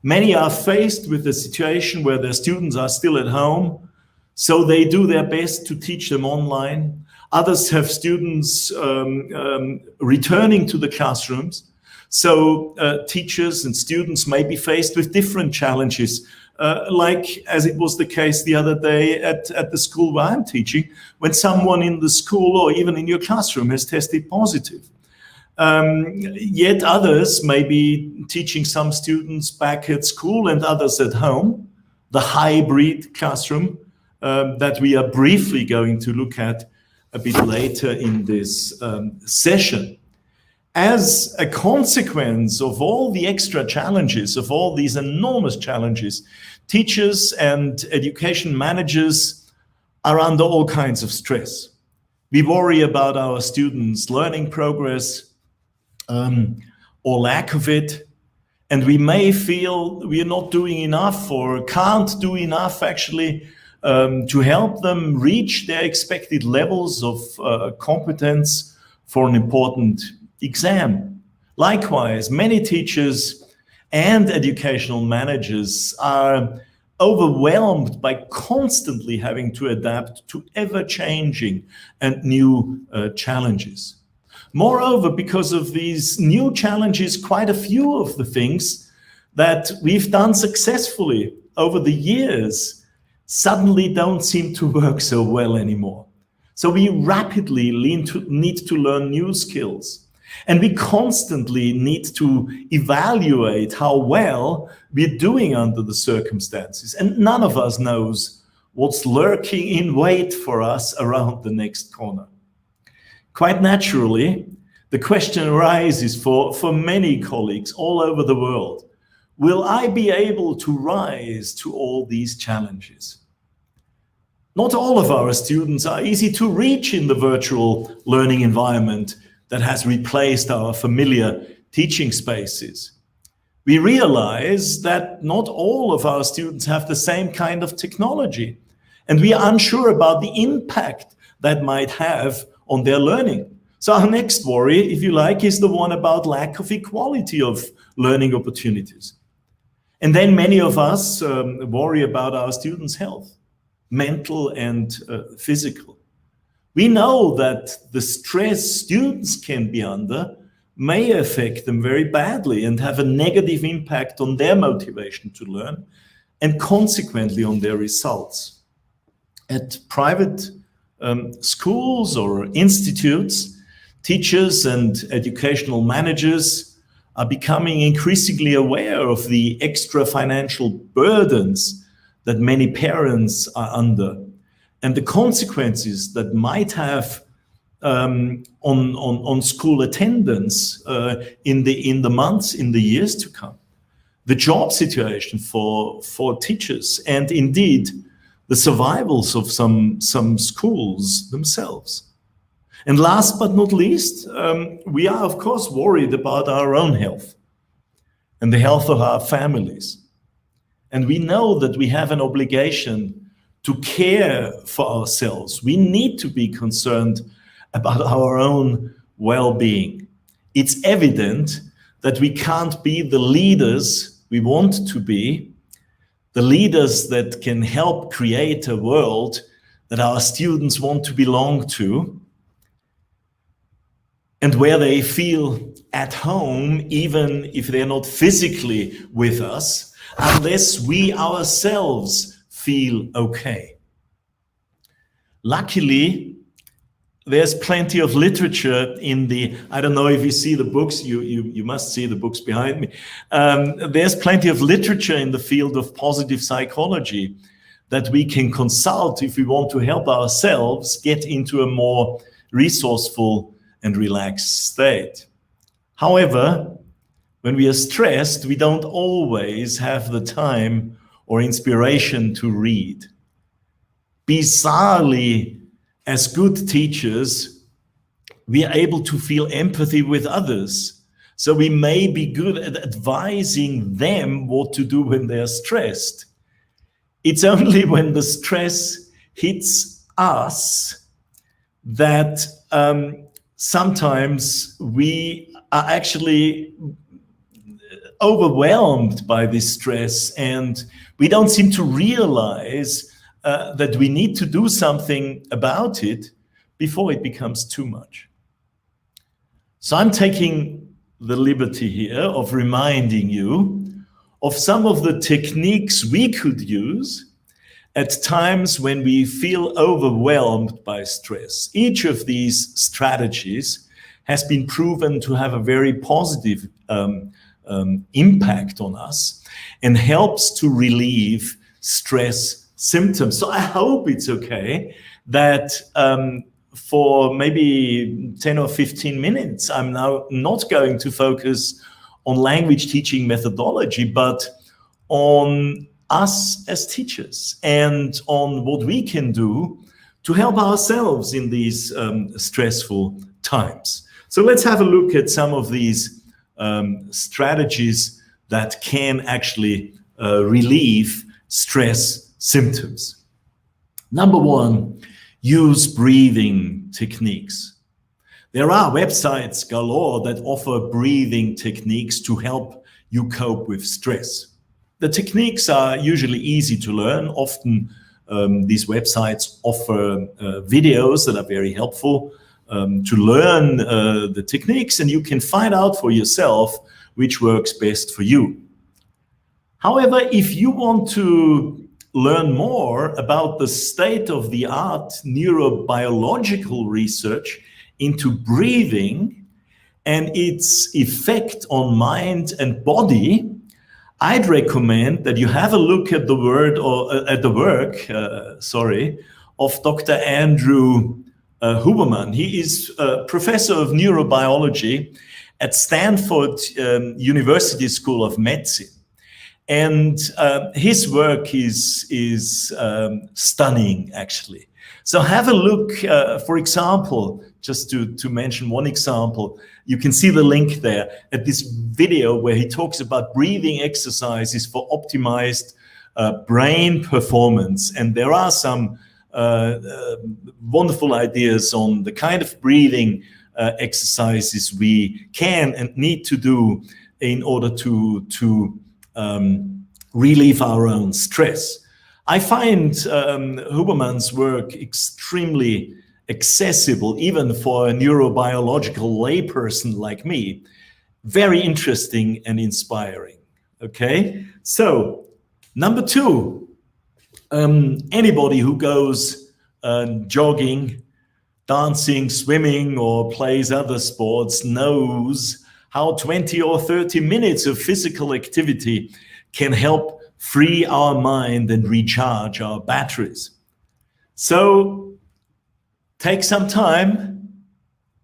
Many are faced with a situation where their students are still at home, so they do their best to teach them online. Others have students returning to the classrooms. So teachers and students may be faced with different challenges, like as it was the case the other day at the school where I'm teaching, when someone in the school or even in your classroom has tested positive. Yet others may be teaching some students back at school and others at home, the hybrid classroom that we are briefly going to look at a bit later in this session. As a consequence of all the extra challenges, of all these enormous challenges, teachers and education managers are under all kinds of stress. We worry about our students' learning progress, or lack of it, and we may feel we are not doing enough or can't do enough actually to help them reach their expected levels of competence for an important exam. Likewise, many teachers and educational managers are overwhelmed by constantly having to adapt to ever-changing and new challenges. Moreover, because of these new challenges, quite a few of the things that we've done successfully over the years suddenly don't seem to work so well anymore. So we rapidly need to learn new skills, and we constantly need to evaluate how well we're doing under the circumstances. And none of us knows what's lurking in wait for us around the next corner. Quite naturally, the question arises for many colleagues all over the world: will I be able to rise to all these challenges? Not all of our students are easy to reach in the virtual learning environment that has replaced our familiar teaching spaces. We realize that not all of our students have the same kind of technology, And we are unsure about the impact that might have on their learning. So our next worry, if you like, is the one about lack of equality of learning opportunities. And then many of us worry about our students' health, mental and physical. We know that the stress students can be under may affect them very badly and have a negative impact on their motivation to learn and consequently on their results. At private schools or institutes, teachers and educational managers are becoming increasingly aware of the extra financial burdens that many parents are under and the consequences that might have on school attendance in the months, in the years to come. The job situation for teachers and indeed the survivals of some schools themselves. And last but not least, we are of course worried about our own health and the health of our families. And we know that we have an obligation to care for ourselves. We need to be concerned about our own well-being. It's evident that we can't be the leaders we want to be, the leaders that can help create a world that our students want to belong to, and where they feel at home, even if they're not physically with us, unless we ourselves feel okay. Luckily, there's plenty of literature in the, I don't know if you see the books, you must see the books behind me. There's plenty of literature in the field of positive psychology that we can consult if we want to help ourselves get into a more resourceful and relaxed state. However, when we are stressed, we don't always have the time or inspiration to read. Bizarrely, as good teachers, we are able to feel empathy with others. So we may be good at advising them what to do when they're stressed. It's only when the stress hits us that sometimes we are actually overwhelmed by this stress, and we don't seem to realize that we need to do something about it before it becomes too much. So I'm taking the liberty here of reminding you of some of the techniques we could use at times when we feel overwhelmed by stress. Each of these strategies has been proven to have a very positive impact on us and helps to relieve stress symptoms. So I hope it's okay that for maybe 10 or 15 minutes, I'm now not going to focus on language teaching methodology, but on us as teachers and on what we can do to help ourselves in these stressful times. So let's have a look at some of these strategies that can actually relieve stress symptoms. Number one, use breathing techniques. There are websites galore that offer breathing techniques to help you cope with stress. The techniques are usually easy to learn. Often these websites offer videos that are very helpful to learn the techniques, and you can find out for yourself which works best for you. However, if you want to learn more about the state-of-the-art neurobiological research into breathing and its effect on mind and body, I'd recommend that you have a look at the work of Dr. Andrew Huberman. He is a professor of neurobiology at Stanford University School of Medicine. And his work is stunning, actually. So have a look, for example, just to mention one example, you can see the link there at this video where he talks about breathing exercises for optimized brain performance. And there are some wonderful ideas on the kind of breathing exercises we can and need to do in order to relieve our own stress. I find Huberman's work extremely accessible, even for a neurobiological layperson like me. Very interesting and inspiring. Okay, so number 2, anybody who goes jogging, dancing, swimming, or plays other sports knows how 20 or 30 minutes of physical activity can help free our mind and recharge our batteries. So take some time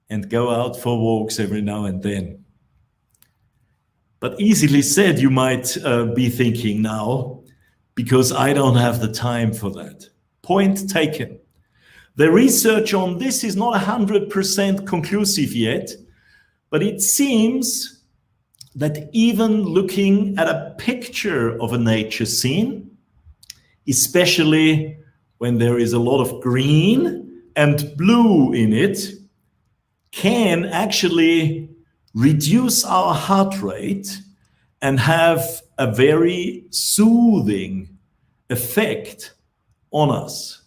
and go out for walks every now and then. But easily said, you might be thinking now, because I don't have the time for that. Point taken. The research on this is not 100% conclusive yet, but it seems that even looking at a picture of a nature scene, especially when there is a lot of green and blue in it, can actually reduce our heart rate and have a very soothing effect on us.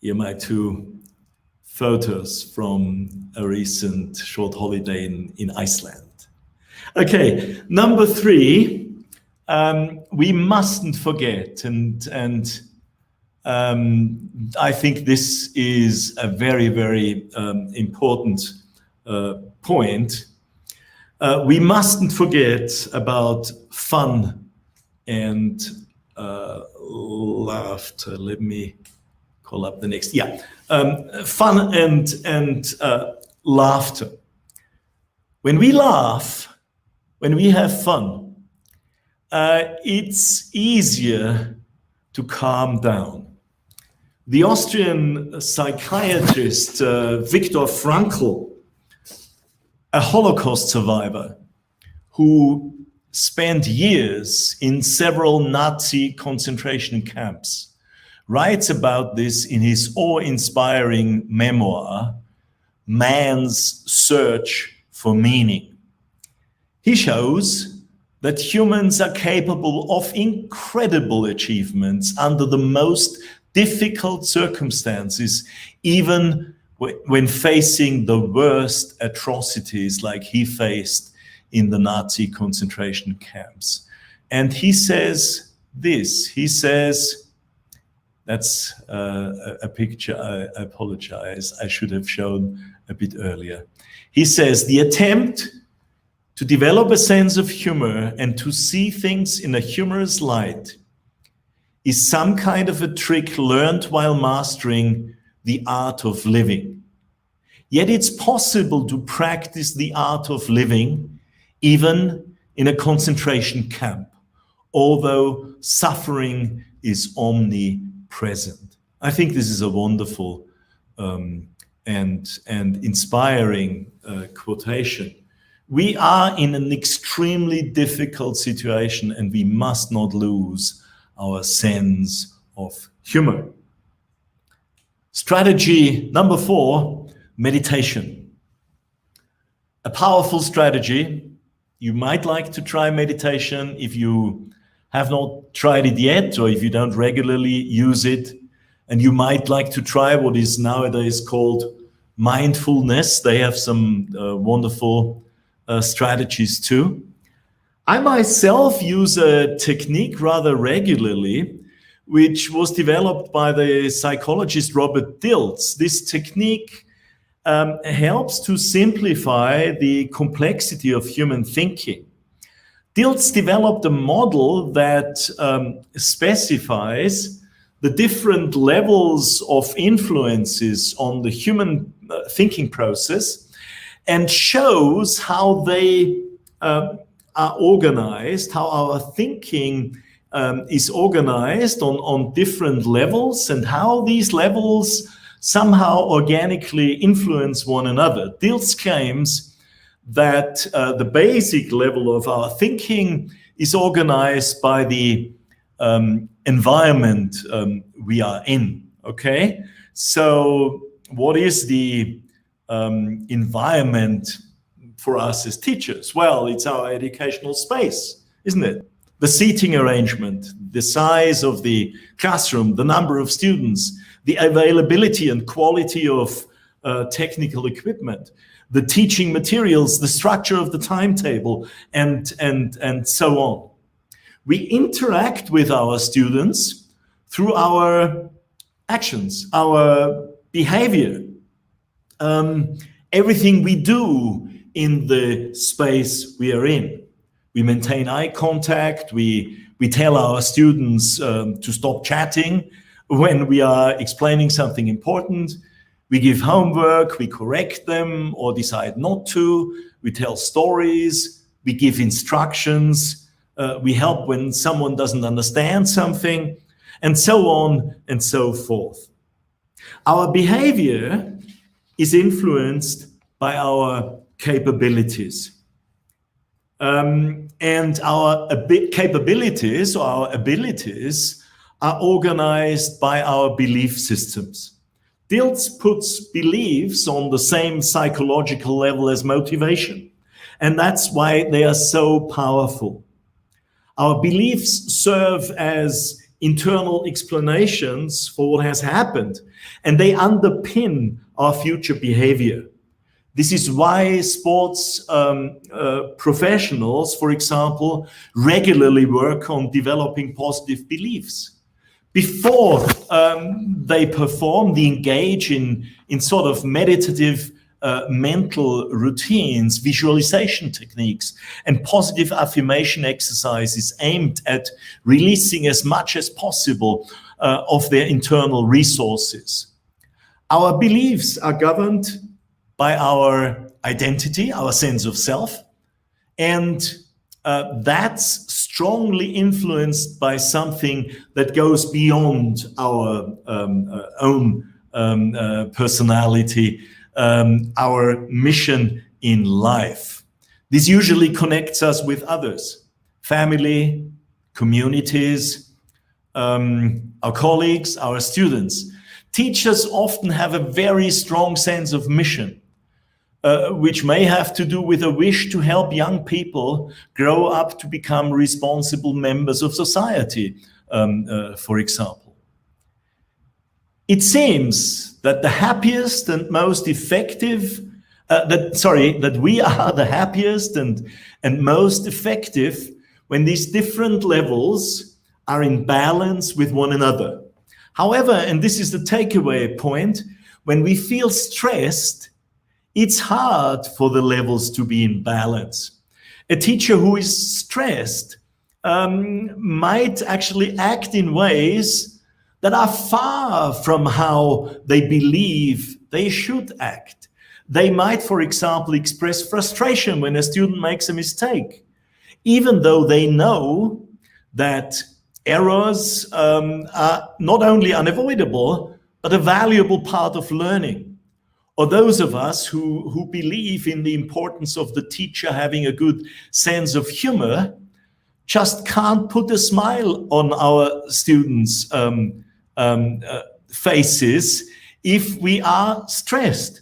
Here are my 2 photos from a recent short holiday in Iceland. Okay, number 3, we mustn't forget, and I think this is a very, very important point. We mustn't forget about fun and laughter. Let me call up the next. Yeah, fun and laughter. When we laugh, when we have fun, it's easier to calm down. The Austrian psychiatrist Viktor Frankl, a Holocaust survivor who spent years in several Nazi concentration camps, writes about this in his awe-inspiring memoir, Man's Search for Meaning. He shows that humans are capable of incredible achievements under the most difficult circumstances, even when facing the worst atrocities like he faced in the Nazi concentration camps. And he says this, he says, that's a picture, I apologize, I should have shown a bit earlier. He says, the attempt to develop a sense of humor and to see things in a humorous light is some kind of a trick learned while mastering the art of living. Yet it's possible to practice the art of living even in a concentration camp, although suffering is omnipresent. I think this is a wonderful and inspiring quotation. We are in an extremely difficult situation and we must not lose our sense of humor. Strategy number 4, meditation. A powerful strategy. You might like to try meditation if you have not tried it yet, or if you don't regularly use it, and you might like to try what is nowadays called mindfulness. They have some wonderful strategies too. I myself use a technique rather regularly, which was developed by the psychologist Robert Dilts. This technique helps to simplify the complexity of human thinking. Dilts developed a model that specifies the different levels of influences on the human thinking process and shows how they are organized, how our thinking is organized on different levels, and how these levels somehow organically influence one another. Dilts claims that the basic level of our thinking is organized by the environment we are in, okay? So what is the environment for us as teachers? Well, it's our educational space, isn't it? The seating arrangement, the size of the classroom, the number of students, the availability and quality of technical equipment, the teaching materials, the structure of the timetable, and so on. We interact with our students through our actions, our behavior, everything we do in the space we are in. We maintain eye contact, we tell our students to stop chatting when we are explaining something important. We give homework, we correct them or decide not to. We tell stories, we give instructions, we help when someone doesn't understand something, and so on and so forth. Our behavior is influenced by our capabilities. And our capabilities or our abilities are organized by our belief systems. Dilts puts beliefs on the same psychological level as motivation, and that's why they are so powerful. Our beliefs serve as internal explanations for what has happened, and they underpin our future behavior. This is why sports professionals, for example, regularly work on developing positive beliefs. Before they perform, they engage in sort of meditative mental routines, visualization techniques, and positive affirmation exercises aimed at releasing as much as possible of their internal resources. Our beliefs are governed by our identity, our sense of self, and that's strongly influenced by something that goes beyond our own personality, our mission in life. This usually connects us with others, family, communities, our colleagues, our students. Teachers often have a very strong sense of mission, which may have to do with a wish to help young people grow up to become responsible members of society, for example. It seems that the happiest and most effective, that we are the happiest and most effective when these different levels are in balance with one another. However, and this is the takeaway point, when we feel stressed, it's hard for the levels to be in balance. A teacher who is stressed might actually act in ways that are far from how they believe they should act. They might, for example, express frustration when a student makes a mistake, even though they know that errors are not only unavoidable, but a valuable part of learning. Or those of us who believe in the importance of the teacher having a good sense of humor just can't put a smile on our students' faces if we are stressed.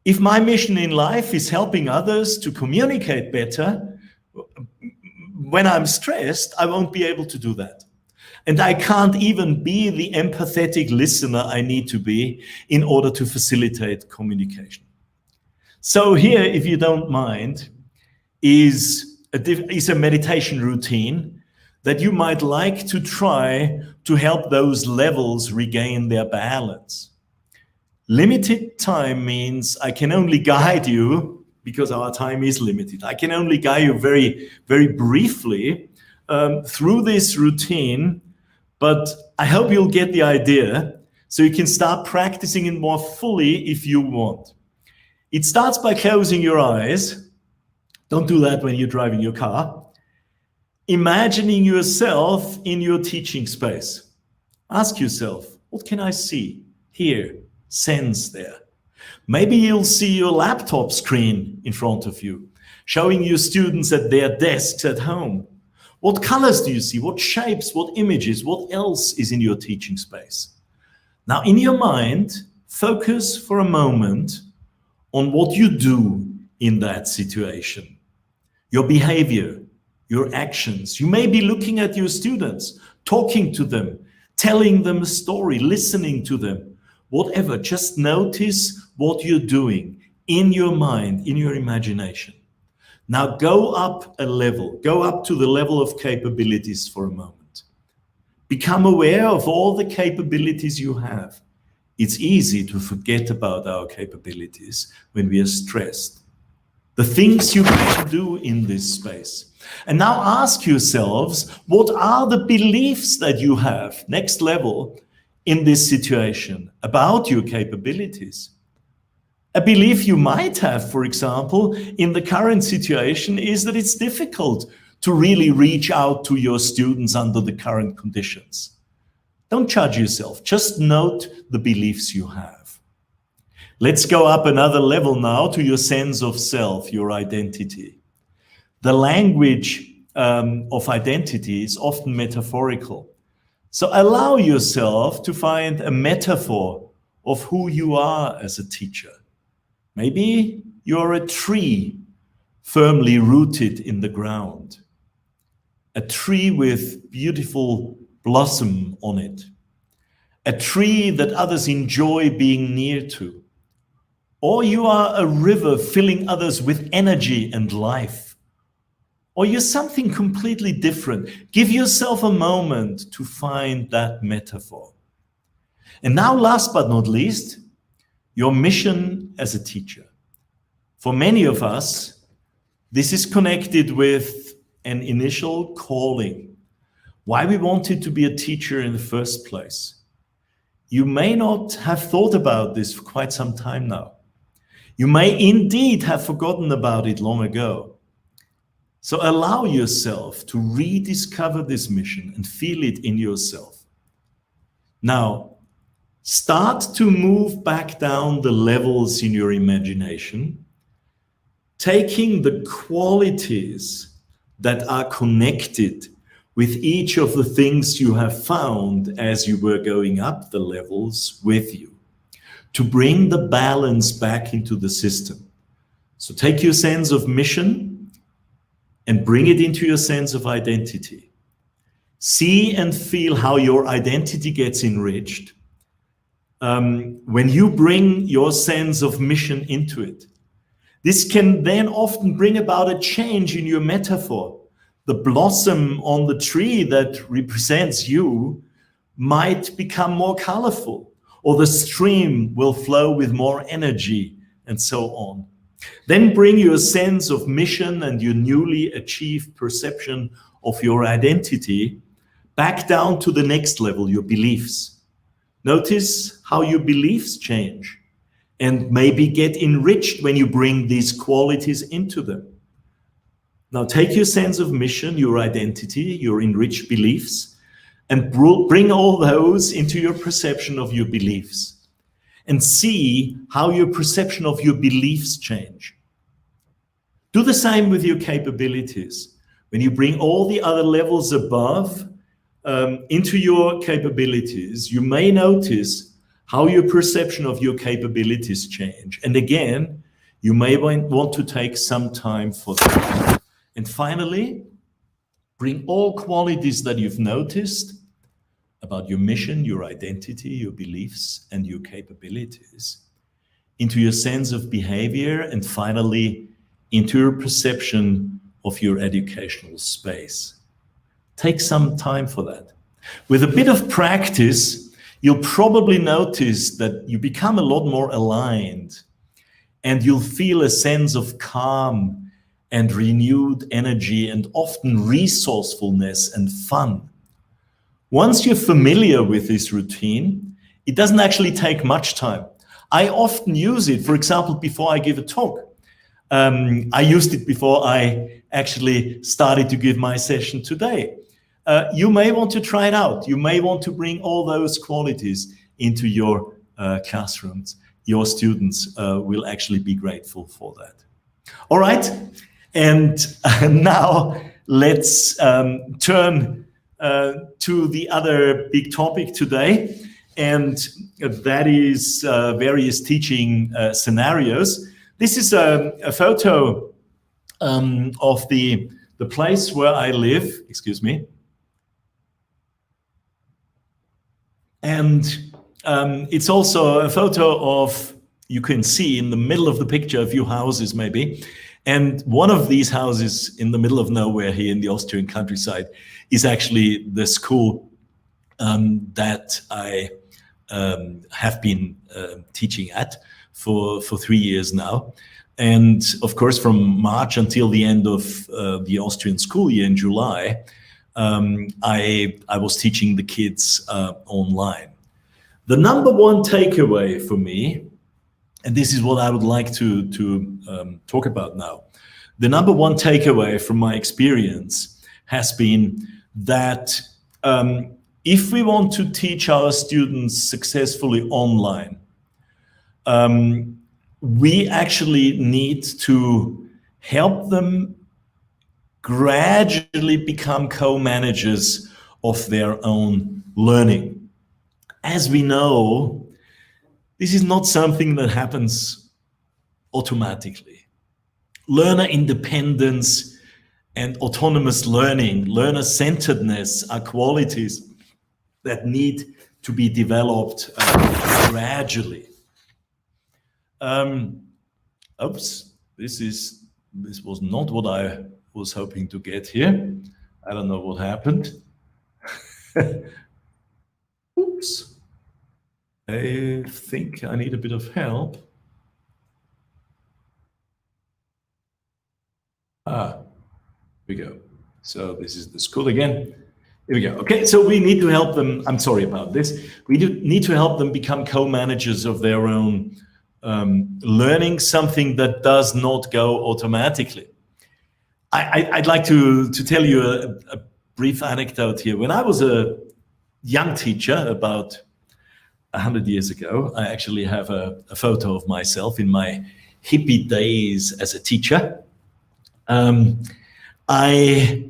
If my mission in life is helping others to communicate better, when I'm stressed, I won't be able to do that. And I can't even be the empathetic listener I need to be in order to facilitate communication. So here, if you don't mind, is a meditation routine that you might like to try to help those levels regain their balance. Limited time means I can only guide you, because our time is limited. I can only guide you very, very briefly through this routine, but I hope you'll get the idea so you can start practicing it more fully if you want. It starts by closing your eyes. Don't do that when you're driving your car. Imagining yourself in your teaching space. Ask yourself, what can I see, hear, sense there? Maybe you'll see your laptop screen in front of you, showing your students at their desks at home. What colors do you see? What shapes, what images, what else is in your teaching space? Now, in your mind, focus for a moment on what you do in that situation. Your behavior, your actions. You may be looking at your students, talking to them, telling them a story, listening to them, whatever. Just notice what you're doing in your mind, in your imagination. Now go up a level, go up to the level of capabilities for a moment. Become aware of all the capabilities you have. It's easy to forget about our capabilities when we are stressed. The things you can do in this space. And now ask yourselves, what are the beliefs that you have, next level, in this situation about your capabilities? A belief you might have, for example, in the current situation is that it's difficult to really reach out to your students under the current conditions. Don't judge yourself, just note the beliefs you have. Let's go up another level now to your sense of self, your identity. The language of identity is often metaphorical. So allow yourself to find a metaphor of who you are as a teacher. Maybe you're a tree firmly rooted in the ground. A tree with beautiful blossom on it. A tree that others enjoy being near to. Or you are a river filling others with energy and life. Or you're something completely different. Give yourself a moment to find that metaphor. And now, last but not least, your mission as a teacher. For many of us, this is connected with an initial calling. Why we wanted to be a teacher in the first place. You may not have thought about this for quite some time now. You may indeed have forgotten about it long ago. So allow yourself to rediscover this mission and feel it in yourself. Now, start to move back down the levels in your imagination, taking the qualities that are connected with each of the things you have found as you were going up the levels with you, to bring the balance back into the system. So take your sense of mission and bring it into your sense of identity. See and feel how your identity gets enriched when you bring your sense of mission into it. This can then often bring about a change in your metaphor. The blossom on the tree that represents you might become more colorful, or the stream will flow with more energy, and so on. Then bring your sense of mission and your newly achieved perception of your identity back down to the next level, your beliefs. Notice how your beliefs change and maybe get enriched when you bring these qualities into them. Now take your sense of mission, your identity, your enriched beliefs, and bring all those into your perception of your beliefs. And see how your perception of your beliefs change. Do the same with your capabilities. When you bring all the other levels above into your capabilities, you may notice how your perception of your capabilities change. And again, you may want to take some time for that. And finally, bring all qualities that you've noticed about your mission, your identity, your beliefs, and your capabilities into your sense of behavior, and finally, into your perception of your educational space. Take some time for that. With a bit of practice, you'll probably notice that you become a lot more aligned, and you'll feel a sense of calm and renewed energy and often resourcefulness and fun. Once you're familiar with this routine, it doesn't actually take much time. I often use it, for example, before I give a talk. I used it before I actually started to give my session today. You may want to try it out. You may want to bring all those qualities into your classrooms. Your students will actually be grateful for that. All right, and now let's turn to the other big topic today, and that is various teaching scenarios. This is a photo of the place where I live, excuse me. And it's also a photo of, you can see in the middle of the picture a few houses maybe. And one of these houses in the middle of nowhere here in the Austrian countryside is actually the school that I have been teaching at for 3 years now. And of course, from March until the end of the Austrian school year in July, I was teaching the kids online. The number one takeaway for me, and this is what I would like to talk about now. The number one takeaway from my experience has been that if we want to teach our students successfully online, we actually need to help them gradually become co-managers of their own learning. As we know, this is not something that happens automatically. Learner independence and autonomous learning, learner-centeredness are qualities that need to be developed gradually. Oops, this was not what I was hoping to get here. I don't know what happened. Oops. I think I need a bit of help. Here we go. So this is the school again. Here we go. Okay, so we need to help them. I'm sorry about this. We do need to help them become co-managers of their own learning, something that does not go automatically. I'd like to tell you a brief anecdote here. When I was a young teacher, about 100 years ago, I actually have a photo of myself in my hippie days as a teacher. I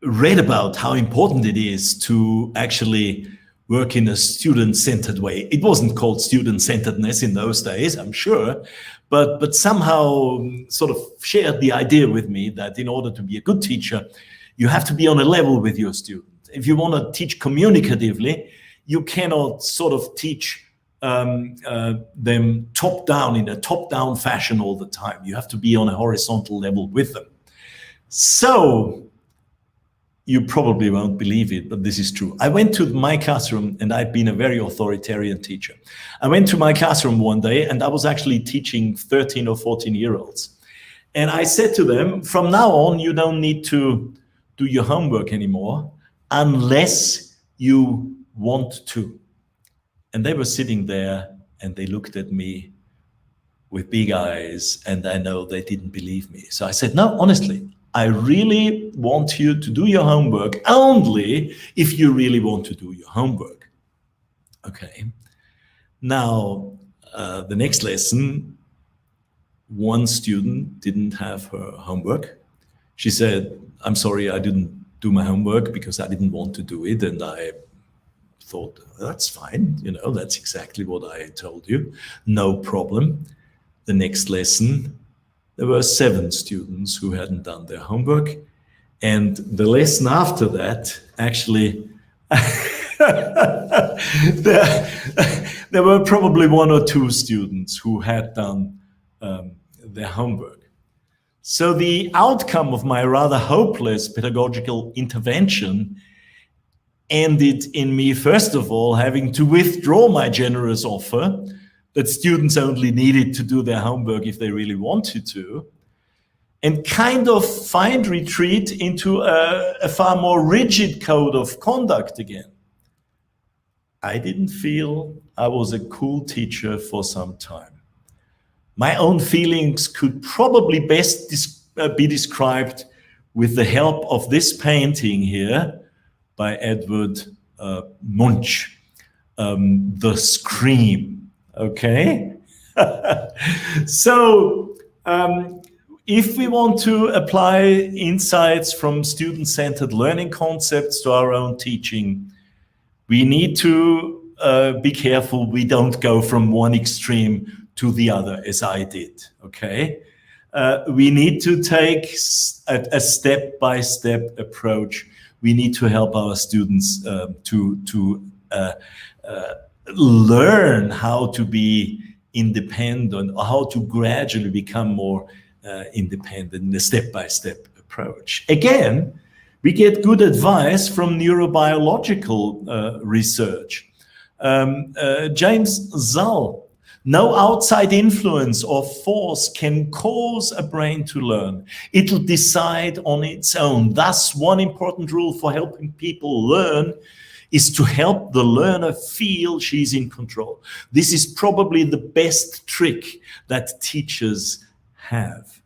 read about how important it is to actually work in a student-centered way. It wasn't called student-centeredness in those days, I'm sure, but somehow sort of shared the idea with me that in order to be a good teacher, you have to be on a level with your student. If you want to teach communicatively, you cannot sort of teach them top-down in a top-down fashion all the time. You have to be on a horizontal level with them. So, you probably won't believe it, but this is true. I went to my classroom, and I've been a very authoritarian teacher. I went to my classroom one day, and I was actually teaching 13 or 14-year-olds. And I said to them, from now on, you don't need to do your homework anymore unless you want to. And they were sitting there, and they looked at me with big eyes, and I know they didn't believe me. So I said, no, honestly, I really want you to do your homework only if you really want to do your homework. Okay. Now, the next lesson, one student didn't have her homework. She said, I'm sorry, I didn't do my homework because I didn't want to do it. And I thought, that's fine. You know, that's exactly what I told you. No problem. The next lesson, there were 7 students who hadn't done their homework. And the lesson after that, actually, there were probably 1 or 2 students who had done their homework. So the outcome of my rather hopeless pedagogical intervention ended in me, first of all, having to withdraw my generous offer that students only needed to do their homework if they really wanted to, and kind of find retreat into a far more rigid code of conduct again. I didn't feel I was a cool teacher for some time. My own feelings could probably best be described with the help of this painting here by Edward Munch, The Scream. Okay, so if we want to apply insights from student-centered learning concepts to our own teaching, we need to be careful we don't go from one extreme to the other, as I did, okay? We need to take a step-by-step approach. We need to help our students to learn how to be independent, or how to gradually become more independent in a step-by-step approach. Again, we get good advice from neurobiological research. James Zull, no outside influence or force can cause a brain to learn. It'll decide on its own. Thus, one important rule for helping people learn is to help the learner feel she's in control. This is probably the best trick that teachers have.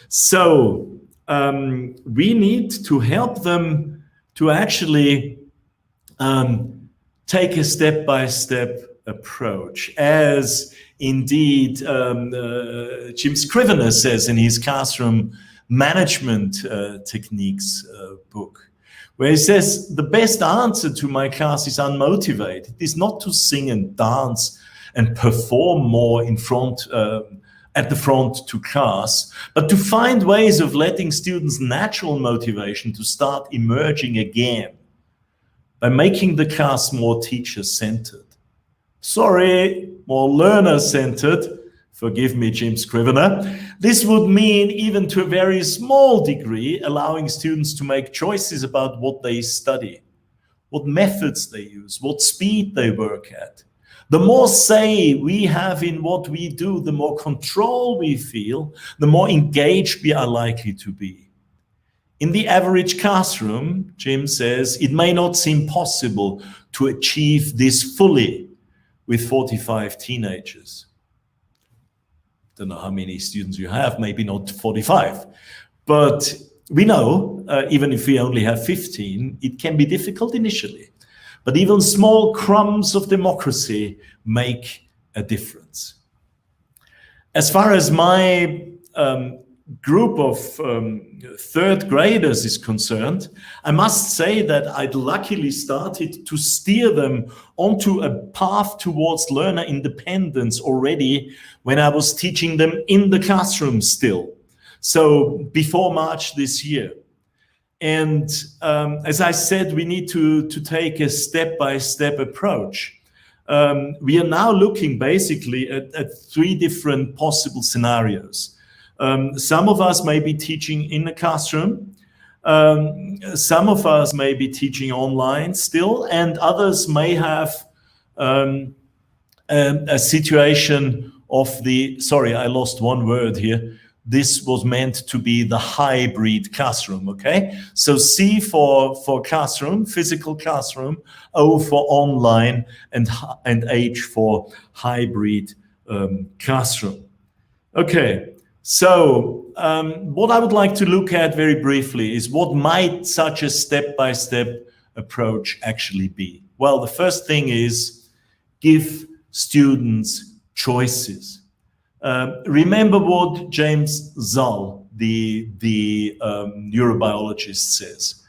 So we need to help them to actually take a step-by-step approach, as indeed Jim Scrivener says in his classroom management techniques book, where he says, the best answer to my class is unmotivated. It is not to sing and dance and perform more in front, at the front to class, but to find ways of letting students' natural motivation to start emerging again by making the class more teacher-centered. Sorry, more learner-centered. Forgive me, Jim Scrivener. This would mean, even to a very small degree, allowing students to make choices about what they study, what methods they use, what speed they work at. The more say we have in what we do, the more control we feel, the more engaged we are likely to be. In the average classroom, Jim says, it may not seem possible to achieve this fully with 45 teenagers. Don't know how many students you have, maybe not 45. But we know, even if we only have 15, it can be difficult initially. But even small crumbs of democracy make a difference. As far as my group of third graders is concerned, I must say that I'd luckily started to steer them onto a path towards learner independence already when I was teaching them in the classroom still. So before March this year. And as I said, we need to take a step-by-step approach. We are now looking basically at three different possible scenarios. Some of us may be teaching in the classroom. Some of us may be teaching online still, and others may have a situation of the, sorry, I lost one word here. This was meant to be the hybrid classroom, okay? So C for classroom, physical classroom, O for online, and H for hybrid classroom. Okay, so what I would like to look at very briefly is what might such a step-by-step approach actually be? Well, the first thing is give students choices. Remember what James Zull, the neurobiologist, says.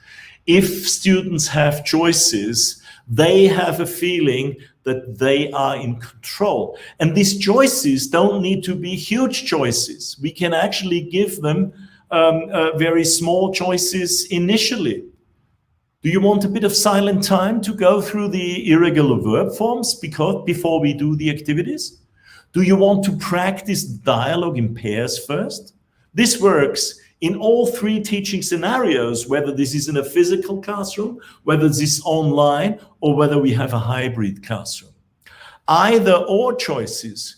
If students have choices, they have a feeling that they are in control. And these choices don't need to be huge choices. We can actually give them very small choices initially. Do you want a bit of silent time to go through the irregular verb forms before we do the activities? Do you want to practice dialogue in pairs first? This works in all three teaching scenarios, whether this is in a physical classroom, whether this is online, or whether we have a hybrid classroom. Either or choices.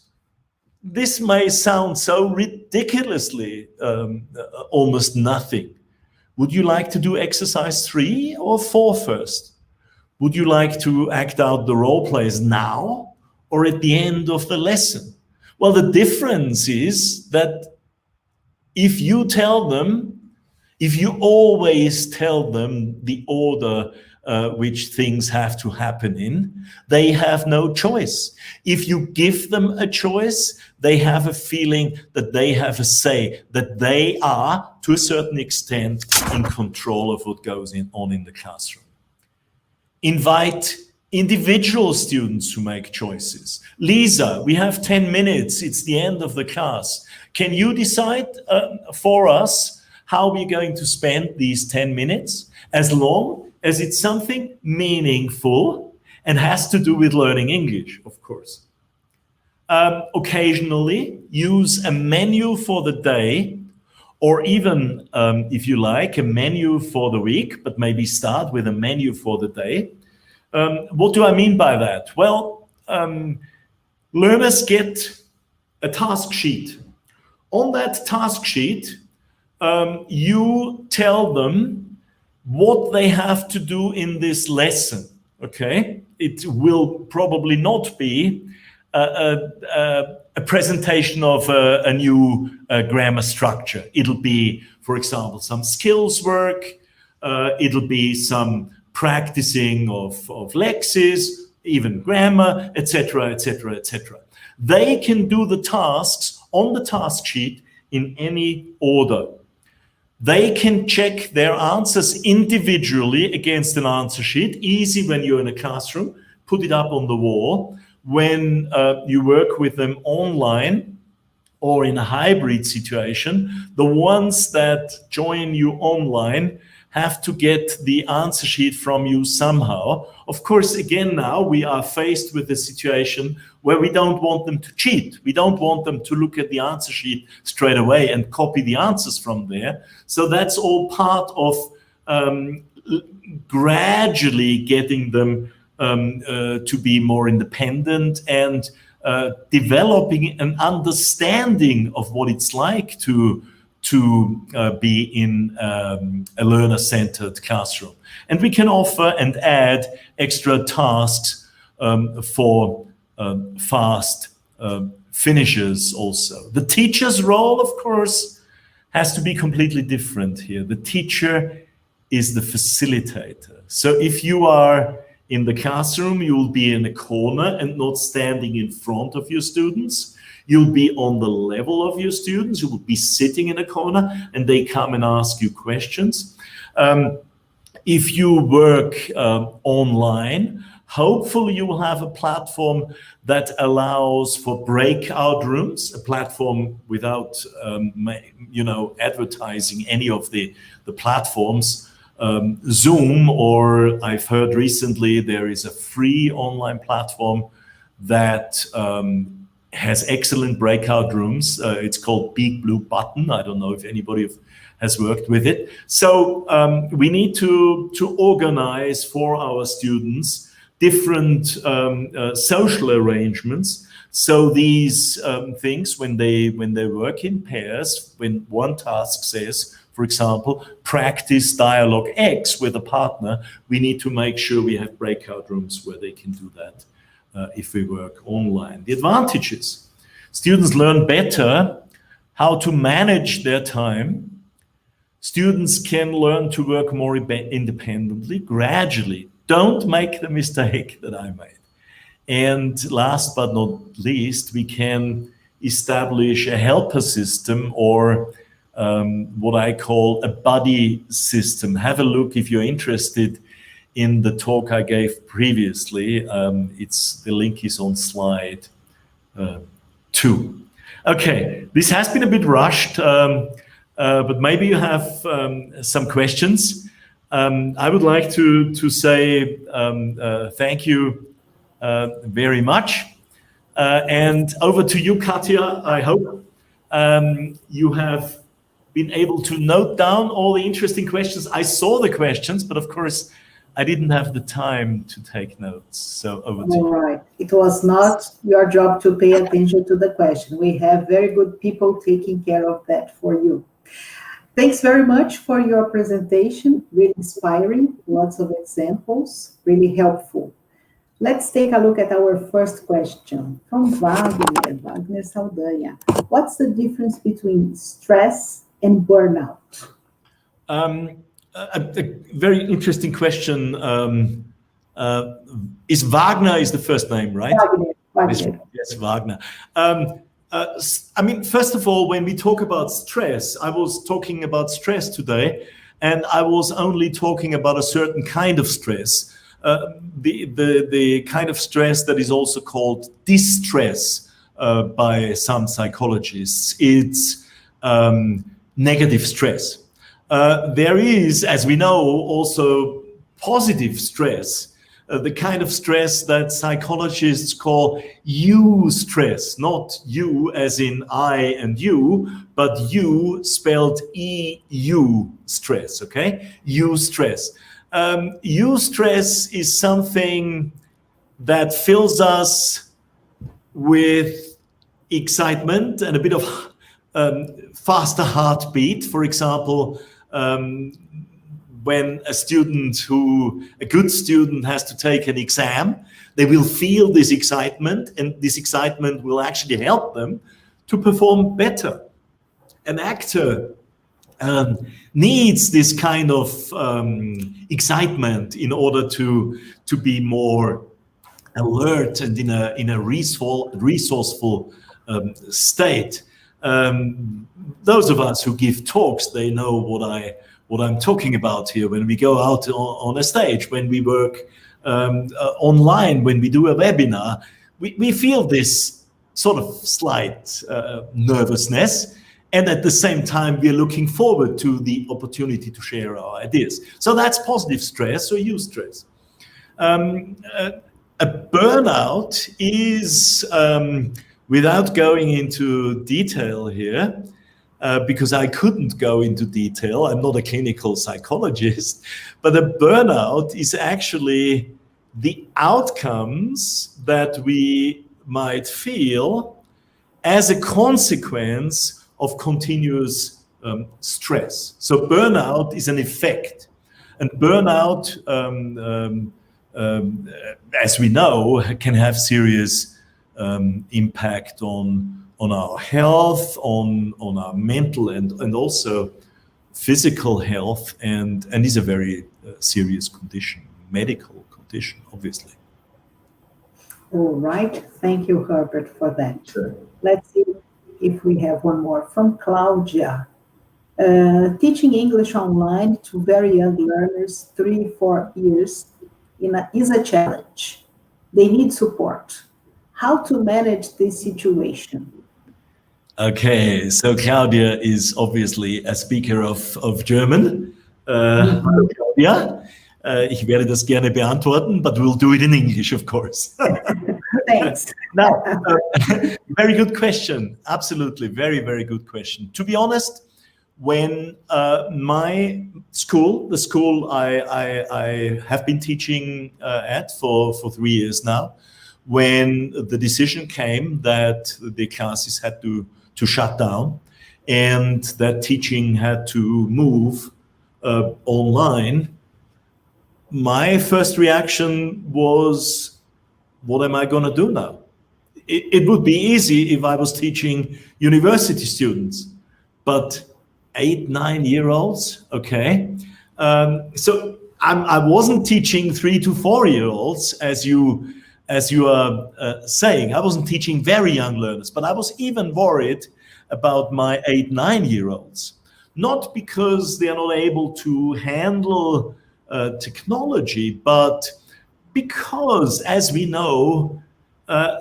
This may sound so ridiculously almost nothing. Would you like to do exercise 3 or 4 first? Would you like to act out the role plays now or at the end of the lesson? Well, the difference is that if you always tell them the order which things have to happen in, they have no choice. If you give them a choice, they have a feeling that they have a say, that they are, to a certain extent, in control of what goes on in the classroom. Invite individual students to make choices. Lisa, we have 10 minutes. It's the end of the class. Can you decide for us how we're going to spend these 10 minutes? As long as it's something meaningful and has to do with learning English, of course. Occasionally, use a menu for the day, or even, if you like, a menu for the week, but maybe start with a menu for the day. What do I mean by that? Well, learners get a task sheet. On that task sheet, you tell them what they have to do in this lesson, okay? It will probably not be a presentation of a new grammar structure. It'll be, for example, some skills work. It'll be some practicing of lexis, even grammar, etc., etc., etc. They can do the tasks on the task sheet in any order. They can check their answers individually against an answer sheet. Easy when you're in a classroom, put it up on the wall. When you work with them online or in a hybrid situation, the ones that join you online have to get the answer sheet from you somehow. Of course, again, now we are faced with a situation where we don't want them to cheat. We don't want them to look at the answer sheet straight away and copy the answers from there. So that's all part of gradually getting them to be more independent and developing an understanding of what it's like to be in a learner-centered classroom. And we can offer and add extra tasks for fast finishes also. The teacher's role, of course, has to be completely different here. The teacher is the facilitator. So if you are in the classroom, you will be in a corner and not standing in front of your students. You'll be on the level of your students. You will be sitting in a corner and they come and ask you questions. If you work online, hopefully you will have a platform that allows for breakout rooms, a platform without advertising any of the platforms. Zoom, or I've heard recently there is a free online platform that has excellent breakout rooms. It's called Big Blue Button. I don't know if anybody has worked with it. So we need to organize for our students different social arrangements. So these things, when they work in pairs, when one task says, for example, practice dialogue X with a partner, we need to make sure we have breakout rooms where they can do that if we work online. The advantages: students learn better how to manage their time. Students can learn to work more independently, gradually. Don't make the mistake that I made. And last but not least, we can establish a helper system, or what I call a buddy system. Have a look if you're interested in the talk I gave previously. The link is on slide 2. Okay, this has been a bit rushed, but maybe you have some questions. I would like to say thank you very much. And over to you, Katja. I hope you have been able to note down all the interesting questions. I saw the questions, but of course, I didn't have the time to take notes. So over to you. All right. It was not your job to pay attention to the question. We have very good people taking care of that for you. Thanks very much for your presentation. Really inspiring, lots of examples, really helpful. Let's take a look at our first question from Wagner Saldanha. What's the difference between stress and burnout? a very interesting question. Is Wagner is the first name, right? Wagner. Yes, Wagner. I mean, first of all, when we talk about stress, I was talking about stress today, and I was only talking about a certain kind of stress, the kind of stress that is also called distress by some psychologists. It's negative stress. There is, as we know, also positive stress, the kind of stress that psychologists call eustress, not you as in I and you, but you spelled EU stress, okay? Eustress. Eustress is something that fills us with excitement and a bit of faster heartbeat. For example, when a good student has to take an exam, they will feel this excitement, and this excitement will actually help them to perform better. An actor needs this kind of excitement in order to be more alert and in a resourceful state. Those of us who give talks, they know what I'm talking about here. When we go out on a stage, when we work online, when we do a webinar, we feel this sort of slight nervousness, and at the same time we're looking forward to the opportunity to share our ideas. So that's positive stress or eustress. A burnout is, without going into detail here, because I couldn't go into detail, I'm not a clinical psychologist, but a burnout is actually the outcomes that we might feel as a consequence of continuous stress. So burnout is an effect, and burnout, as we know, can have serious impact on our health, on our mental and also physical health, and is a very serious condition, medical condition, obviously. All right, thank you, Herbert, for that. Sure. Let's see if we have one more from Claudia. Teaching English online to very young learners, 3-4 years, is a challenge. They need support. How to manage this situation? Okay, so Claudia is obviously a speaker of German. Hallo Claudia, ich werde das gerne beantworten, but we'll do it in English, of course. Thanks. Now, very good question. Absolutely, very, very good question. To be honest, when my school, the school I have been teaching at for 3 years now, when the decision came that the classes had to shut down and that teaching had to move online, my first reaction was, what am I going to do now? It would be easy if I was teaching university students, but 8-9-year-olds, okay? So I wasn't teaching 3 to 4-year-olds, as you are saying. I wasn't teaching very young learners, but I was even worried about my 8-9-year-olds. Not because they are not able to handle technology, but because, as we know,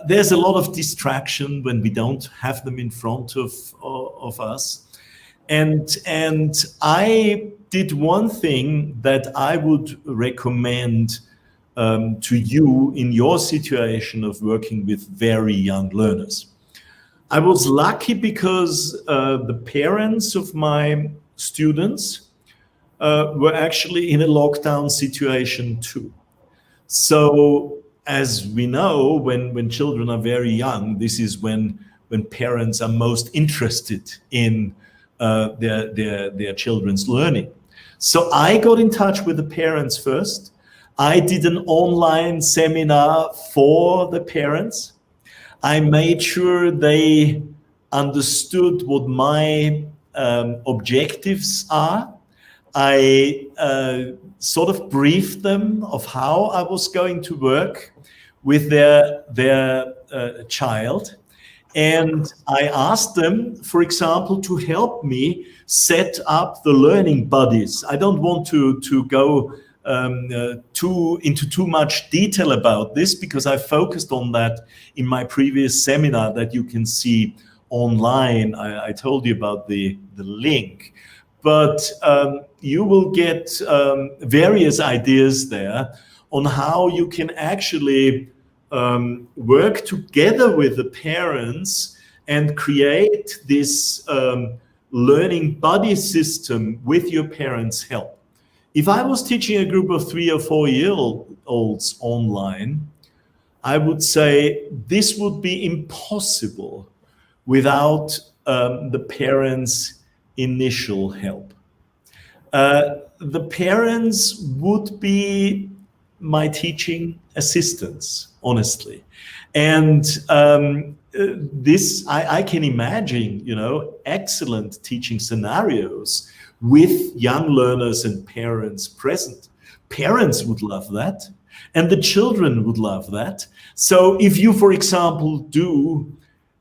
there's a lot of distraction when we don't have them in front of us. And I did one thing that I would recommend to you in your situation of working with very young learners. I was lucky because the parents of my students were actually in a lockdown situation too. So as we know, when children are very young, this is when parents are most interested in their children's learning. So I got in touch with the parents first. I did an online seminar for the parents. I made sure they understood what my objectives are. I sort of briefed them of how I was going to work with their child. And I asked them, for example, to help me set up the learning buddies. I don't want to go into too much detail about this, because I focused on that in my previous seminar that you can see online. I told you about the link. But you will get various ideas there on how you can actually work together with the parents and create this learning buddy system with your parents' help. If I was teaching a group of 3 or 4 year olds online, I would say this would be impossible without the parents' initial help. The parents would be my teaching assistants, honestly. And this, I can imagine, excellent teaching scenarios with young learners and parents present. Parents would love that, and the children would love that. So if you, for example, do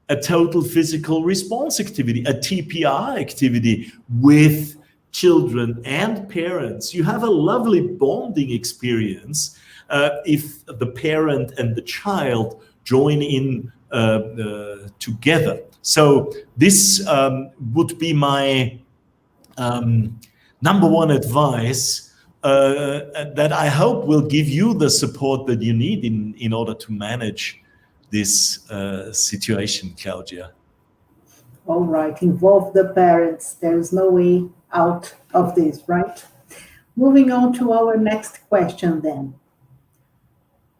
a total physical response activity, a TPR activity with children and parents, you have a lovely bonding experience if the parent and the child join in together. So this would be my number one advice that I hope will give you the support that you need in order to manage this situation, Claudia. All right, involve the parents. There is no way out of this, right? Moving on to our next question then.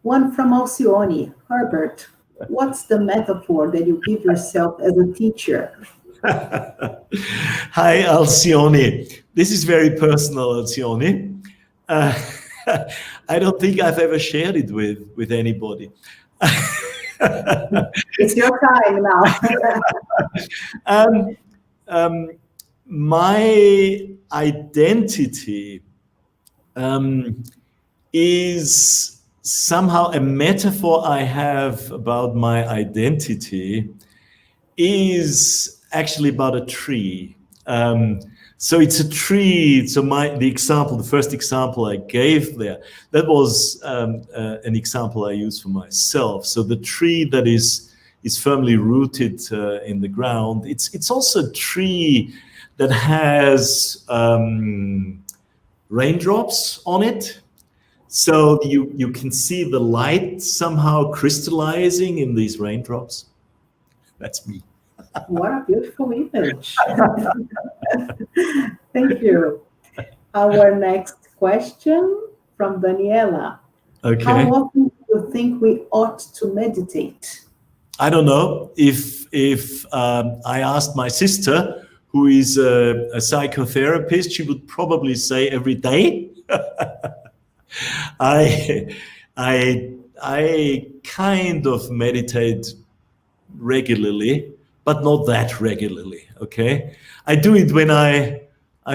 One from Alcione. Herbert, what's the metaphor that you give yourself as a teacher? Hi, Alcione. This is very personal, Alcione. I don't think I've ever shared it with anybody. It's your time now. My identity is somehow a metaphor I have about my identity is actually about a tree. So it's a tree. So the first example I gave there, that was an example I use for myself. So the tree that is firmly rooted in the ground. It's also a tree that has raindrops on it. So you can see the light somehow crystallizing in these raindrops. That's me. What a beautiful image. Thank you. Our next question from Daniela. Okay. How often do you think we ought to meditate? I don't know. If I asked my sister, who is a psychotherapist, she would probably say every day. I kind of meditate regularly, but not that regularly. Okay, I do it when I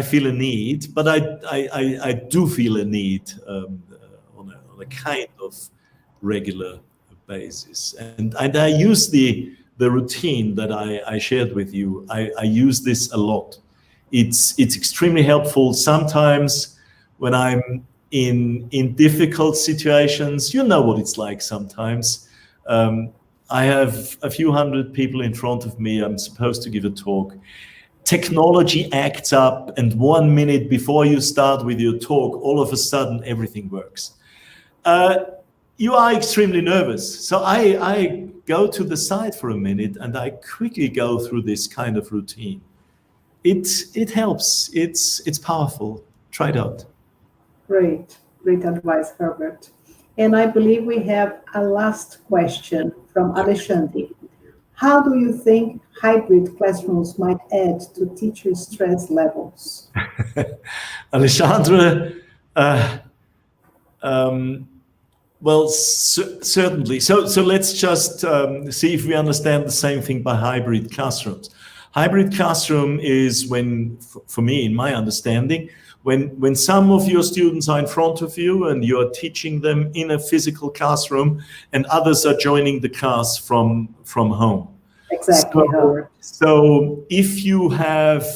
feel a need, but I do feel a need on a kind of regular basis, and I use the routine that I shared with you. I use this a lot. It's extremely helpful sometimes when I'm in difficult situations. You know what it's like sometimes. I have a few hundred people in front of me. I'm supposed to give a talk. Technology acts up, and 1 minute before you start with your talk, all of a sudden everything works. You are extremely nervous. So I go to the side for a minute and I quickly go through this kind of routine. It helps. It's powerful. Try it out. Great advice, Herbert. And I believe we have a last question from Alexandre. How do you think hybrid classrooms might add to teacher stress levels? Alexandre, well, certainly. So let's just see if we understand the same thing by hybrid classrooms. Hybrid classroom is when, for me, in my understanding, When some of your students are in front of you and you're teaching them in a physical classroom and others are joining the class from home. Exactly. So if you have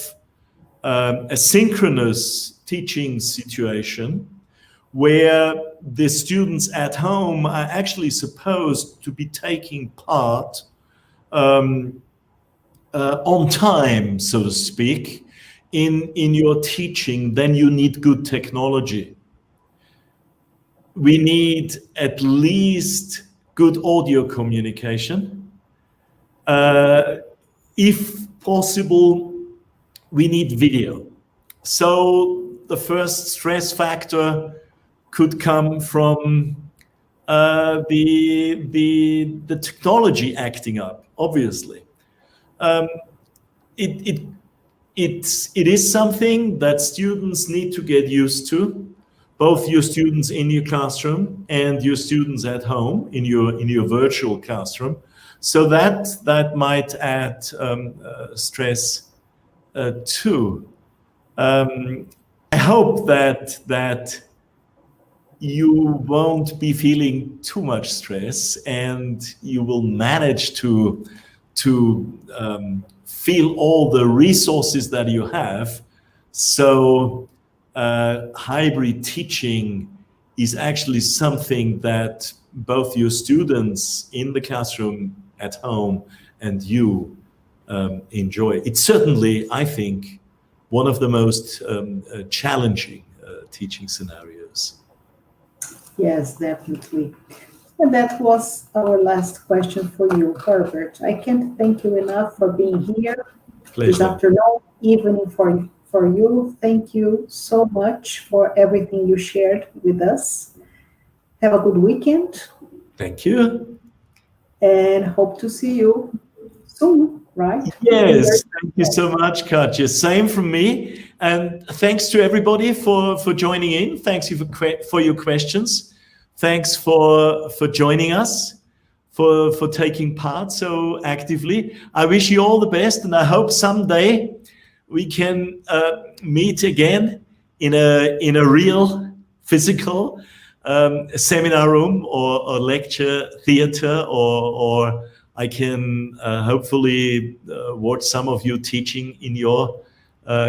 a synchronous teaching situation where the students at home are actually supposed to be taking part on time, so to speak, in your teaching, then you need good technology. We need at least good audio communication. If possible, we need video. So the first stress factor could come from the technology acting up, obviously. It is something that students need to get used to, both your students in your classroom and your students at home in your virtual classroom. So that might add stress too. I hope that you won't be feeling too much stress and you will manage to feel all the resources that you have. So hybrid teaching is actually something that both your students in the classroom at home and you enjoy. It's certainly, I think, one of the most challenging teaching scenarios. Yes, definitely. And that was our last question for you, Herbert. I can't thank you enough for being here this afternoon, evening for you. Thank you so much for everything you shared with us. Have a good weekend. Thank you. And hope to see you soon, right? Yes, thank you so much, Katja. Same from me. And thanks to everybody for joining in. Thanks for your questions. Thanks for joining us, for taking part so actively. I wish you all the best, and I hope someday we can meet again in a real physical seminar room or lecture theater, or I can hopefully watch some of you teaching in your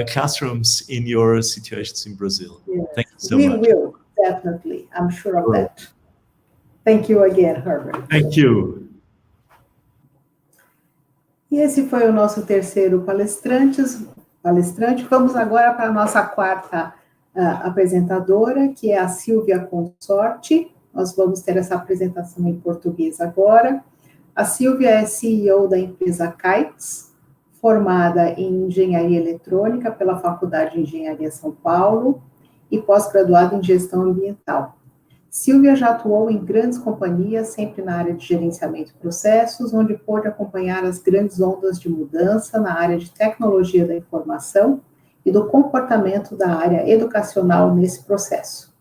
classrooms in your situations in Brazil. Yes, thank you so much. We will, definitely. I'm sure of that. Thank you again, Herbert. Thank you. E esse foi o nosso terceiro palestrante. Vamos agora para a nossa quarta apresentadora, que é a Silvia Consorte. Nós vamos ter essa apresentação em português agora. A Silvia é CEO da empresa Kites, formada em Engenharia Eletrônica pela Faculdade de Engenharia São Paulo e pós-graduada em Gestão Ambiental. Silvia já atuou em grandes companhias, sempre na área de gerenciamento de processos, onde pôde acompanhar as grandes ondas de mudança na área de tecnologia da informação e do comportamento da área educacional nesse processo.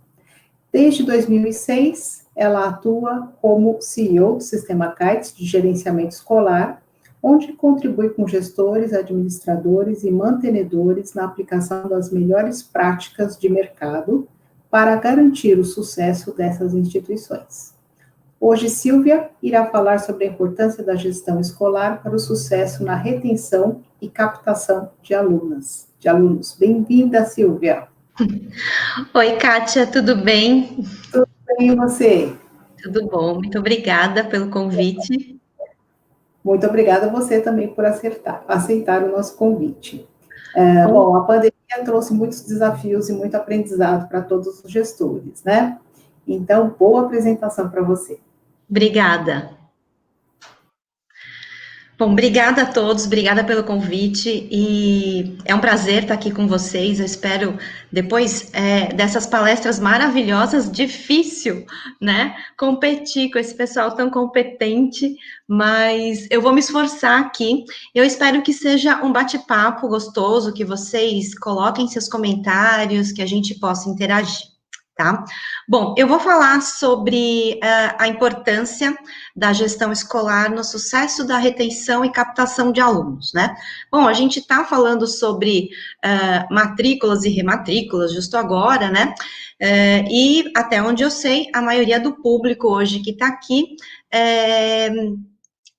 Desde 2006, ela atua como CEO do Sistema Kites de gerenciamento escolar, onde contribui com gestores, administradores e mantenedores na aplicação das melhores práticas de mercado para garantir o sucesso dessas instituições. Hoje, Silvia irá falar sobre a importância da gestão escolar para o sucesso na retenção e captação de alunos. Bem-vinda, Silvia. Oi, Kátia, tudo bem? Tudo bem, e você? Tudo bom, muito obrigada pelo convite. Muito obrigada a você também por aceitar o nosso convite. Bom, a pandemia trouxe muitos desafios e muito aprendizado para todos os gestores, né? Então, boa apresentação para você. Obrigada. Bom, obrigada a todos, obrigada pelo convite, e é um prazer estar aqui com vocês. Eu espero, depois dessas palestras maravilhosas, difícil, né, competir com esse pessoal tão competente, mas eu vou me esforçar aqui. Eu espero que seja um bate-papo gostoso, que vocês coloquem seus comentários, que a gente possa interagir, tá? Bom, eu vou falar sobre a importância da gestão escolar no sucesso da retenção e captação de alunos, né? Bom, a gente está falando sobre matrículas e rematrículas justo agora, né? E até onde eu sei, a maioria do público hoje que está aqui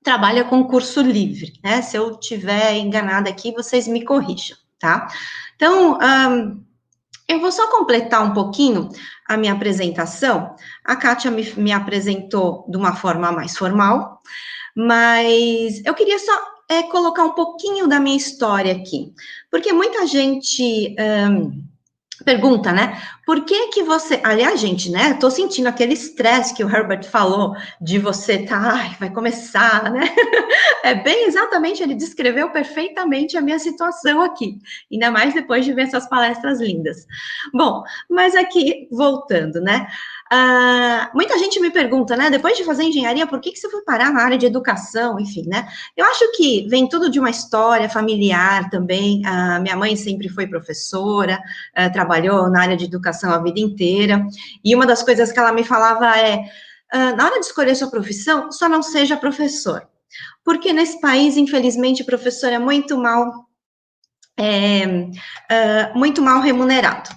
trabalha com curso livre, né? Se eu estiver enganada aqui, vocês me corrijam, tá? Então, eu vou só completar um pouquinho a minha apresentação. A Kátia me apresentou de uma forma mais formal, mas eu queria só colocar um pouquinho da minha história aqui, porque muita gente pergunta, né, por que você... Aliás, gente, né, tô sentindo aquele estresse que o Herbert falou, de você vai começar, né, é bem exatamente, ele descreveu perfeitamente a minha situação aqui, ainda mais depois de ver essas palestras lindas. Bom, mas aqui, voltando, né, muita gente me pergunta, né, depois de fazer engenharia, por que você foi parar na área de educação, enfim, né, eu acho que vem tudo de uma história familiar também, minha mãe sempre foi professora, trabalhou na área de educação a vida inteira, e uma das coisas que ela me falava na hora de escolher sua profissão, só não seja professor, porque nesse país, infelizmente, professor é muito mal remunerado.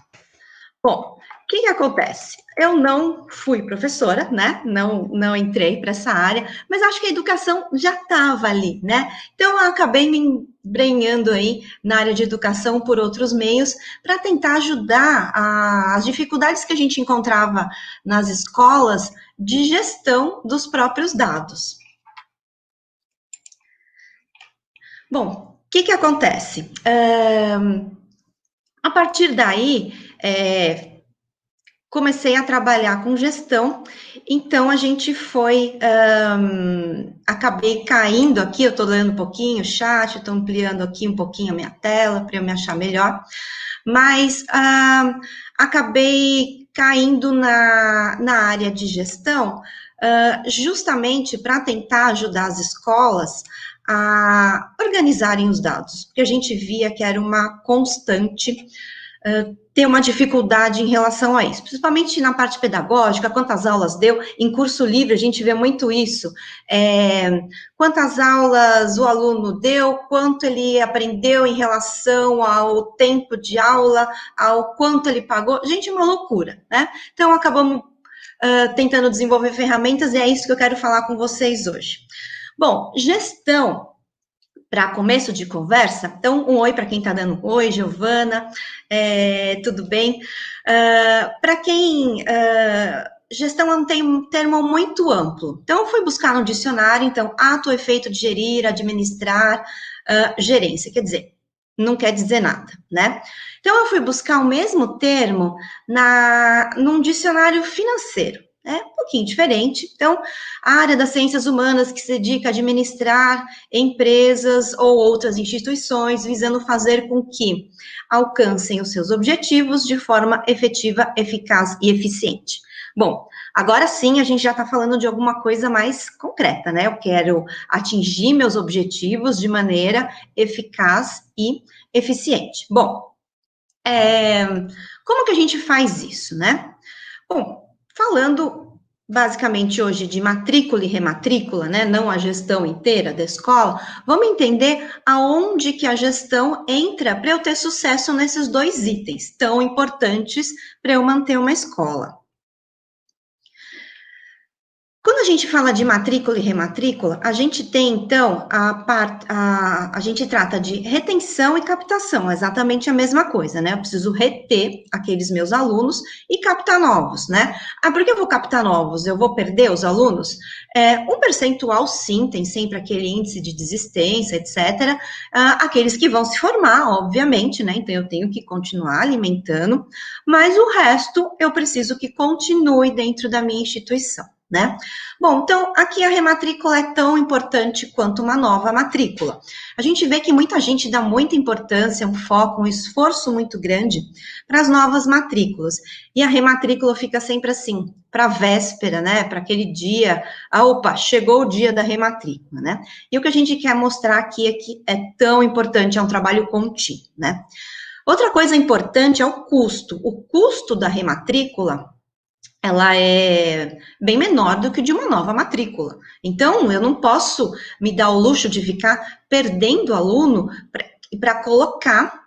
Bom, o que acontece? Eu não fui professora, né? Não entrei para essa área, mas acho que a educação já estava ali, né? Então, eu acabei me embrenhando aí na área de educação por outros meios para tentar ajudar as dificuldades que a gente encontrava nas escolas de gestão dos próprios dados. Bom, o que acontece? A partir daí, comecei a trabalhar com gestão, então a gente foi, acabei caindo aqui, eu estou lendo um pouquinho o chat, estou ampliando aqui um pouquinho a minha tela, para eu me achar melhor, mas acabei caindo na área de gestão, justamente para tentar ajudar as escolas a organizarem os dados, porque a gente via que era uma constante ter uma dificuldade em relação a isso, principalmente na parte pedagógica, quantas aulas deu, em curso livre a gente vê muito isso, quantas aulas o aluno deu, quanto ele aprendeu em relação ao tempo de aula, ao quanto ele pagou, gente, é uma loucura, né? Então, acabamos tentando desenvolver ferramentas e é isso que eu quero falar com vocês hoje. Bom, gestão, para começo de conversa, então um oi para quem está dando oi, Giovana, tudo bem? Para quem, gestão é um termo muito amplo, então eu fui buscar no dicionário, então ato ou efeito de gerir, administrar, gerência, quer dizer, não quer dizer nada, né? Então eu fui buscar o mesmo termo num dicionário financeiro, um pouquinho diferente. Então, a área das ciências humanas que se dedica a administrar empresas ou outras instituições, visando fazer com que alcancem os seus objetivos de forma efetiva, eficaz e eficiente. Bom, agora sim a gente já está falando de alguma coisa mais concreta, né? Eu quero atingir meus objetivos de maneira eficaz e eficiente. Bom, como que a gente faz isso, né? Bom, falando basicamente hoje de matrícula e rematrícula, né, não a gestão inteira da escola, vamos entender aonde que a gestão entra para eu ter sucesso nesses dois itens tão importantes para eu manter uma escola. Quando a gente fala de matrícula e rematrícula, a gente tem, então, a gente trata de retenção e captação, exatamente a mesma coisa, né? Eu preciso reter aqueles meus alunos e captar novos, né? Por que eu vou captar novos? Eu vou perder os alunos? Um percentual, sim, tem sempre aquele índice de desistência, etc. Aqueles que vão se formar, obviamente, né? Então, eu tenho que continuar alimentando, mas o resto eu preciso que continue dentro da minha instituição, né? Bom, então, aqui a rematrícula é tão importante quanto uma nova matrícula. A gente vê que muita gente dá muita importância, um foco, um esforço muito grande para as novas matrículas. E a rematrícula fica sempre assim, para a véspera, né? Para aquele dia, opa, chegou o dia da rematrícula, né? E o que a gente quer mostrar aqui é que é tão importante, é um trabalho contínuo, né? Outra coisa importante é o custo. O custo da rematrícula ela é bem menor do que de uma nova matrícula. Então, eu não posso me dar o luxo de ficar perdendo aluno para colocar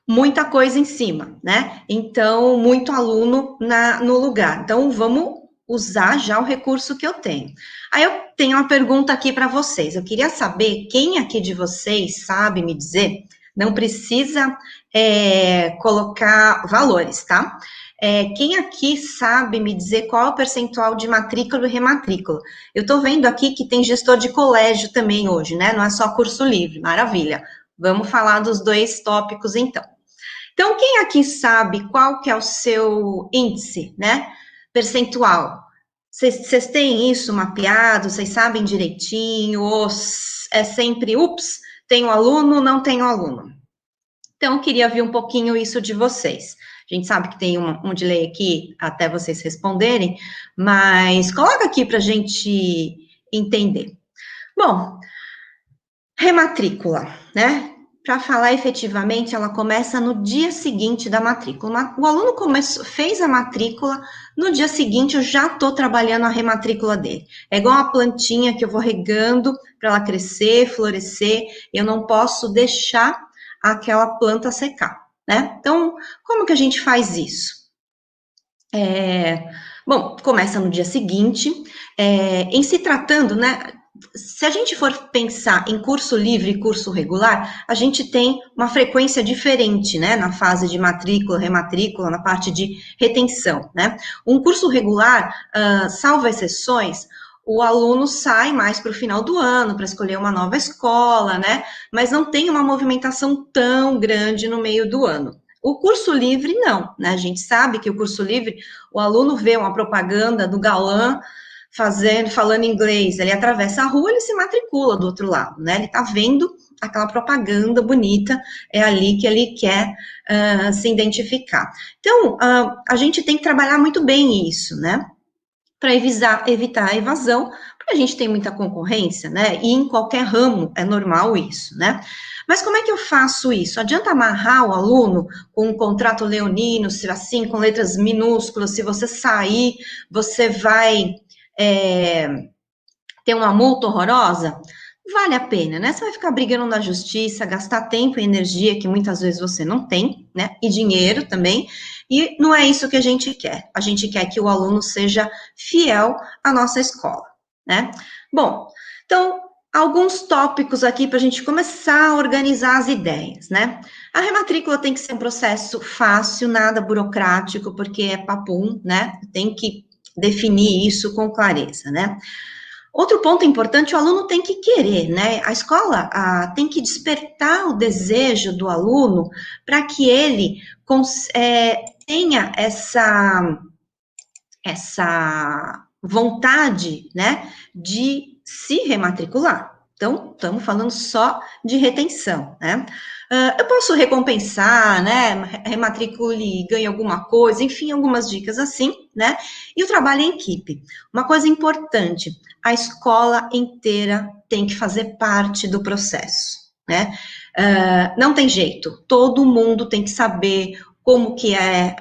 muita coisa em cima, né? Então, muito aluno no lugar. Então, vamos usar já o recurso que eu tenho. Aí eu tenho uma pergunta aqui para vocês. Eu queria saber quem aqui de vocês sabe me dizer, não precisa colocar valores, tá? Quem aqui sabe me dizer qual é o percentual de matrícula e rematrícula? Eu tô vendo aqui que tem gestor de colégio também hoje, né? Não é só curso livre, maravilha. Vamos falar dos dois tópicos, então. Então, quem aqui sabe qual que é o seu índice, né? Percentual. Vocês têm isso mapeado? Vocês sabem direitinho? Ou é sempre, ups, tenho aluno, não tenho aluno? Então, eu queria ver um pouquinho isso de vocês. A gente sabe que tem um delay aqui até vocês responderem, mas coloca aqui para a gente entender. Bom, rematrícula, né? Para falar efetivamente, ela começa no dia seguinte da matrícula. O aluno fez a matrícula, no dia seguinte eu já estou trabalhando a rematrícula dele. É igual uma plantinha que eu vou regando para ela crescer, florescer, eu não posso deixar aquela planta secar, né? Então, como que a gente faz isso? Bom, começa no dia seguinte, em se tratando, né? Se a gente for pensar em curso livre e curso regular, a gente tem uma frequência diferente, né, na fase de matrícula, rematrícula, na parte de retenção, né. Um curso regular, salvo exceções, o aluno sai mais para o final do ano, para escolher uma nova escola, né, mas não tem uma movimentação tão grande no meio do ano. O curso livre, não, né, a gente sabe que o curso livre, o aluno vê uma propaganda do galã, falando inglês, ele atravessa a rua, ele se matricula do outro lado, né? Ele tá vendo aquela propaganda bonita, é ali que ele quer se identificar. Então, a gente tem que trabalhar muito bem isso, né? Para evitar a evasão, porque a gente tem muita concorrência, né? E em qualquer ramo é normal isso, né? Mas como é que eu faço isso? Adianta amarrar o aluno com um contrato leonino, se assim, com letras minúsculas, se você sair, você vai ter uma multa horrorosa? Vale a pena, né? Você vai ficar brigando na justiça, gastar tempo e energia que muitas vezes você não tem, né? E dinheiro também, e não é isso que a gente quer. A gente quer que o aluno seja fiel à nossa escola, né? Bom, então, alguns tópicos aqui para a gente começar a organizar as ideias, né? A rematrícula tem que ser um processo fácil, nada burocrático, porque é papum, né? Tem que definir isso com clareza, né? Outro ponto importante, o aluno tem que querer, né? A escola tem que despertar o desejo do aluno para que ele tenha essa vontade, né, de se rematricular. Então, estamos falando só de retenção, né? Eu posso recompensar, né, rematricule, ganhe alguma coisa, enfim, algumas dicas assim, né? E o trabalho em equipe. Uma coisa importante, a escola inteira tem que fazer parte do processo, né? Não tem jeito, todo mundo tem que saber como que é,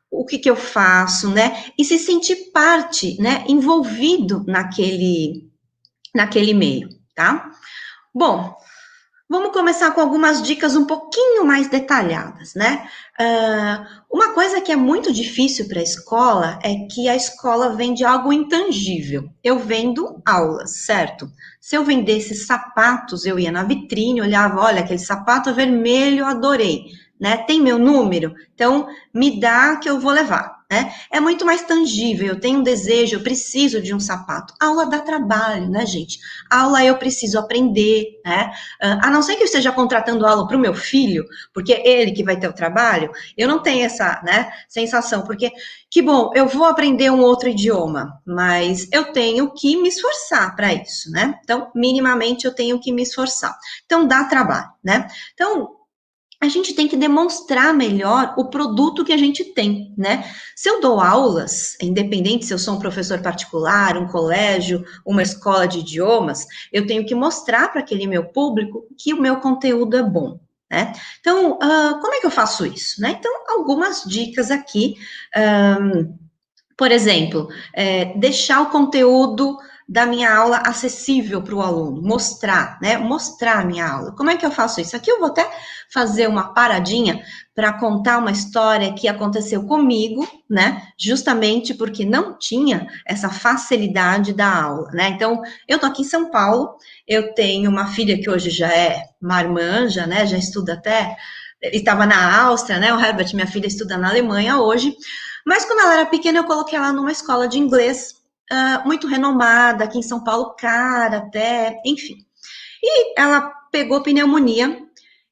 o que eu faço, né? E se sentir parte, né, envolvido naquele meio, tá? Bom, vamos começar com algumas dicas um pouquinho mais detalhadas, né? Uma coisa que é muito difícil para a escola é que a escola vende algo intangível. Eu vendo aulas, certo? Se eu vendesse sapatos, eu ia na vitrine, olhava, olha, aquele sapato vermelho, adorei, né? Tem meu número? Então, me dá que eu vou levar. Né? É muito mais tangível, eu tenho um desejo, eu preciso de um sapato. Aula dá trabalho, né, gente? Aula eu preciso aprender, né? A não ser que eu esteja contratando aula para o meu filho, porque é ele que vai ter o trabalho, eu não tenho essa, né, sensação, porque, que bom, eu vou aprender um outro idioma, mas eu tenho que me esforçar para isso, né? Então, minimamente eu tenho que me esforçar. Então, dá trabalho, né? Então, a gente tem que demonstrar melhor o produto que a gente tem, né? Se eu dou aulas, independente se eu sou um professor particular, um colégio, uma escola de idiomas, eu tenho que mostrar para aquele meu público que o meu conteúdo é bom, né? Então, como é que eu faço isso, né? Então, algumas dicas aqui, por exemplo, deixar o conteúdo da minha aula acessível para o aluno, mostrar, né? Mostrar a minha aula. Como é que eu faço isso? Aqui eu vou até fazer uma paradinha para contar uma história que aconteceu comigo, né? Justamente porque não tinha essa facilidade da aula, né? Então, eu tô aqui em São Paulo, eu tenho uma filha que hoje já é marmanja, né? Já estuda até, estava na Áustria, né? O Herbert, minha filha, estuda na Alemanha hoje. Mas quando ela era pequena, eu coloquei ela numa escola de inglês muito renomada, aqui em São Paulo, cara até, enfim. E ela pegou pneumonia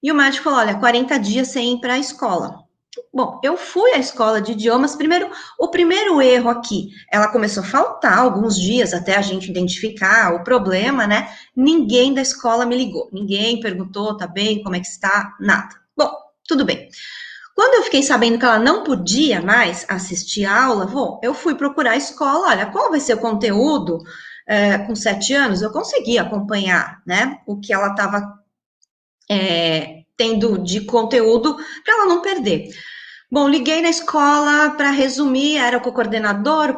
e o médico falou, olha, 40 dias sem ir para a escola. Bom, eu fui à escola de idiomas, o primeiro erro aqui, ela começou a faltar alguns dias até a gente identificar o problema, né? Ninguém da escola me ligou, ninguém perguntou, tá bem, como é que está, nada. Bom, tudo bem. Quando eu fiquei sabendo que ela não podia mais assistir a aula, bom, eu fui procurar a escola, olha, qual vai ser o conteúdo? Com 7 anos, eu consegui acompanhar, né, o que ela estava tendo de conteúdo para ela não perder. Bom, liguei na escola, para resumir, era com o coordenador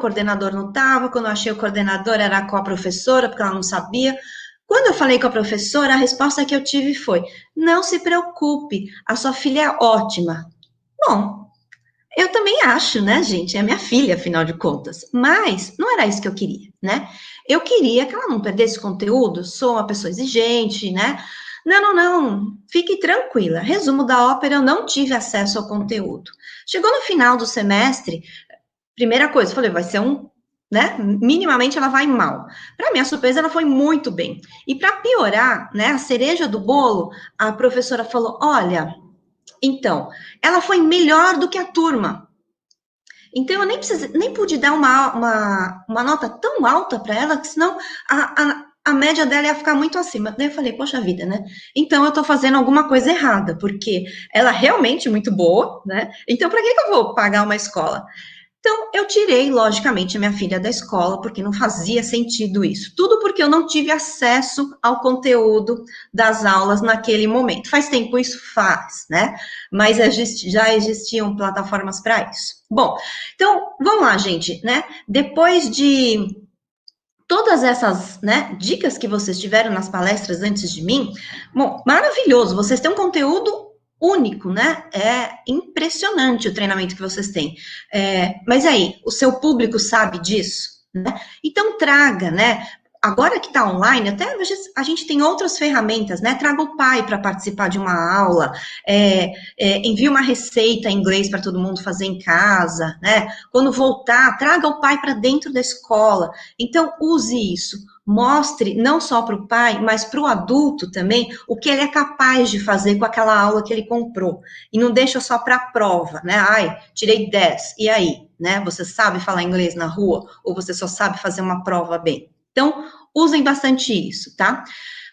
não estava, quando eu achei o coordenador era com a professora, porque ela não sabia. Quando eu falei com a professora, a resposta que eu tive foi, não se preocupe, a sua filha é ótima. Bom, eu também acho, né, gente? É minha filha, afinal de contas. Mas não era isso que eu queria, né? Eu queria que ela não perdesse conteúdo. Sou uma pessoa exigente, né? Não. Fique tranquila. Resumo da ópera, eu não tive acesso ao conteúdo. Chegou no final do semestre, primeira coisa, falei, vai ser né? Minimamente ela vai mal. Para minha surpresa, ela foi muito bem. E para piorar, né, a cereja do bolo, a professora falou, olha... Então, ela foi melhor do que a turma. Então, eu nem pude dar uma nota tão alta para ela, que senão a média dela ia ficar muito acima. Daí eu falei, poxa vida, né? Então, eu tô fazendo alguma coisa errada, porque ela é realmente muito boa, né? Então, para que eu vou pagar uma escola? Então, eu tirei, logicamente, a minha filha da escola, porque não fazia sentido isso. Tudo porque eu não tive acesso ao conteúdo das aulas naquele momento. Faz tempo isso? Faz, né? Mas já existiam plataformas para isso. Bom, então, vamos lá, gente, né? Depois de todas essas, né, dicas que vocês tiveram nas palestras antes de mim, bom, maravilhoso, vocês têm um conteúdo único, né? É impressionante o treinamento que vocês têm. Mas aí, o seu público sabe disso? Né? Então, traga, né? Agora que está online, até a gente tem outras ferramentas, né? Traga o pai para participar de uma aula, envie uma receita em inglês para todo mundo fazer em casa, né? Quando voltar, traga o pai para dentro da escola. Então, use isso. Mostre não só para o pai, mas para o adulto também, o que ele é capaz de fazer com aquela aula que ele comprou. E não deixa só para a prova, né? Ai, tirei 10, e aí? Né? Você sabe falar inglês na rua? Ou você só sabe fazer uma prova bem? Então, usem bastante isso, tá?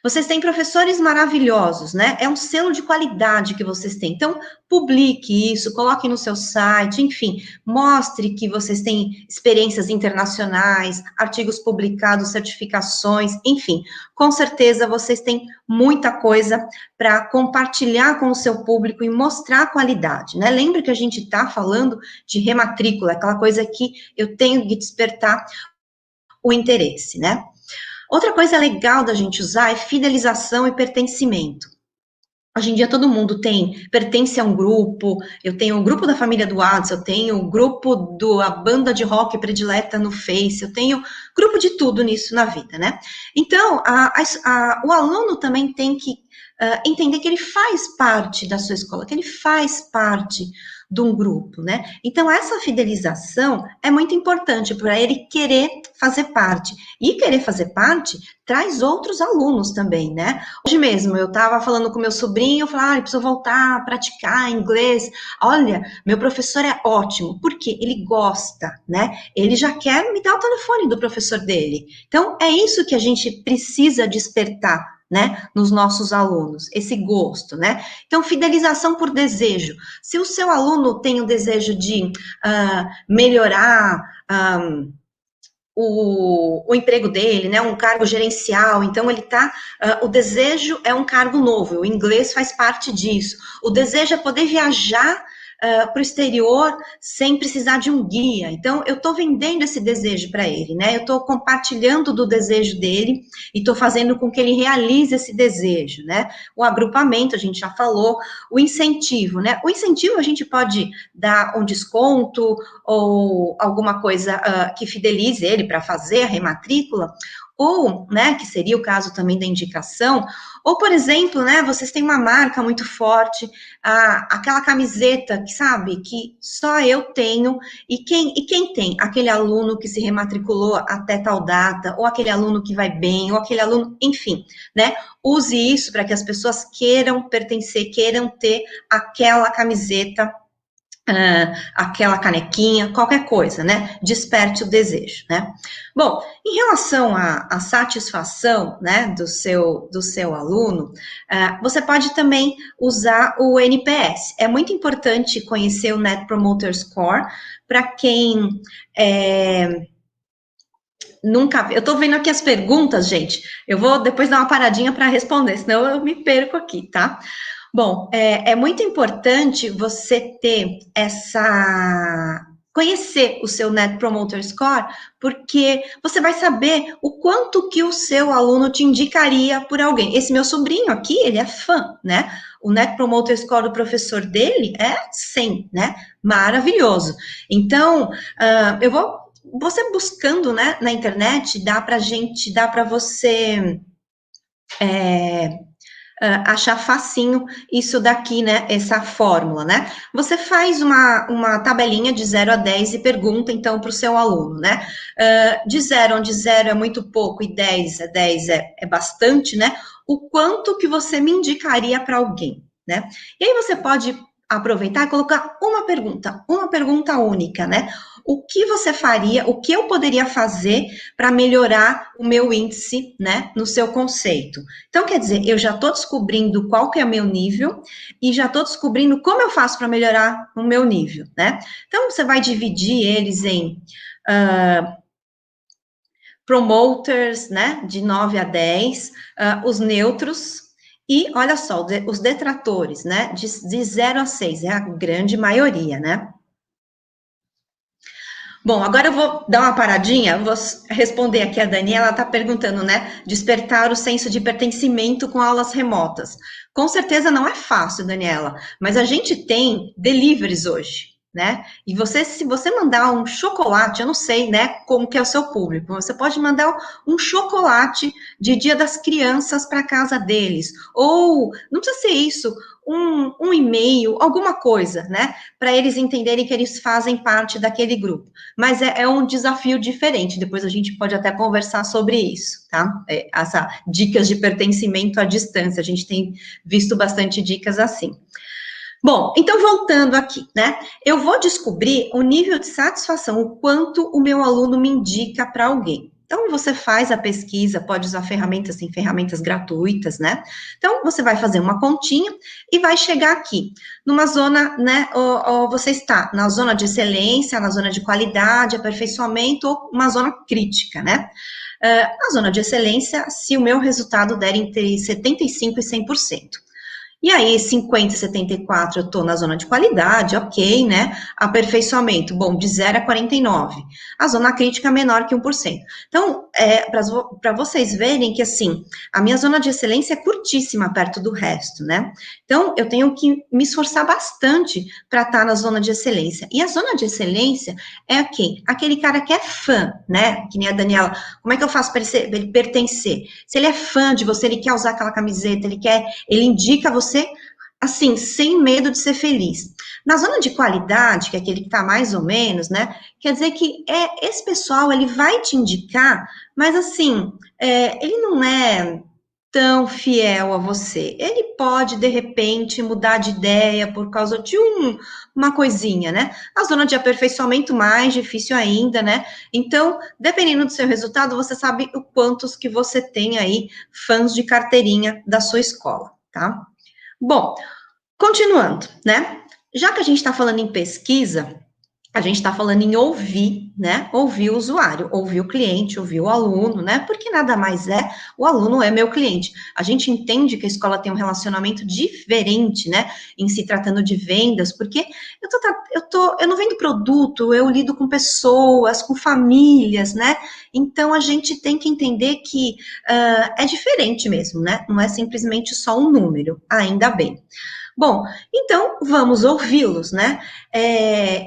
Vocês têm professores maravilhosos, né? É um selo de qualidade que vocês têm. Então, publique isso, coloque no seu site, enfim, mostre que vocês têm experiências internacionais, artigos publicados, certificações, enfim. Com certeza, vocês têm muita coisa para compartilhar com o seu público e mostrar a qualidade, né? Lembre que a gente está falando de rematrícula, aquela coisa que eu tenho que despertar o interesse, né? Outra coisa legal da gente usar é fidelização e pertencimento. Hoje em dia todo mundo pertence a um grupo, eu tenho o grupo da família do WhatsApp, eu tenho o grupo da banda de rock predileta no Face, eu tenho grupo de tudo nisso na vida, né? Então, o aluno também tem que entender que ele faz parte da sua escola, que ele faz parte de um grupo, né? Então, essa fidelização é muito importante para ele querer fazer parte. E querer fazer parte traz outros alunos também, né? Hoje mesmo, eu estava falando com meu sobrinho, eu falei, preciso voltar a praticar inglês. Olha, meu professor é ótimo, porque ele gosta, né? Ele já quer me dar o telefone do professor dele. Então, é isso que a gente precisa despertar, né, nos nossos alunos, esse gosto, né? Então, fidelização por desejo. Se o seu aluno tem o desejo de melhorar o emprego dele, né, um cargo gerencial, então ele tá, o desejo é um cargo novo, o inglês faz parte disso, o desejo é poder viajar para o exterior sem precisar de um guia, então eu estou vendendo esse desejo para ele, né, eu estou compartilhando do desejo dele e estou fazendo com que ele realize esse desejo, né, o agrupamento, a gente já falou, o incentivo, né, o incentivo a gente pode dar um desconto ou alguma coisa que fidelize ele para fazer a rematrícula, ou, né, que seria o caso também da indicação, ou, por exemplo, né, vocês têm uma marca muito forte, aquela camiseta, que sabe, que só eu tenho, e quem tem? Aquele aluno que se rematriculou até tal data, ou aquele aluno que vai bem, ou aquele aluno, enfim, né, use isso para que as pessoas queiram pertencer, queiram ter aquela camiseta, aquela canequinha, qualquer coisa, né, desperte o desejo, né. Bom, em relação à satisfação, né, do seu aluno, você pode também usar o NPS, é muito importante conhecer o Net Promoter Score, para quem nunca, eu tô vendo aqui as perguntas, gente, eu vou depois dar uma paradinha para responder, senão eu me perco aqui, tá? Bom, é muito importante você ter conhecer o seu Net Promoter Score, porque você vai saber o quanto que o seu aluno te indicaria por alguém. Esse meu sobrinho aqui, ele é fã, né? O Net Promoter Score do professor dele é 100, né? Maravilhoso. Então, você buscando, né, na internet, dá para você achar facinho isso daqui, né, essa fórmula, né, você faz uma tabelinha de 0 a 10 e pergunta, então, para o seu aluno, né, de 0, onde 0 é muito pouco e 10 é bastante, né, o quanto que você me indicaria para alguém, né, e aí você pode aproveitar e colocar uma pergunta única, né, o que você faria, o que eu poderia fazer para melhorar o meu índice, né, no seu conceito. Então, quer dizer, eu já estou descobrindo qual que é o meu nível e já estou descobrindo como eu faço para melhorar o meu nível, né? Então, você vai dividir eles em promoters, né, de 9 a 10, os neutros, e, olha só, os detratores, né, de 0 a 6, é a grande maioria, né? Bom, agora eu vou dar uma paradinha, vou responder aqui a Daniela, ela está perguntando, né, despertar o senso de pertencimento com aulas remotas. Com certeza não é fácil, Daniela, mas a gente tem deliveries hoje, né, e se você mandar um chocolate, eu não sei, né, como que é o seu público, você pode mandar um chocolate de Dia das Crianças para casa deles, ou, não precisa ser isso, um e-mail, alguma coisa, né, para eles entenderem que eles fazem parte daquele grupo. Mas é um desafio diferente, depois a gente pode até conversar sobre isso, tá? Essa dicas de pertencimento à distância, a gente tem visto bastante dicas assim. Bom, então voltando aqui, né? Eu vou descobrir o nível de satisfação, o quanto o meu aluno me indica para alguém. Então, você faz a pesquisa, pode usar ferramentas, tem ferramentas gratuitas, né? Então, você vai fazer uma continha e vai chegar aqui, numa zona, né, ou você está na zona de excelência, na zona de qualidade, aperfeiçoamento, ou uma zona crítica, né? Na zona de excelência, se o meu resultado der entre 75% e 100%. E aí, 50, 74, eu estou na zona de qualidade, ok, né? Aperfeiçoamento, bom, de 0 a 49. A zona crítica é menor que 1%. Então, para vocês verem que, assim, a minha zona de excelência é curtíssima perto do resto, né? Então, eu tenho que me esforçar bastante para estar na zona de excelência. E a zona de excelência é quem? Aquele cara que é fã, né? Que nem a Daniela. Como é que eu faço para ele pertencer? Se ele é fã de você, ele quer usar aquela camiseta, ele indica você, assim, sem medo de ser feliz. Na zona de qualidade, que é aquele que está mais ou menos, né, quer dizer que esse pessoal, ele vai te indicar, mas assim, ele não é tão fiel a você. Ele pode, de repente, mudar de ideia por causa de uma coisinha, né? A zona de aperfeiçoamento mais difícil ainda, né? Então, dependendo do seu resultado, você sabe o quantos que você tem aí, fãs de carteirinha da sua escola, tá? Bom, continuando, né? Já que a gente está falando em pesquisa, a gente está falando em ouvir, né? Ouvir o usuário, ouvir o cliente, ouvir o aluno, né? Porque nada mais é, o aluno é meu cliente. A gente entende que a escola tem um relacionamento diferente, né? Em se tratando de vendas, porque eu não vendo produto, eu lido com pessoas, com famílias, né? Então a gente tem que entender que é diferente mesmo, né? Não é simplesmente só um número, ainda bem. Bom, então vamos ouvi-los, né?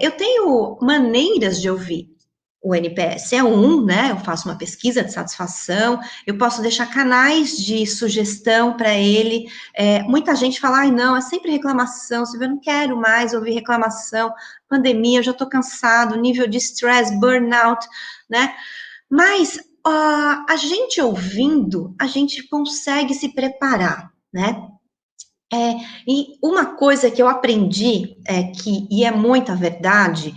Eu tenho maneiras de ouvir. O NPS é né? Eu faço uma pesquisa de satisfação, eu posso deixar canais de sugestão para ele. Muita gente fala, ai, não, é sempre reclamação, eu não quero mais ouvir reclamação, pandemia, eu já estou cansado, nível de stress, burnout, né? Mas a gente ouvindo, a gente consegue se preparar, né? E uma coisa que eu aprendi e é muita verdade,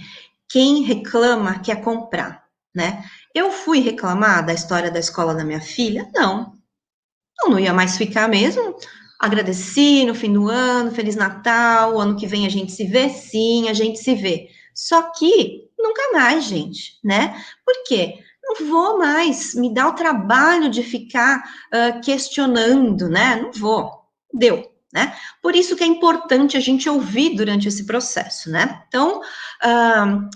quem reclama quer comprar, né? Eu fui reclamar da história da escola da minha filha? Não. Eu não ia mais ficar mesmo. Agradeci no fim do ano, Feliz Natal, o ano que vem a gente se vê? Sim, a gente se vê. Só que nunca mais, gente, né? Por quê? Não vou mais me dar o trabalho de ficar questionando, né? Não vou. Deu. Né? Por isso que é importante a gente ouvir durante esse processo, né? Então,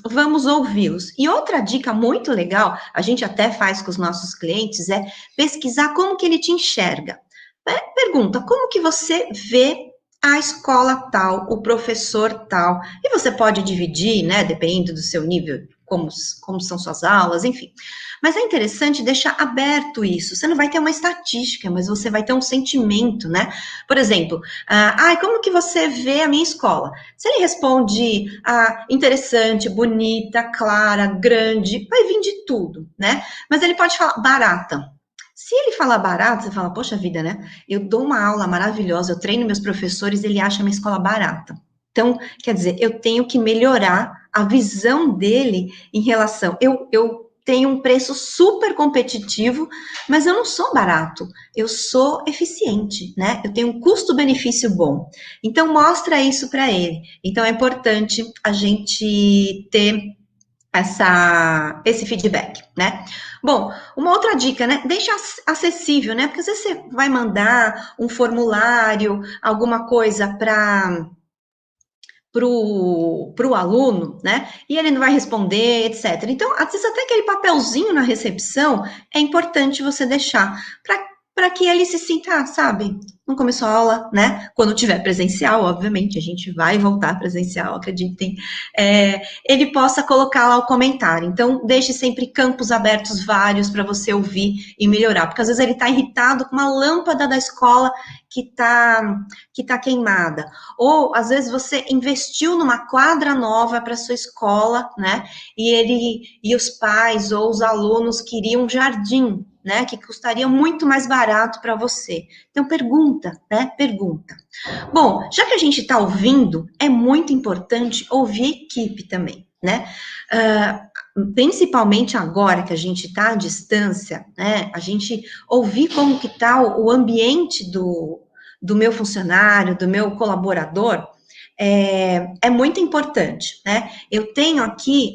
vamos ouvi-los. E outra dica muito legal, a gente até faz com os nossos clientes, é pesquisar como que ele te enxerga. Pergunta, como que você vê a escola tal, o professor tal? E você pode dividir, né, dependendo do seu nível, como são suas aulas, enfim. Mas é interessante deixar aberto isso. Você não vai ter uma estatística, mas você vai ter um sentimento, né? Por exemplo, como que você vê a minha escola? Se ele responde interessante, bonita, clara, grande, vai vir de tudo, né? Mas ele pode falar barata. Se ele falar barato, você fala, poxa vida, né? Eu dou uma aula maravilhosa, eu treino meus professores, ele acha a minha escola barata. Então, quer dizer, eu tenho que melhorar a visão dele em relação... Eu tenho um preço super competitivo, mas eu não sou barato, eu sou eficiente, né? Eu tenho um custo-benefício bom. Então, mostra isso para ele. Então, é importante a gente ter esse feedback, né? Bom, uma outra dica, né? Deixa acessível, né? Porque às vezes você vai mandar um formulário, alguma coisa para o aluno, né? E ele não vai responder, etc. Então, às vezes até aquele papelzinho na recepção é importante você deixar para que ele se sinta, sabe? Não começou a aula, né? Quando tiver presencial, obviamente, a gente vai voltar presencial, acreditem. Ele possa colocar lá o comentário. Então, deixe sempre campos abertos vários para você ouvir e melhorar. Porque às vezes ele está irritado com uma lâmpada da escola que tá queimada. Ou, às vezes, você investiu numa quadra nova para sua escola, né? E os pais ou os alunos queriam um jardim, né, que custaria muito mais barato para você. Então, pergunta, né, pergunta. Bom, já que a gente está ouvindo, é muito importante ouvir a equipe também, né, principalmente agora que a gente está à distância, né, a gente ouvir como que está o ambiente do meu funcionário, do meu colaborador, é muito importante, né. Eu tenho aqui...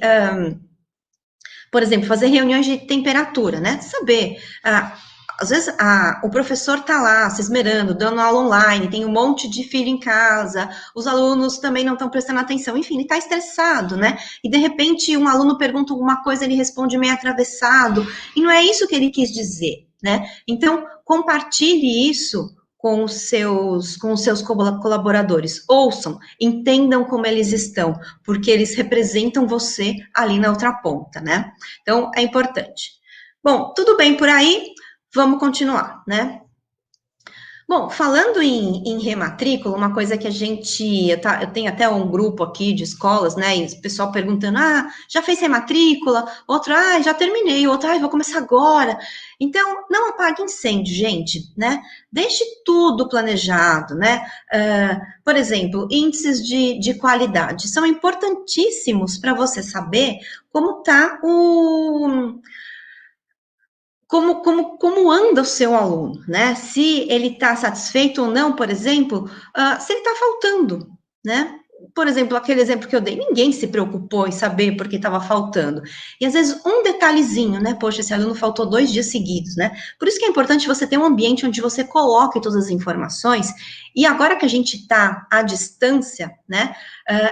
por exemplo, fazer reuniões de temperatura, né? Saber, às vezes o professor está lá se esmerando, dando aula online, tem um monte de filho em casa, os alunos também não estão prestando atenção, enfim, ele está estressado, né? E de repente um aluno pergunta alguma coisa, ele responde meio atravessado, e não é isso que ele quis dizer, né? Então, compartilhe isso com os seus colaboradores. Ouçam, entendam como eles estão, porque eles representam você ali na outra ponta, né? Então, é importante. Bom, tudo bem por aí? Vamos continuar, né? Bom, falando em rematrícula, uma coisa que eu tenho até um grupo aqui de escolas, né, e o pessoal perguntando, já fez rematrícula? Outro, já terminei, outro, vou começar agora. Então, não apague incêndio, gente, né, deixe tudo planejado, né, por exemplo, índices de qualidade são importantíssimos para você saber como está como anda o seu aluno, né? Se ele está satisfeito ou não, por exemplo, se ele está faltando, né? por exemplo, aquele exemplo que eu dei, ninguém se preocupou em saber porque estava faltando. E às vezes um detalhezinho, né? Poxa, esse aluno faltou 2 dias seguidos, né? Por isso que é importante você ter um ambiente onde você coloque todas as informações. E agora que a gente está à distância, né?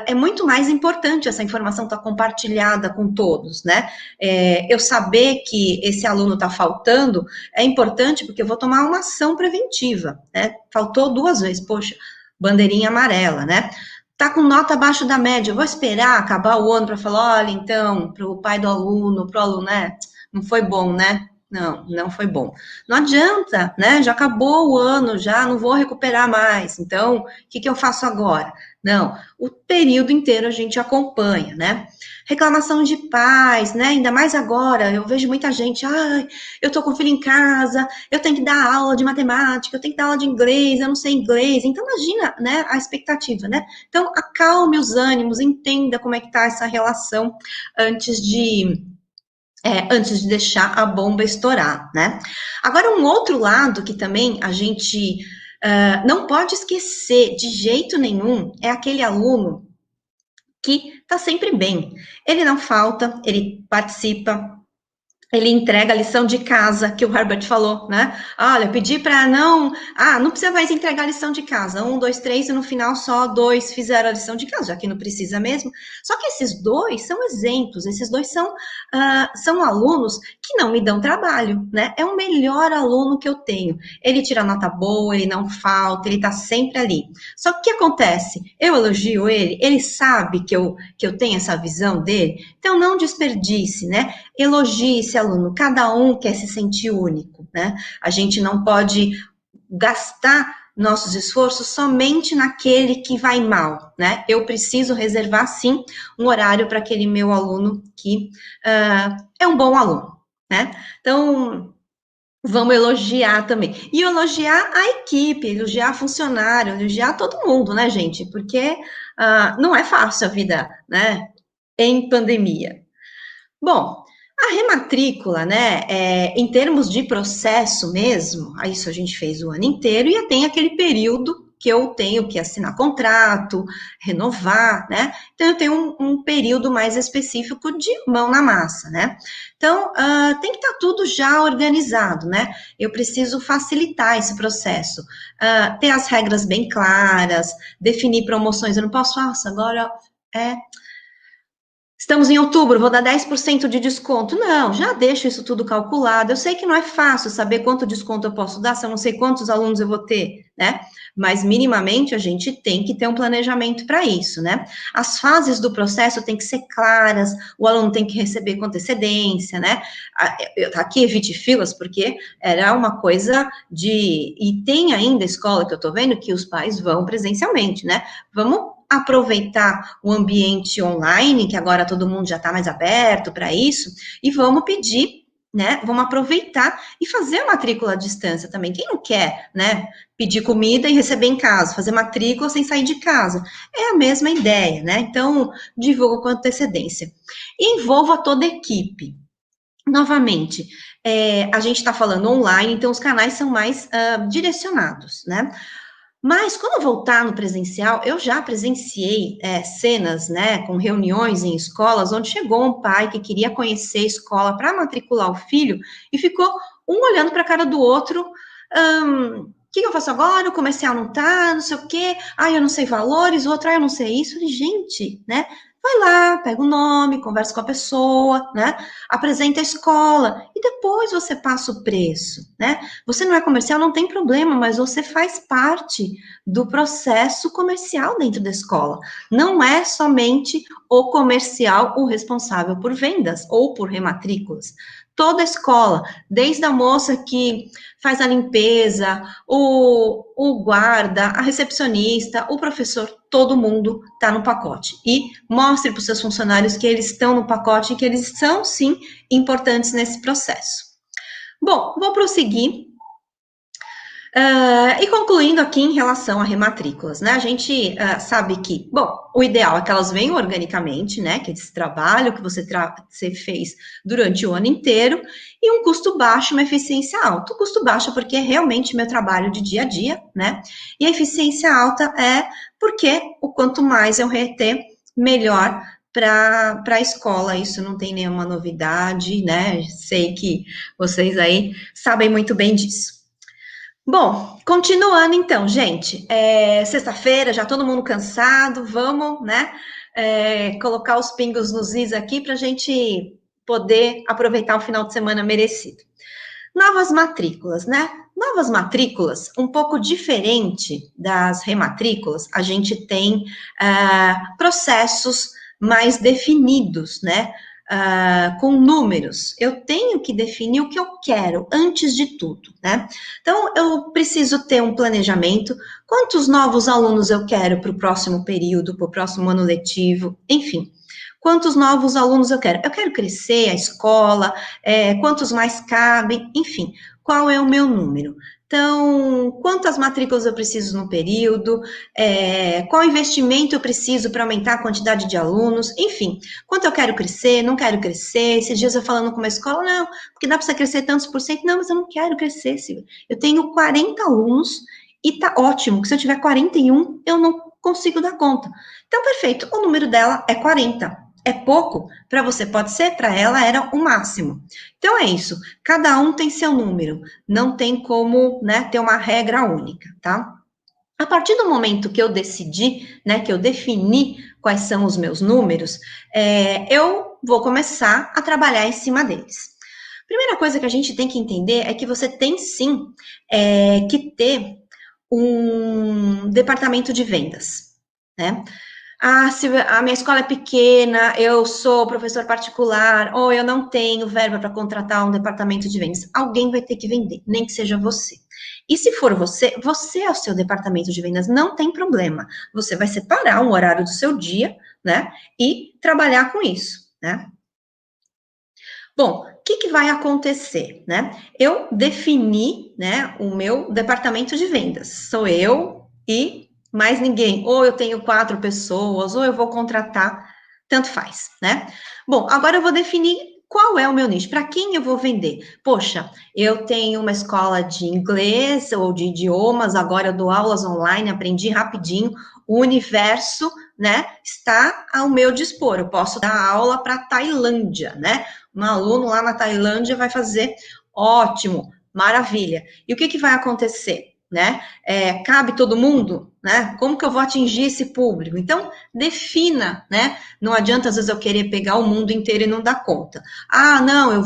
É muito mais importante essa informação estar compartilhada com todos, né? Eu saber que esse aluno está faltando é importante porque eu vou tomar uma ação preventiva, né? Faltou 2 vezes, poxa, bandeirinha amarela, né? Tá com nota abaixo da média, eu vou esperar acabar o ano para falar, olha, então, para o pai do aluno, para o aluno, né? Não foi bom, né? Não foi bom. Não adianta, né? Já acabou o ano, já não vou recuperar mais. Então, o que eu faço agora? Não, o período inteiro a gente acompanha, né? Reclamação de pais, né? Ainda mais agora, eu vejo muita gente, eu tô com o filho em casa, eu tenho que dar aula de matemática, eu tenho que dar aula de inglês, eu não sei inglês. Então, imagina, né, a expectativa, né? Então, acalme os ânimos, entenda como é que tá essa relação antes de deixar a bomba estourar, né? Agora, um outro lado que também a gente não pode esquecer de jeito nenhum é aquele aluno que está sempre bem. Ele não falta, ele participa, ele entrega a lição de casa, que o Herbert falou, né? Olha, pedi para não precisa mais entregar a lição de casa. 1, 2, 3, e no final só 2 fizeram a lição de casa, já que não precisa mesmo. Só que esses 2 são exemplos, esses 2 são alunos que não me dão trabalho, né? É o melhor aluno que eu tenho. Ele tira nota boa, ele não falta, ele tá sempre ali. Só que o que acontece? Eu elogio ele sabe que eu tenho essa visão dele, então não desperdice, né? Elogie esse aluno, cada um quer se sentir único, né? A gente não pode gastar nossos esforços somente naquele que vai mal, né? Eu preciso reservar, sim, um horário para aquele meu aluno que é um bom aluno, né? Então, vamos elogiar também. E elogiar a equipe, elogiar funcionário, elogiar todo mundo, né, gente? Porque não é fácil a vida, né? Em pandemia. Bom, a rematrícula, né, em termos de processo mesmo, isso a gente fez o ano inteiro e tem aquele período que eu tenho que assinar contrato, renovar, né, então eu tenho um período mais específico de mão na massa, né, então tem que estar tudo já organizado, né, eu preciso facilitar esse processo, ter as regras bem claras, definir promoções, eu não posso, agora estamos em outubro, vou dar 10% de desconto. Não, já deixo isso tudo calculado. Eu sei que não é fácil saber quanto desconto eu posso dar, se eu não sei quantos alunos eu vou ter, né? Mas, minimamente, a gente tem que ter um planejamento para isso, né? As fases do processo têm que ser claras, o aluno tem que receber com antecedência, né? Aqui evite filas, porque era uma coisa de... E tem ainda escola que eu estou vendo que os pais vão presencialmente, né? Vamos aproveitar o ambiente online, que agora todo mundo já está mais aberto para isso, e vamos pedir, né, vamos aproveitar e fazer a matrícula à distância também. Quem não quer, né, pedir comida e receber em casa, fazer matrícula sem sair de casa? É a mesma ideia, né? Então, divulga com antecedência. Envolva toda a equipe. Novamente, a gente está falando online, então os canais são mais direcionados, né? Mas, quando voltar no presencial, eu já presenciei cenas, né, com reuniões em escolas, onde chegou um pai que queria conhecer a escola para matricular o filho, e ficou um olhando para a cara do outro, o que eu faço agora? O comercial não tá, não sei o quê, eu não sei valores, o outro, eu não sei isso. Gente, né, vai lá, pega o nome, conversa com a pessoa, né, apresenta a escola, e depois você passa o preço, né, você não é comercial, não tem problema, mas você faz parte do processo comercial dentro da escola, não é somente o comercial o responsável por vendas, ou por rematrículas, toda a escola, desde a moça que faz a limpeza, o guarda, a recepcionista, o professor, todo mundo está no pacote. E mostre para os seus funcionários que eles estão no pacote e que eles são, sim, importantes nesse processo. Bom, vou prosseguir. E concluindo aqui em relação a rematrículas, né? A gente sabe que, bom, o ideal é que elas venham organicamente, né? Que esse trabalho que você fez durante o ano inteiro, e um custo baixo, uma eficiência alta. O custo baixo porque é realmente meu trabalho de dia a dia, né? E a eficiência alta é porque o quanto mais eu reter, melhor para a escola. Isso não tem nenhuma novidade, né? Sei que vocês aí sabem muito bem disso. Bom, continuando então, gente, sexta-feira, já todo mundo cansado, vamos, né, colocar os pingos nos is aqui para a gente poder aproveitar o final de semana merecido. Novas matrículas, né? Novas matrículas, um pouco diferente das rematrículas, a gente tem processos mais definidos, né? Com números. Eu tenho que definir o que eu quero antes de tudo, né? Então, eu preciso ter um planejamento, quantos novos alunos eu quero para o próximo período, para o próximo ano letivo, enfim. Quantos novos alunos eu quero? Eu quero crescer a escola, quantos mais cabem, enfim. Qual é o meu número? Então, quantas matrículas eu preciso no período, qual investimento eu preciso para aumentar a quantidade de alunos, enfim, quanto eu quero crescer, não quero crescer, esses dias eu falando com uma escola, não, porque dá para você crescer tantos por cento, não, mas eu não quero crescer, Silvia. Eu tenho 40 alunos e tá ótimo, que se eu tiver 41, eu não consigo dar conta. Então, perfeito, o número dela é 40. É pouco? Para você pode ser, para ela era o máximo. Então é isso, cada um tem seu número, não tem como, né, ter uma regra única, tá? A partir do momento que eu decidi, né, que eu defini quais são os meus números, eu vou começar a trabalhar em cima deles. Primeira coisa que a gente tem que entender é que você tem sim que ter um departamento de vendas, né? Se a minha escola é pequena, eu sou professor particular, ou eu não tenho verba para contratar um departamento de vendas. Alguém vai ter que vender, nem que seja você. E se for você, você é o seu departamento de vendas, não tem problema. Você vai separar um horário do seu dia, né, e trabalhar com isso, né. Bom, o que vai acontecer, né? Eu defini, né, o meu departamento de vendas. Sou eu e mais ninguém. Ou eu tenho 4 pessoas, ou eu vou contratar, tanto faz, né? Bom, agora eu vou definir qual é o meu nicho, para quem eu vou vender. Poxa, eu tenho uma escola de inglês ou de idiomas, agora eu dou aulas online, aprendi rapidinho, o universo, né, está ao meu dispor. Eu posso dar aula para Tailândia, né? Um aluno lá na Tailândia vai fazer, ótimo, maravilha. E o que vai acontecer, né? Cabe todo mundo, né? Como que eu vou atingir esse público? Então, defina, né? Não adianta, às vezes, eu querer pegar o mundo inteiro e não dar conta. Não,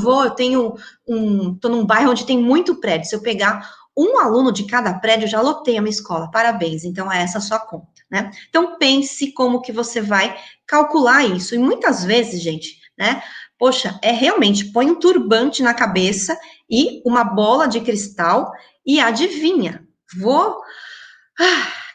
tô num bairro onde tem muito prédio, se eu pegar um aluno de cada prédio, já lotei a minha escola, parabéns, então é essa a sua conta, né? Então, pense como que você vai calcular isso, e muitas vezes, gente, né? Poxa, realmente, põe um turbante na cabeça e uma bola de cristal e adivinha,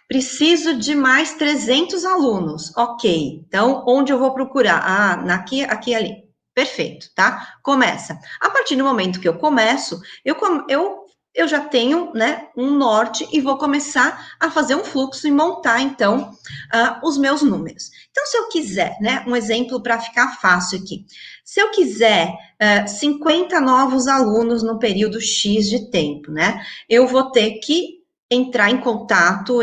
preciso de mais 300 alunos, ok, então, onde eu vou procurar? Aqui, ali, perfeito, tá? Começa. A partir do momento que eu começo, eu já tenho, né, um norte e vou começar a fazer um fluxo e montar, então, os meus números. Então, se eu quiser, né, um exemplo para ficar fácil aqui, se eu quiser 50 novos alunos no período X de tempo, né, eu vou ter que entrar em contato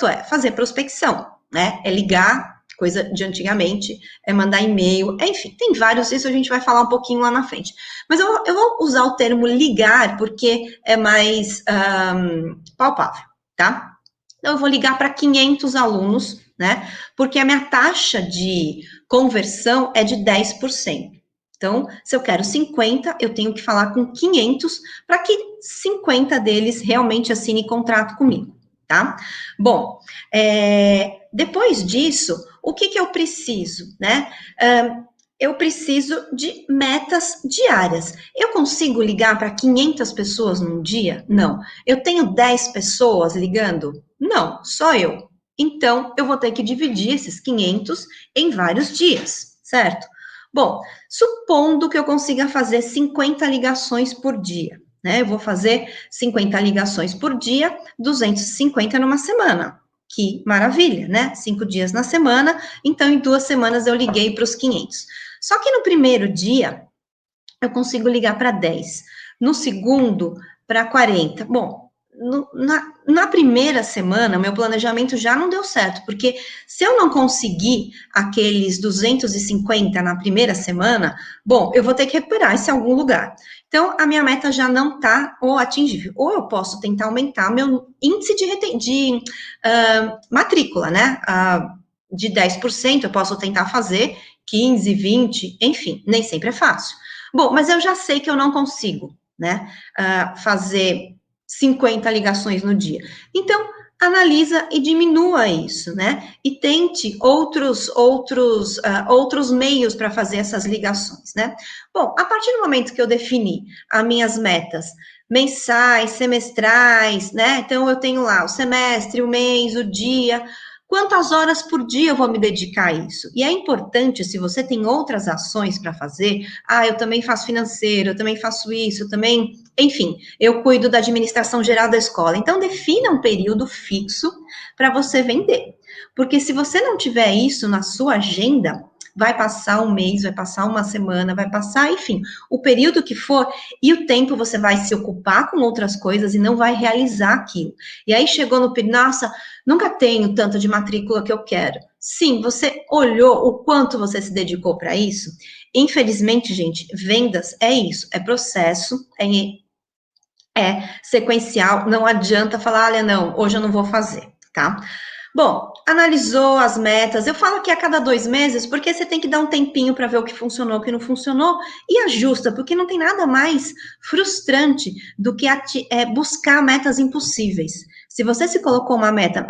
é fazer prospecção, né, é ligar, coisa de antigamente, é mandar e-mail, enfim, tem vários, isso a gente vai falar um pouquinho lá na frente. Mas eu vou usar o termo ligar, porque é mais palpável, tá? Então, eu vou ligar para 500 alunos, né? Porque a minha taxa de conversão é de 10%. Então, se eu quero 50, eu tenho que falar com 500 para que 50 deles realmente assinem contrato comigo, tá? Bom, depois disso, o que eu preciso, né? Eu preciso de metas diárias. Eu consigo ligar para 500 pessoas num dia? Não. Eu tenho 10 pessoas ligando? Não, só eu. Então, eu vou ter que dividir esses 500 em vários dias, certo? Bom, supondo que eu consiga fazer 50 ligações por dia, né? Eu vou fazer 50 ligações por dia, 250 numa semana. Que maravilha, né? 5 dias na semana, então em 2 semanas eu liguei para os 500. Só que no primeiro dia, eu consigo ligar para 10. No segundo, para 40. Bom, na primeira semana, meu planejamento já não deu certo, porque se eu não conseguir aqueles 250 na primeira semana, bom, eu vou ter que recuperar isso em algum lugar. Então, a minha meta já não está atingível. Ou eu posso tentar aumentar meu índice de matrícula, né? De 10%, eu posso tentar fazer 15, 20, enfim, nem sempre é fácil. Bom, mas eu já sei que eu não consigo, né, fazer 50 ligações no dia. Então, analisa e diminua isso, né, e tente outros meios para fazer essas ligações, né. Bom, a partir do momento que eu defini as minhas metas mensais, semestrais, né, então eu tenho lá o semestre, o mês, o dia, quantas horas por dia eu vou me dedicar a isso? E é importante, se você tem outras ações para fazer, eu também faço financeiro, eu também faço isso, eu também, enfim, eu cuido da administração geral da escola. Então, defina um período fixo para você vender. Porque se você não tiver isso na sua agenda, vai passar um mês, vai passar uma semana, vai passar, enfim, o período que for, e o tempo você vai se ocupar com outras coisas e não vai realizar aquilo. E aí chegou no período, nossa, nunca tenho tanto de matrícula que eu quero. Sim, você olhou o quanto você se dedicou para isso? Infelizmente, gente, vendas é isso, é processo, é sequencial, não adianta falar, olha, não, hoje eu não vou fazer, tá? Bom, analisou as metas, eu falo que a cada 2 meses, porque você tem que dar um tempinho para ver o que funcionou, o que não funcionou, e ajusta, porque não tem nada mais frustrante do que buscar metas impossíveis. Se você se colocou uma meta,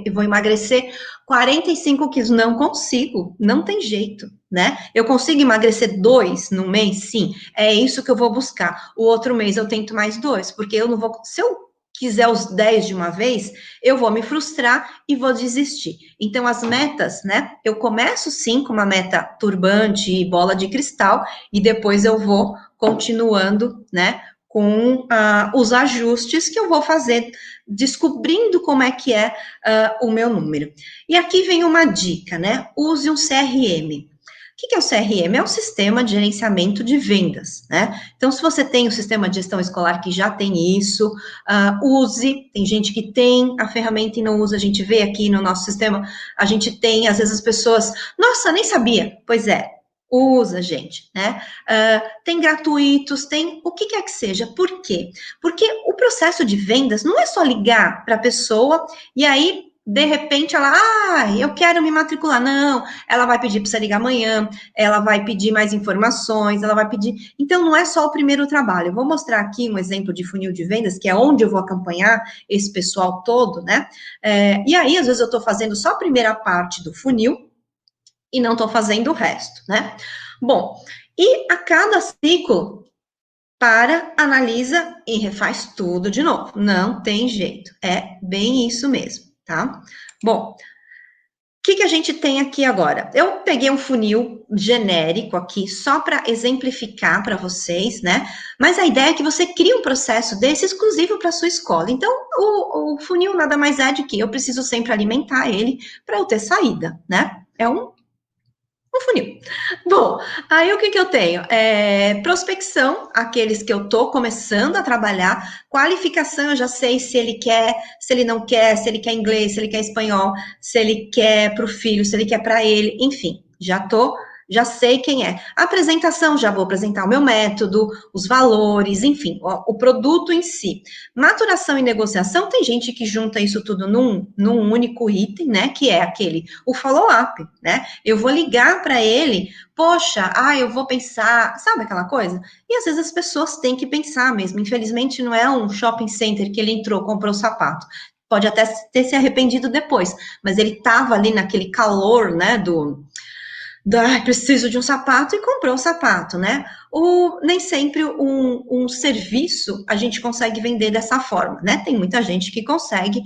eu vou emagrecer 45 quilos, não consigo, não tem jeito, né? Eu consigo emagrecer 2 no mês? Sim, é isso que eu vou buscar. O outro mês eu tento mais 2, porque eu não vou, se eu quiser os 10 de uma vez, eu vou me frustrar e vou desistir. Então, as metas, né? Eu começo sim com uma meta turbante e bola de cristal, e depois eu vou continuando, né? Com os ajustes que eu vou fazer, descobrindo como é que é o meu número. E aqui vem uma dica, né? Use um CRM. O que é o CRM? É um sistema de gerenciamento de vendas, né? Então, se você tem um sistema de gestão escolar que já tem isso, use. Tem gente que tem a ferramenta e não usa. A gente vê aqui no nosso sistema, a gente tem, às vezes as pessoas, nossa, nem sabia. Pois é, usa, gente, né? Tem gratuitos, tem o que quer que seja. Por quê? Porque o processo de vendas não é só ligar para a pessoa e aí, de repente, ela, eu quero me matricular. Não, ela vai pedir para você ligar amanhã, ela vai pedir mais informações, ela vai pedir... Então, não é só o primeiro trabalho. Eu vou mostrar aqui um exemplo de funil de vendas, que é onde eu vou acompanhar esse pessoal todo, né? E aí, às vezes, eu estou fazendo só a primeira parte do funil e não estou fazendo o resto, né? Bom, e a cada ciclo, analisa e refaz tudo de novo. Não tem jeito. É bem isso mesmo. Tá? Bom, o que a gente tem aqui agora? Eu peguei um funil genérico aqui, só para exemplificar para vocês, né? Mas a ideia é que você crie um processo desse exclusivo para sua escola. Então, o funil nada mais é de que eu preciso sempre alimentar ele para eu ter saída, né? É um funil. Bom, aí o que eu tenho? Prospecção, aqueles que eu estou começando a trabalhar. Qualificação, eu já sei se ele quer, se ele não quer, se ele quer inglês, se ele quer espanhol, se ele quer para o filho, se ele quer para ele, enfim, já sei quem é. Apresentação, já vou apresentar o meu método, os valores, enfim, o produto em si. Maturação e negociação, tem gente que junta isso tudo num único item, né, que é o follow-up, né? Eu vou ligar para ele, poxa, eu vou pensar, sabe aquela coisa? E às vezes as pessoas têm que pensar mesmo, infelizmente não é um shopping center que ele entrou, comprou o sapato. Pode até ter se arrependido depois, mas ele estava ali naquele calor, né, preciso de um sapato e comprou o sapato, né? nem sempre um serviço a gente consegue vender dessa forma, né? Tem muita gente que consegue,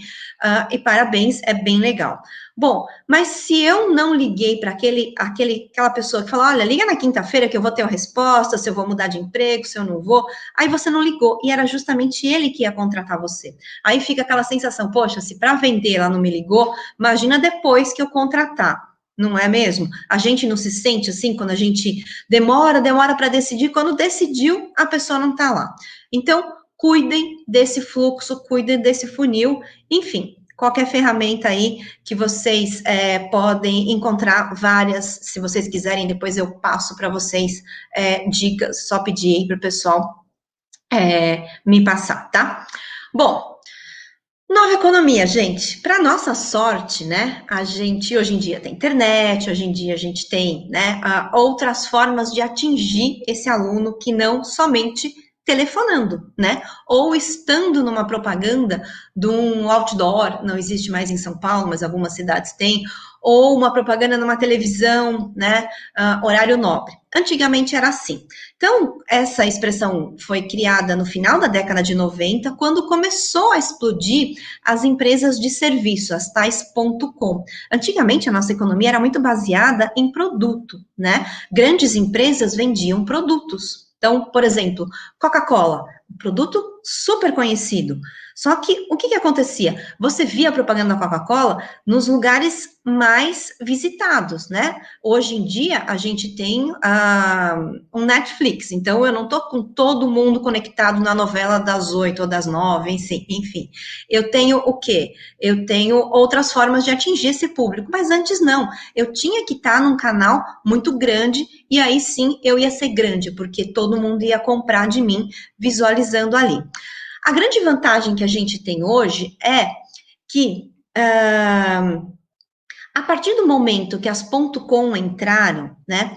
e parabéns, é bem legal. Bom, mas se eu não liguei para aquela pessoa que falou, olha, liga na quinta-feira que eu vou ter uma resposta, se eu vou mudar de emprego, se eu não vou, aí você não ligou, e era justamente ele que ia contratar você. Aí fica aquela sensação, poxa, se para vender ela não me ligou, imagina depois que eu contratar. Não é mesmo? A gente não se sente assim quando a gente demora para decidir, quando decidiu, a pessoa não está lá. Então, cuidem desse fluxo, cuidem desse funil, enfim, qualquer ferramenta aí que vocês podem encontrar várias, se vocês quiserem, depois eu passo para vocês dicas, só pedir aí para o pessoal me passar, tá? Bom, nova economia, gente. Para nossa sorte, né? A gente hoje em dia tem internet, hoje em dia a gente tem, né, outras formas de atingir esse aluno que não somente telefonando, né? Ou estando numa propaganda de um outdoor, não existe mais em São Paulo, mas algumas cidades têm, ou uma propaganda numa televisão, né? Horário nobre. Antigamente era assim. Então, essa expressão foi criada no final da década de 90, quando começou a explodir as empresas de serviço, as tais .com. Antigamente, a nossa economia era muito baseada em produto, né? Grandes empresas vendiam produtos. Então, por exemplo, Coca-Cola, um produto super conhecido. Só que, o que acontecia? Você via a propaganda da Coca-Cola nos lugares mais visitados, né? Hoje em dia, a gente tem um Netflix, então eu não estou com todo mundo conectado na novela das 8 ou das 9, enfim. Eu tenho o quê? Eu tenho outras formas de atingir esse público, mas antes não. Eu tinha que estar num canal muito grande, e aí sim eu ia ser grande, porque todo mundo ia comprar de mim, visualizando ali. A grande vantagem que a gente tem hoje é que, a partir do momento que as .com entraram, né,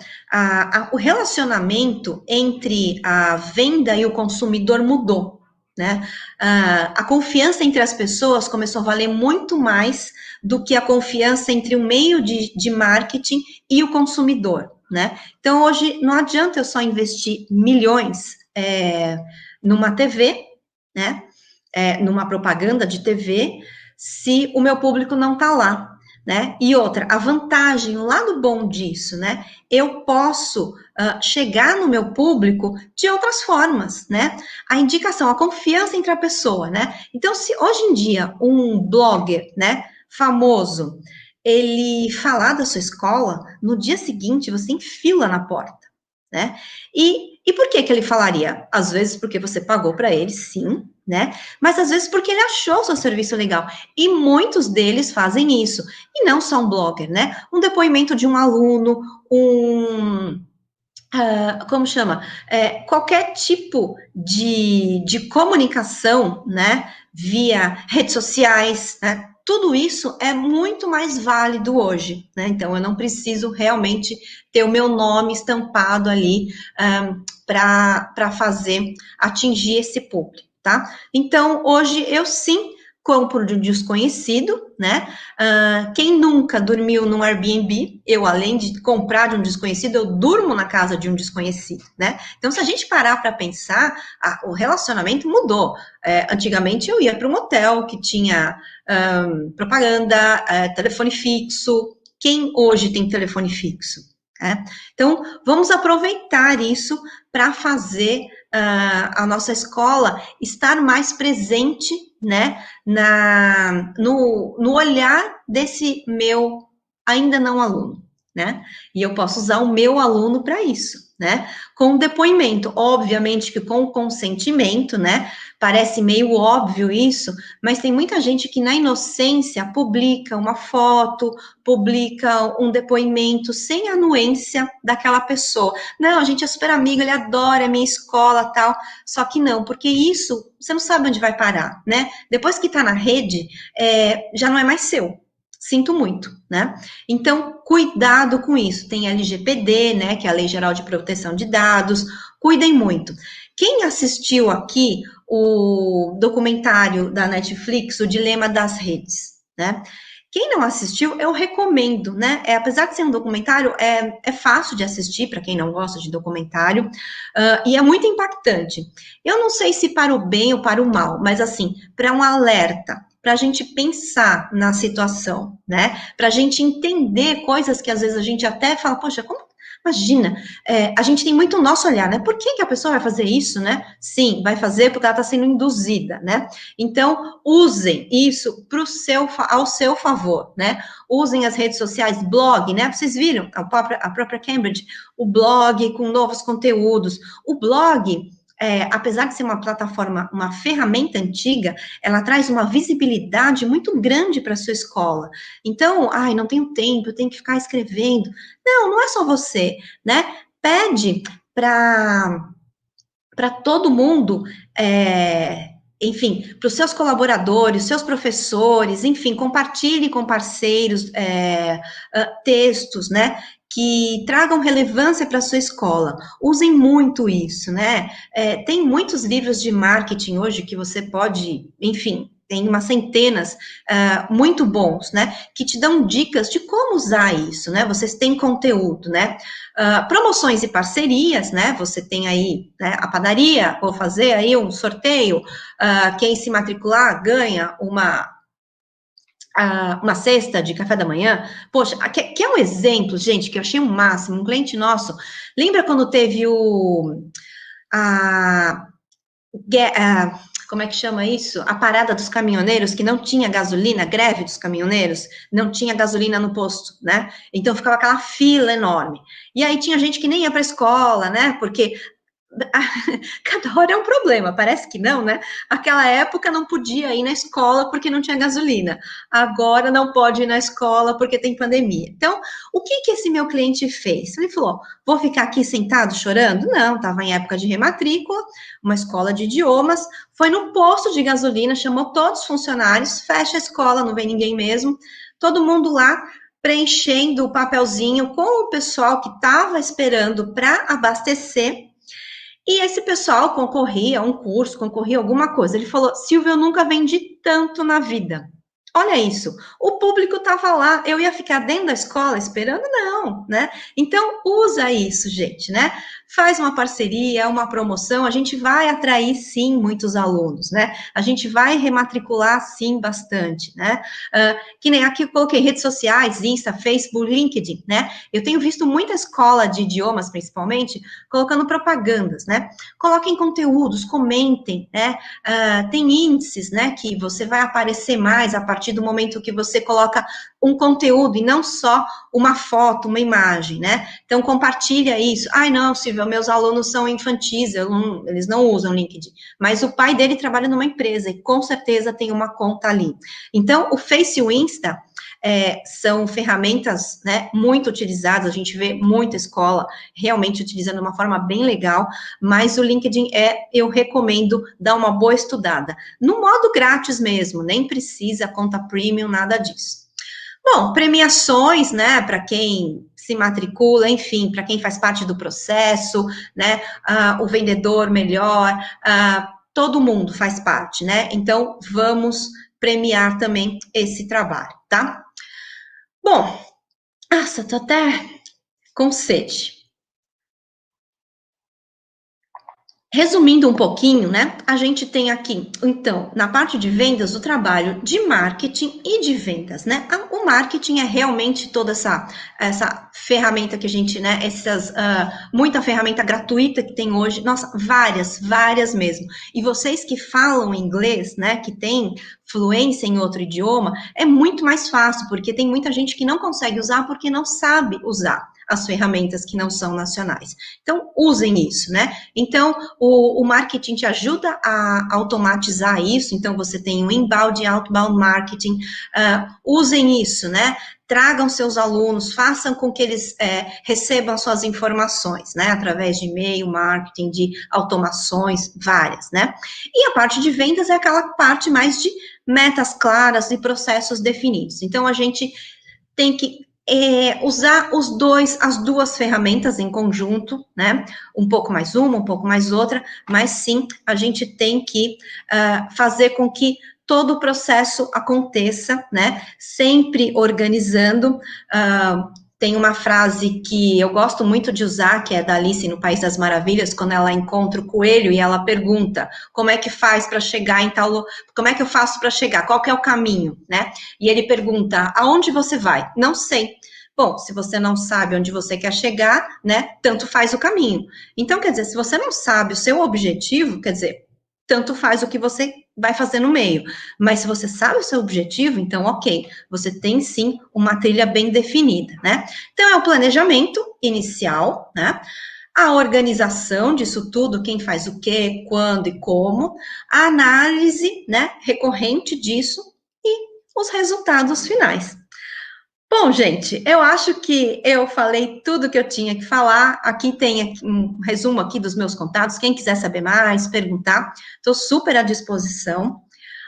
o relacionamento entre a venda e o consumidor mudou, né? A confiança entre as pessoas começou a valer muito mais do que a confiança entre o meio de marketing e o consumidor, né? Então, hoje, não adianta eu só investir milhões numa TV, né? Numa propaganda de TV, se o meu público não está lá, né? E outra, a vantagem, o lado bom disso, né? Eu posso chegar no meu público de outras formas, né? A indicação, a confiança entre a pessoa, né? Então, se hoje em dia um blogger, né, famoso, ele falar da sua escola, no dia seguinte você tem fila na porta, né? E por que ele falaria? Às vezes porque você pagou para ele, sim, né? Mas às vezes porque ele achou o seu serviço legal. E muitos deles fazem isso. E não só um blogger, né? Um depoimento de um aluno, como chama? Qualquer tipo de comunicação, né? Via redes sociais, né? Tudo isso é muito mais válido hoje, né? Então, eu não preciso realmente ter o meu nome estampado ali para atingir esse público, tá? Então, hoje, eu sim compro de um desconhecido, né? Quem nunca dormiu num Airbnb? Eu, além de comprar de um desconhecido, eu durmo na casa de um desconhecido, né? Então, se a gente parar para pensar, o relacionamento mudou. Antigamente, eu ia para um hotel que tinha propaganda, telefone fixo. Quem hoje tem telefone fixo? Então, vamos aproveitar isso para fazer a nossa escola estar mais presente, né, no olhar desse meu ainda não aluno, né? E eu posso usar o meu aluno para isso, né? Com depoimento, obviamente que com consentimento, né? Parece meio óbvio isso, mas tem muita gente que na inocência publica uma foto, publica um depoimento sem anuência daquela pessoa. Não, a gente é super amigo, ele adora a minha escola, tal. Só que não, porque isso, você não sabe onde vai parar, né? Depois que tá na rede, já não é mais seu. Sinto muito, né? Então, cuidado com isso. Tem LGPD, né, que é a Lei Geral de Proteção de Dados. Cuidem muito. Quem assistiu aqui o documentário da Netflix, O Dilema das Redes, né? Quem não assistiu, eu recomendo, né? Apesar de ser um documentário, é fácil de assistir para quem não gosta de documentário, e é muito impactante. Eu não sei se para o bem ou para o mal, mas assim, para um alerta, para a gente pensar na situação, né? Para a gente entender coisas que às vezes a gente até fala, poxa, como imagina, a gente tem muito o nosso olhar, né? Por que a pessoa vai fazer isso, né? Sim, vai fazer porque ela está sendo induzida, né? Então, usem isso ao seu favor, né? Usem as redes sociais, blog, né? Vocês viram a própria Cambridge, o blog com novos conteúdos. O blog, apesar de ser uma plataforma, uma ferramenta antiga, ela traz uma visibilidade muito grande para a sua escola. Então, não tenho tempo, eu tenho que ficar escrevendo. Não é só você, né? Pede para todo mundo, enfim, para os seus colaboradores, seus professores, enfim, compartilhe com parceiros textos, né? Que tragam relevância para a sua escola. Usem muito isso, né? Tem muitos livros de marketing hoje que você pode, enfim, tem umas centenas muito bons, né? Que te dão dicas de como usar isso, né? Vocês têm conteúdo, né? Promoções e parcerias, né? Você tem aí, né, a padaria, vou fazer aí um sorteio, quem se matricular ganha uma cesta de café da manhã. Poxa, que é um exemplo, gente, que eu achei o máximo, um cliente nosso. Lembra quando teve como é que chama isso? A parada dos caminhoneiros, que não tinha gasolina, greve dos caminhoneiros, não tinha gasolina no posto, né? Então ficava aquela fila enorme. E aí tinha gente que nem ia para a escola, né? Porque cada hora é um problema, parece que não, né? Aquela época não podia ir na escola porque não tinha gasolina. Agora não pode ir na escola porque tem pandemia. Então, o que esse meu cliente fez? Ele falou, vou ficar aqui sentado chorando? Não, estava em época de rematrícula, uma escola de idiomas, foi no posto de gasolina, chamou todos os funcionários, fecha a escola, não vem ninguém mesmo, todo mundo lá preenchendo o papelzinho com o pessoal que estava esperando para abastecer. E esse pessoal concorria a um curso, concorria a alguma coisa. Ele falou, Silvia, eu nunca vendi tanto na vida. Olha isso, o público estava lá, eu ia ficar dentro da escola esperando? Não, né? Então, usa isso, gente, né? Faz uma parceria, uma promoção, a gente vai atrair, sim, muitos alunos, né? A gente vai rematricular, sim, bastante, né? Que nem aqui eu coloquei redes sociais, Insta, Facebook, LinkedIn, né? Eu tenho visto muita escola de idiomas, principalmente, colocando propagandas, né? Coloquem conteúdos, comentem, né? Tem índices, né? Que você vai aparecer mais a partir do momento que você coloca um conteúdo e não só uma foto, uma imagem, né? Então, compartilha isso. Ai, não, Silvia, meus alunos são infantis, eles não usam LinkedIn. Mas o pai dele trabalha numa empresa e com certeza tem uma conta ali. Então, o Face e o Insta são ferramentas, né, muito utilizadas, a gente vê muita escola realmente utilizando de uma forma bem legal, mas o LinkedIn eu recomendo dar uma boa estudada. No modo grátis mesmo, nem precisa conta premium, nada disso. Bom, premiações, né, para quem se matricula, enfim, para quem faz parte do processo, né, o vendedor melhor, todo mundo faz parte, né, então vamos premiar também esse trabalho, tá? Bom, nossa, tô até com sede. Resumindo um pouquinho, né, a gente tem aqui, então, na parte de vendas, o trabalho de marketing e de vendas, né, o marketing é realmente toda essa ferramenta que a gente, né, muita ferramenta gratuita que tem hoje, nossa, várias mesmo, e vocês que falam inglês, né, que tem fluência em outro idioma, é muito mais fácil, porque tem muita gente que não consegue usar porque não sabe usar as ferramentas que não são nacionais. Então, usem isso, né? Então, o marketing te ajuda a automatizar isso, então você tem o inbound e outbound marketing, usem isso, né? Tragam seus alunos, façam com que eles recebam suas informações, né? Através de e-mail, marketing, de automações, várias, né? E a parte de vendas é aquela parte mais de metas claras e processos definidos. Então, a gente tem que usar as duas ferramentas em conjunto, né? Um pouco mais uma, um pouco mais outra, mas sim, a gente tem que fazer com que todo o processo aconteça, né, sempre organizando. Tem uma frase que eu gosto muito de usar, que é da Alice no País das Maravilhas, quando ela encontra o coelho e ela pergunta, como é que faz para chegar em tal, como é que eu faço para chegar, qual que é o caminho, né? E ele pergunta, aonde você vai? Não sei. Bom, se você não sabe onde você quer chegar, né, tanto faz o caminho. Então, quer dizer, se você não sabe o seu objetivo, quer dizer, tanto faz o que você vai fazer no meio. Mas se você sabe o seu objetivo, então, ok, você tem sim uma trilha bem definida, né? Então, é o planejamento inicial, né? A organização disso tudo, quem faz o quê, quando e como, a análise, né, recorrente disso e os resultados finais. Bom, gente, eu acho que eu falei tudo que eu tinha que falar. Aqui tem um resumo aqui dos meus contatos. Quem quiser saber mais, perguntar, estou super à disposição.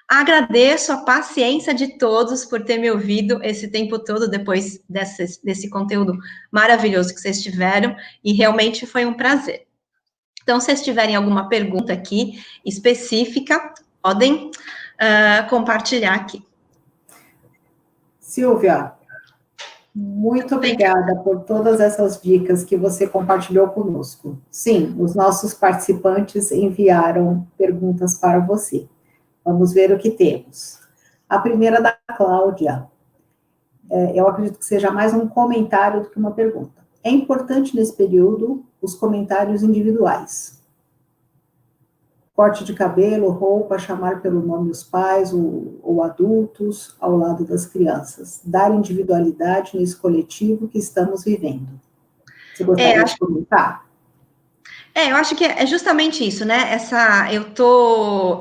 Agradeço a paciência de todos por ter me ouvido esse tempo todo, depois desse conteúdo maravilhoso que vocês tiveram, e realmente foi um prazer. Então, se vocês tiverem alguma pergunta aqui específica, podem compartilhar aqui. Silvia, muito obrigada por todas essas dicas que você compartilhou conosco. Sim, os nossos participantes enviaram perguntas para você. Vamos ver o que temos. A primeira da Cláudia. Eu acredito que seja mais um comentário do que uma pergunta. É importante nesse período os comentários individuais. Corte de cabelo, roupa, chamar pelo nome os pais ou adultos ao lado das crianças. Dar individualidade nesse coletivo que estamos vivendo. Você gostaria de comentar? Eu acho que é justamente isso, né?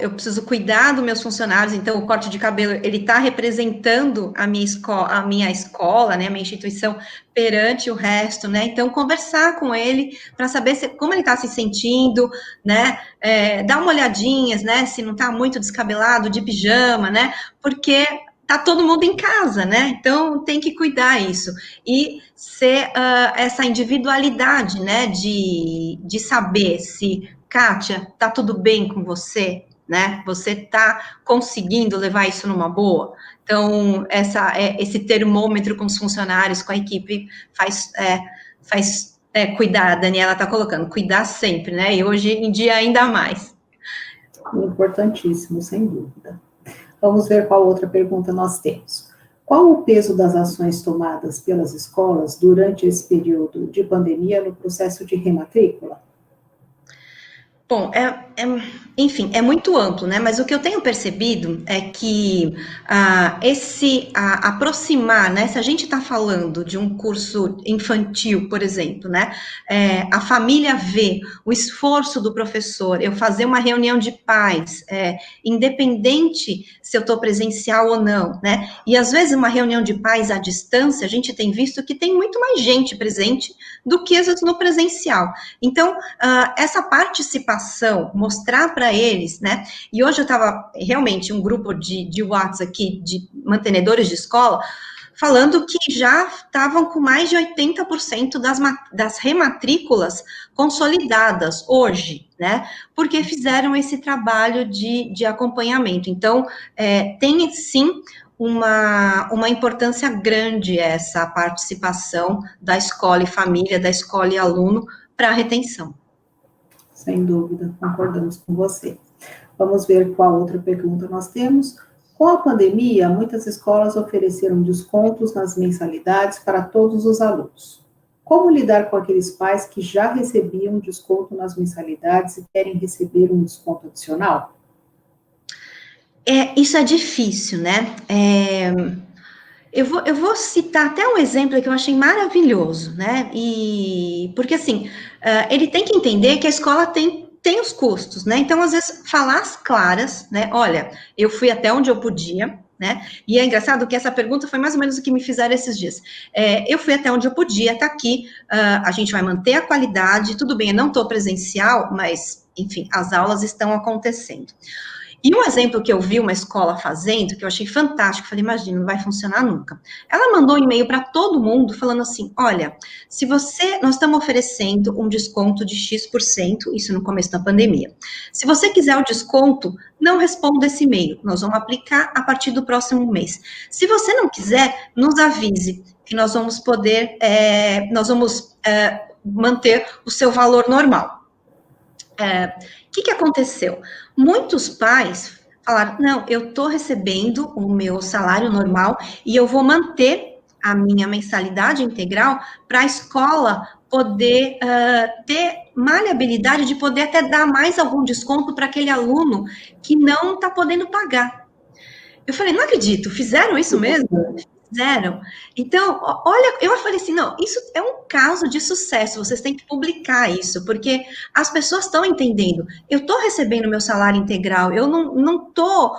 Eu preciso cuidar dos meus funcionários, então o corte de cabelo, ele está representando a minha escola, né? A minha instituição perante o resto, né? Então, conversar com ele para saber como ele está se sentindo, né? Dar uma olhadinha, né? Se não está muito descabelado, de pijama, né? Porque tá todo mundo em casa, né? Então tem que cuidar isso e ser essa individualidade, né? De saber se, Kátia, tá tudo bem com você, né? Você tá conseguindo levar isso numa boa? Então esse termômetro com os funcionários, com a equipe faz cuidar. A Daniela tá colocando, cuidar sempre, né? E hoje em dia ainda mais. Importantíssimo, sem dúvida. Vamos ver qual outra pergunta nós temos. Qual o peso das ações tomadas pelas escolas durante esse período de pandemia no processo de rematrícula? Bom, enfim, é muito amplo, né? Mas o que eu tenho percebido é que aproximar, né? Se a gente está falando de um curso infantil, por exemplo, né? A família vê o esforço do professor, eu fazer uma reunião de pais, independente se eu estou presencial ou não, né? E às vezes uma reunião de pais à distância, a gente tem visto que tem muito mais gente presente do que às vezes no presencial. Então, essa participação, mostrar para eles, né? E hoje eu estava realmente um grupo de WhatsApp aqui, de mantenedores de escola, falando que já estavam com mais de 80% das rematrículas consolidadas hoje, né? Porque fizeram esse trabalho de acompanhamento. Então, tem sim uma importância grande essa participação da escola e família, da escola e aluno para a retenção. Sem dúvida, concordamos com você. Vamos ver qual outra pergunta nós temos. Com a pandemia, muitas escolas ofereceram descontos nas mensalidades para todos os alunos. Como lidar com aqueles pais que já recebiam desconto nas mensalidades e querem receber um desconto adicional? Isso é difícil, né? Eu vou citar até um exemplo que eu achei maravilhoso, né? Porque assim, ele tem que entender que a escola tem os custos, né? Então, às vezes, falar as claras, né? Olha, eu fui até onde eu podia, né? E é engraçado que essa pergunta foi mais ou menos o que me fizeram esses dias. Eu fui até onde eu podia, tá aqui, a gente vai manter a qualidade, tudo bem, eu não estou presencial, mas, enfim, as aulas estão acontecendo. E um exemplo que eu vi uma escola fazendo, que eu achei fantástico, falei, imagina, não vai funcionar nunca. Ela mandou um e-mail para todo mundo falando assim, olha, nós estamos oferecendo um desconto de X%, isso no começo da pandemia. Se você quiser o desconto, não responda esse e-mail, nós vamos aplicar a partir do próximo mês. Se você não quiser, nos avise, que nós vamos manter o seu valor normal. O que aconteceu? Muitos pais falaram, não, eu estou recebendo o meu salário normal e eu vou manter a minha mensalidade integral para a escola poder ter maleabilidade de poder até dar mais algum desconto para aquele aluno que não está podendo pagar. Eu falei, não acredito, fizeram isso mesmo? Fizeram. Então, olha, eu falei assim, não, isso é um caso de sucesso, vocês têm que publicar isso, porque as pessoas estão entendendo, eu estou recebendo meu salário integral, eu não estou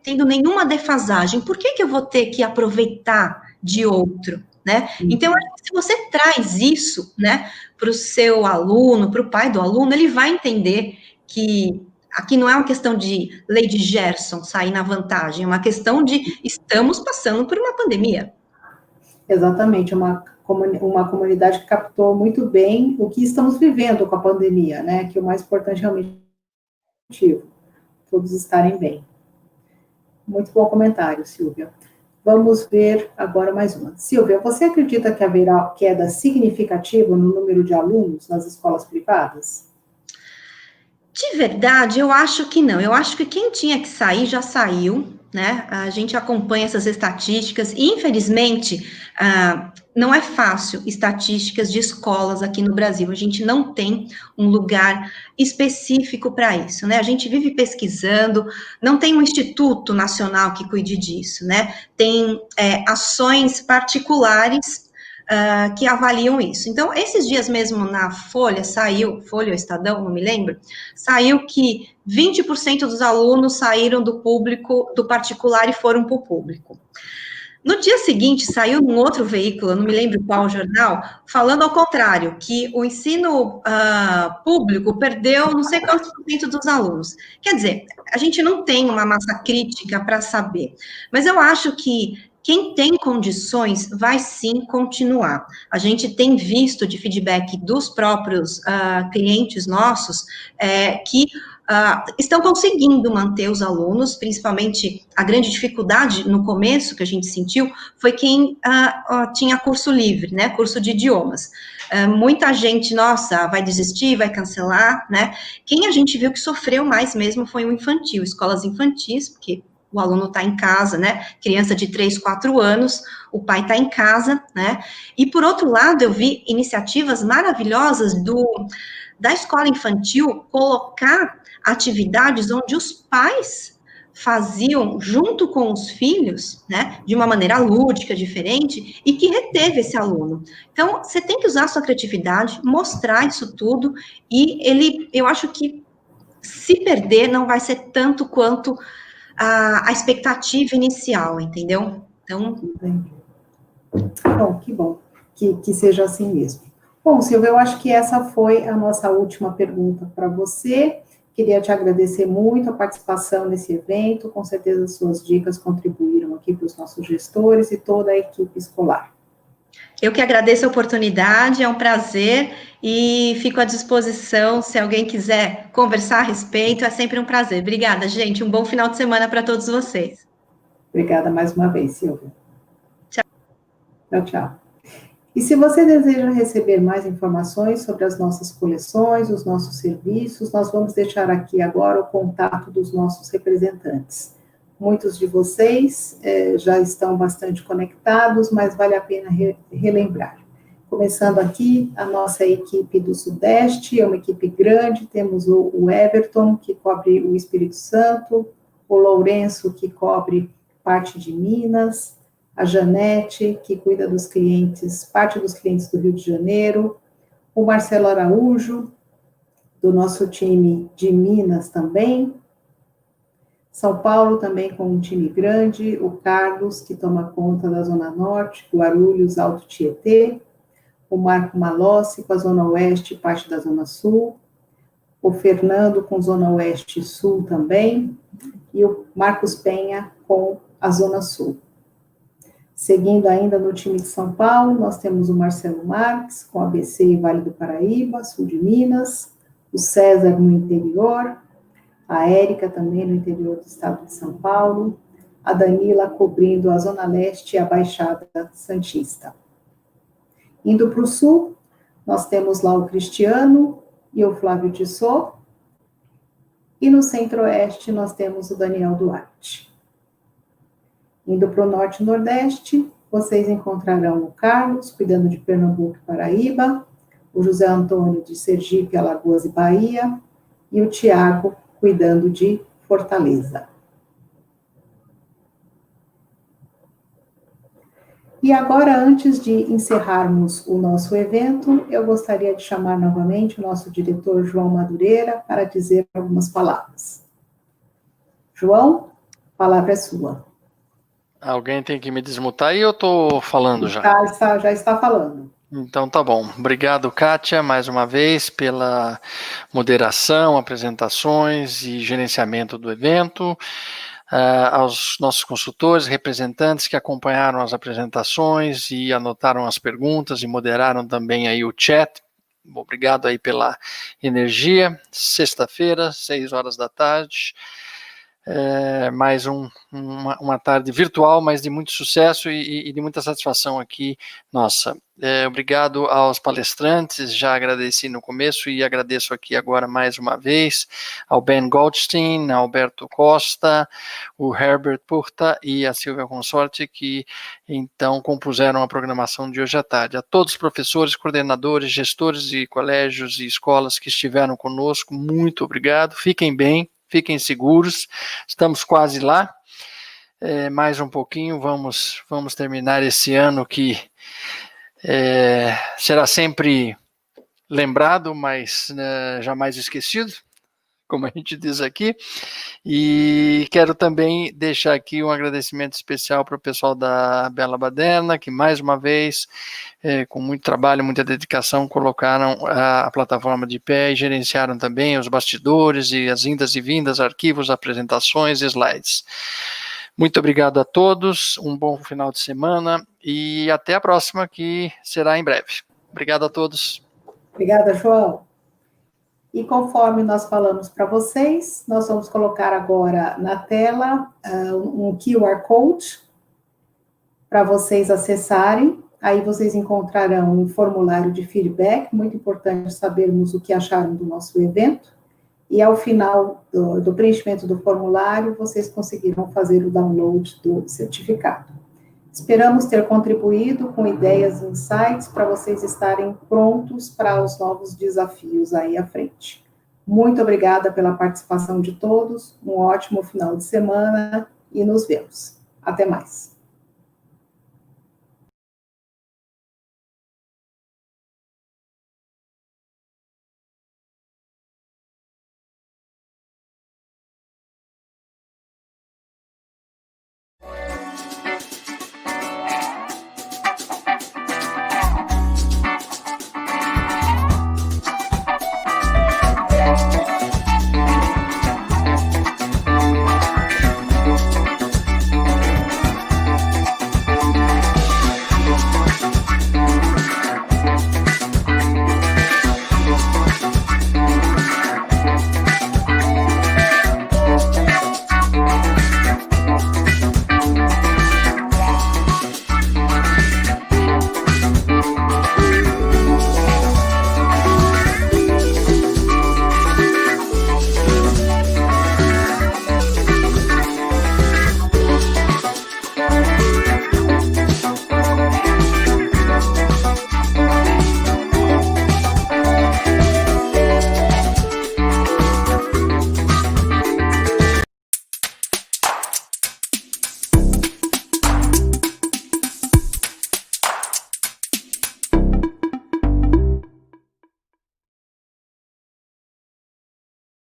tendo nenhuma defasagem, por que eu vou ter que aproveitar de outro, né? Então, se você traz isso, né, para o seu aluno, para o pai do aluno, ele vai entender que aqui não é uma questão de lei de Gerson sair na vantagem, é uma questão de estamos passando por uma pandemia. Exatamente, uma comunidade que captou muito bem o que estamos vivendo com a pandemia, né? Que o mais importante realmente é todos estarem bem. Muito bom comentário, Silvia. Vamos ver agora mais uma. Silvia, você acredita que haverá queda significativa no número de alunos nas escolas privadas? De verdade, eu acho que não. Eu acho que quem tinha que sair já saiu, né? A gente acompanha essas estatísticas e, infelizmente, não é fácil estatísticas de escolas aqui no Brasil. A gente não tem um lugar específico para isso, né? A gente vive pesquisando, não tem um instituto nacional que cuide disso, né? Tem ações particulares que avaliam isso. Então, esses dias mesmo na Folha ou Estadão, não me lembro, saiu que 20% dos alunos saíram do particular e foram para o público. No dia seguinte, saiu num outro veículo, não me lembro qual jornal, falando ao contrário, que o ensino público perdeu não sei quantos por cento dos alunos. Quer dizer, a gente não tem uma massa crítica para saber, mas eu acho que quem tem condições vai sim continuar. A gente tem visto de feedback dos próprios clientes nossos que estão conseguindo manter os alunos, principalmente a grande dificuldade no começo que a gente sentiu foi quem tinha curso livre, né, curso de idiomas. Muita gente, nossa, vai desistir, vai cancelar, né? Quem a gente viu que sofreu mais mesmo foi o infantil, escolas infantis, porque o aluno está em casa, né, criança de 3, 4 anos, o pai está em casa, né, e por outro lado eu vi iniciativas maravilhosas da escola infantil colocar atividades onde os pais faziam junto com os filhos, né, de uma maneira lúdica, diferente, e que reteve esse aluno. Então, você tem que usar a sua criatividade, mostrar isso tudo, e eu acho que se perder não vai ser tanto quanto a expectativa inicial, entendeu? Então... Bom, que bom que seja assim mesmo. Bom, Silvia, eu acho que essa foi a nossa última pergunta para você. Queria te agradecer muito a participação nesse evento, com certeza as suas dicas contribuíram aqui para os nossos gestores e toda a equipe escolar. Eu que agradeço a oportunidade, é um prazer e fico à disposição se alguém quiser conversar a respeito, é sempre um prazer. Obrigada, gente, um bom final de semana para todos vocês. Obrigada mais uma vez, Silvia. Tchau. Tchau, tchau. E se você deseja receber mais informações sobre as nossas coleções, os nossos serviços, nós vamos deixar aqui agora o contato dos nossos representantes. Muitos de vocês já estão bastante conectados, mas vale a pena relembrar. Começando aqui, a nossa equipe do Sudeste, é uma equipe grande, temos o Everton, que cobre o Espírito Santo, o Lourenço, que cobre parte de Minas, a Janete, que cuida dos clientes, parte dos clientes do Rio de Janeiro, o Marcelo Araújo, do nosso time de Minas também, São Paulo também com um time grande, o Carlos, que toma conta da Zona Norte, Guarulhos, Alto Tietê, o Marco Malossi com a Zona Oeste e parte da Zona Sul, o Fernando com Zona Oeste e Sul também, e o Marcos Penha com a Zona Sul. Seguindo ainda no time de São Paulo, nós temos o Marcelo Marques, com ABC e Vale do Paraíba, Sul de Minas, o César no interior, a Érica também no interior do estado de São Paulo, a Danila cobrindo a Zona Leste e a Baixada Santista. Indo para o Sul, nós temos lá o Cristiano e o Flávio Tissot, e no Centro-Oeste nós temos o Daniel Duarte. Indo para o Norte e Nordeste, vocês encontrarão o Carlos, cuidando de Pernambuco e Paraíba, o José Antônio de Sergipe, Alagoas e Bahia, e o Tiago, cuidando de Fortaleza. E agora, antes de encerrarmos o nosso evento, eu gostaria de chamar novamente o nosso diretor João Madureira para dizer algumas palavras. João, a palavra é sua. Alguém tem que me desmutar e eu estou falando já. Já está falando. Então tá bom. Obrigado, Kátia, mais uma vez pela moderação, apresentações e gerenciamento do evento. Aos nossos consultores, representantes que acompanharam as apresentações e anotaram as perguntas e moderaram também aí o chat. Obrigado aí pela energia. Sexta-feira, 6 horas da tarde. Mais uma tarde virtual, mas de muito sucesso e de muita satisfação aqui, nossa. Obrigado aos palestrantes, já agradeci no começo e agradeço aqui agora mais uma vez, ao Ben Goldstein, ao Alberto Costa, o Herbert Puchta e a Silvia Consorte, que então compuseram a programação de hoje à tarde. A todos os professores, coordenadores, gestores de colégios e escolas que estiveram conosco, muito obrigado, fiquem bem. Fiquem seguros, estamos quase lá, mais um pouquinho, vamos terminar esse ano que será sempre lembrado, mas jamais esquecido, como a gente diz aqui, e quero também deixar aqui um agradecimento especial para o pessoal da Bela Baderna, que mais uma vez, com muito trabalho, muita dedicação, colocaram a plataforma de pé e gerenciaram também os bastidores e as indas e vindas, arquivos, apresentações e slides. Muito obrigado a todos, um bom final de semana e até a próxima, que será em breve. Obrigado a todos. Obrigada, João. E conforme nós falamos para vocês, nós vamos colocar agora na tela um QR Code para vocês acessarem. Aí vocês encontrarão um formulário de feedback, muito importante sabermos o que acharam do nosso evento. E ao final do preenchimento do formulário, vocês conseguirão fazer o download do certificado. Esperamos ter contribuído com ideias e insights para vocês estarem prontos para os novos desafios aí à frente. Muito obrigada pela participação de todos, um ótimo final de semana e nos vemos. Até mais.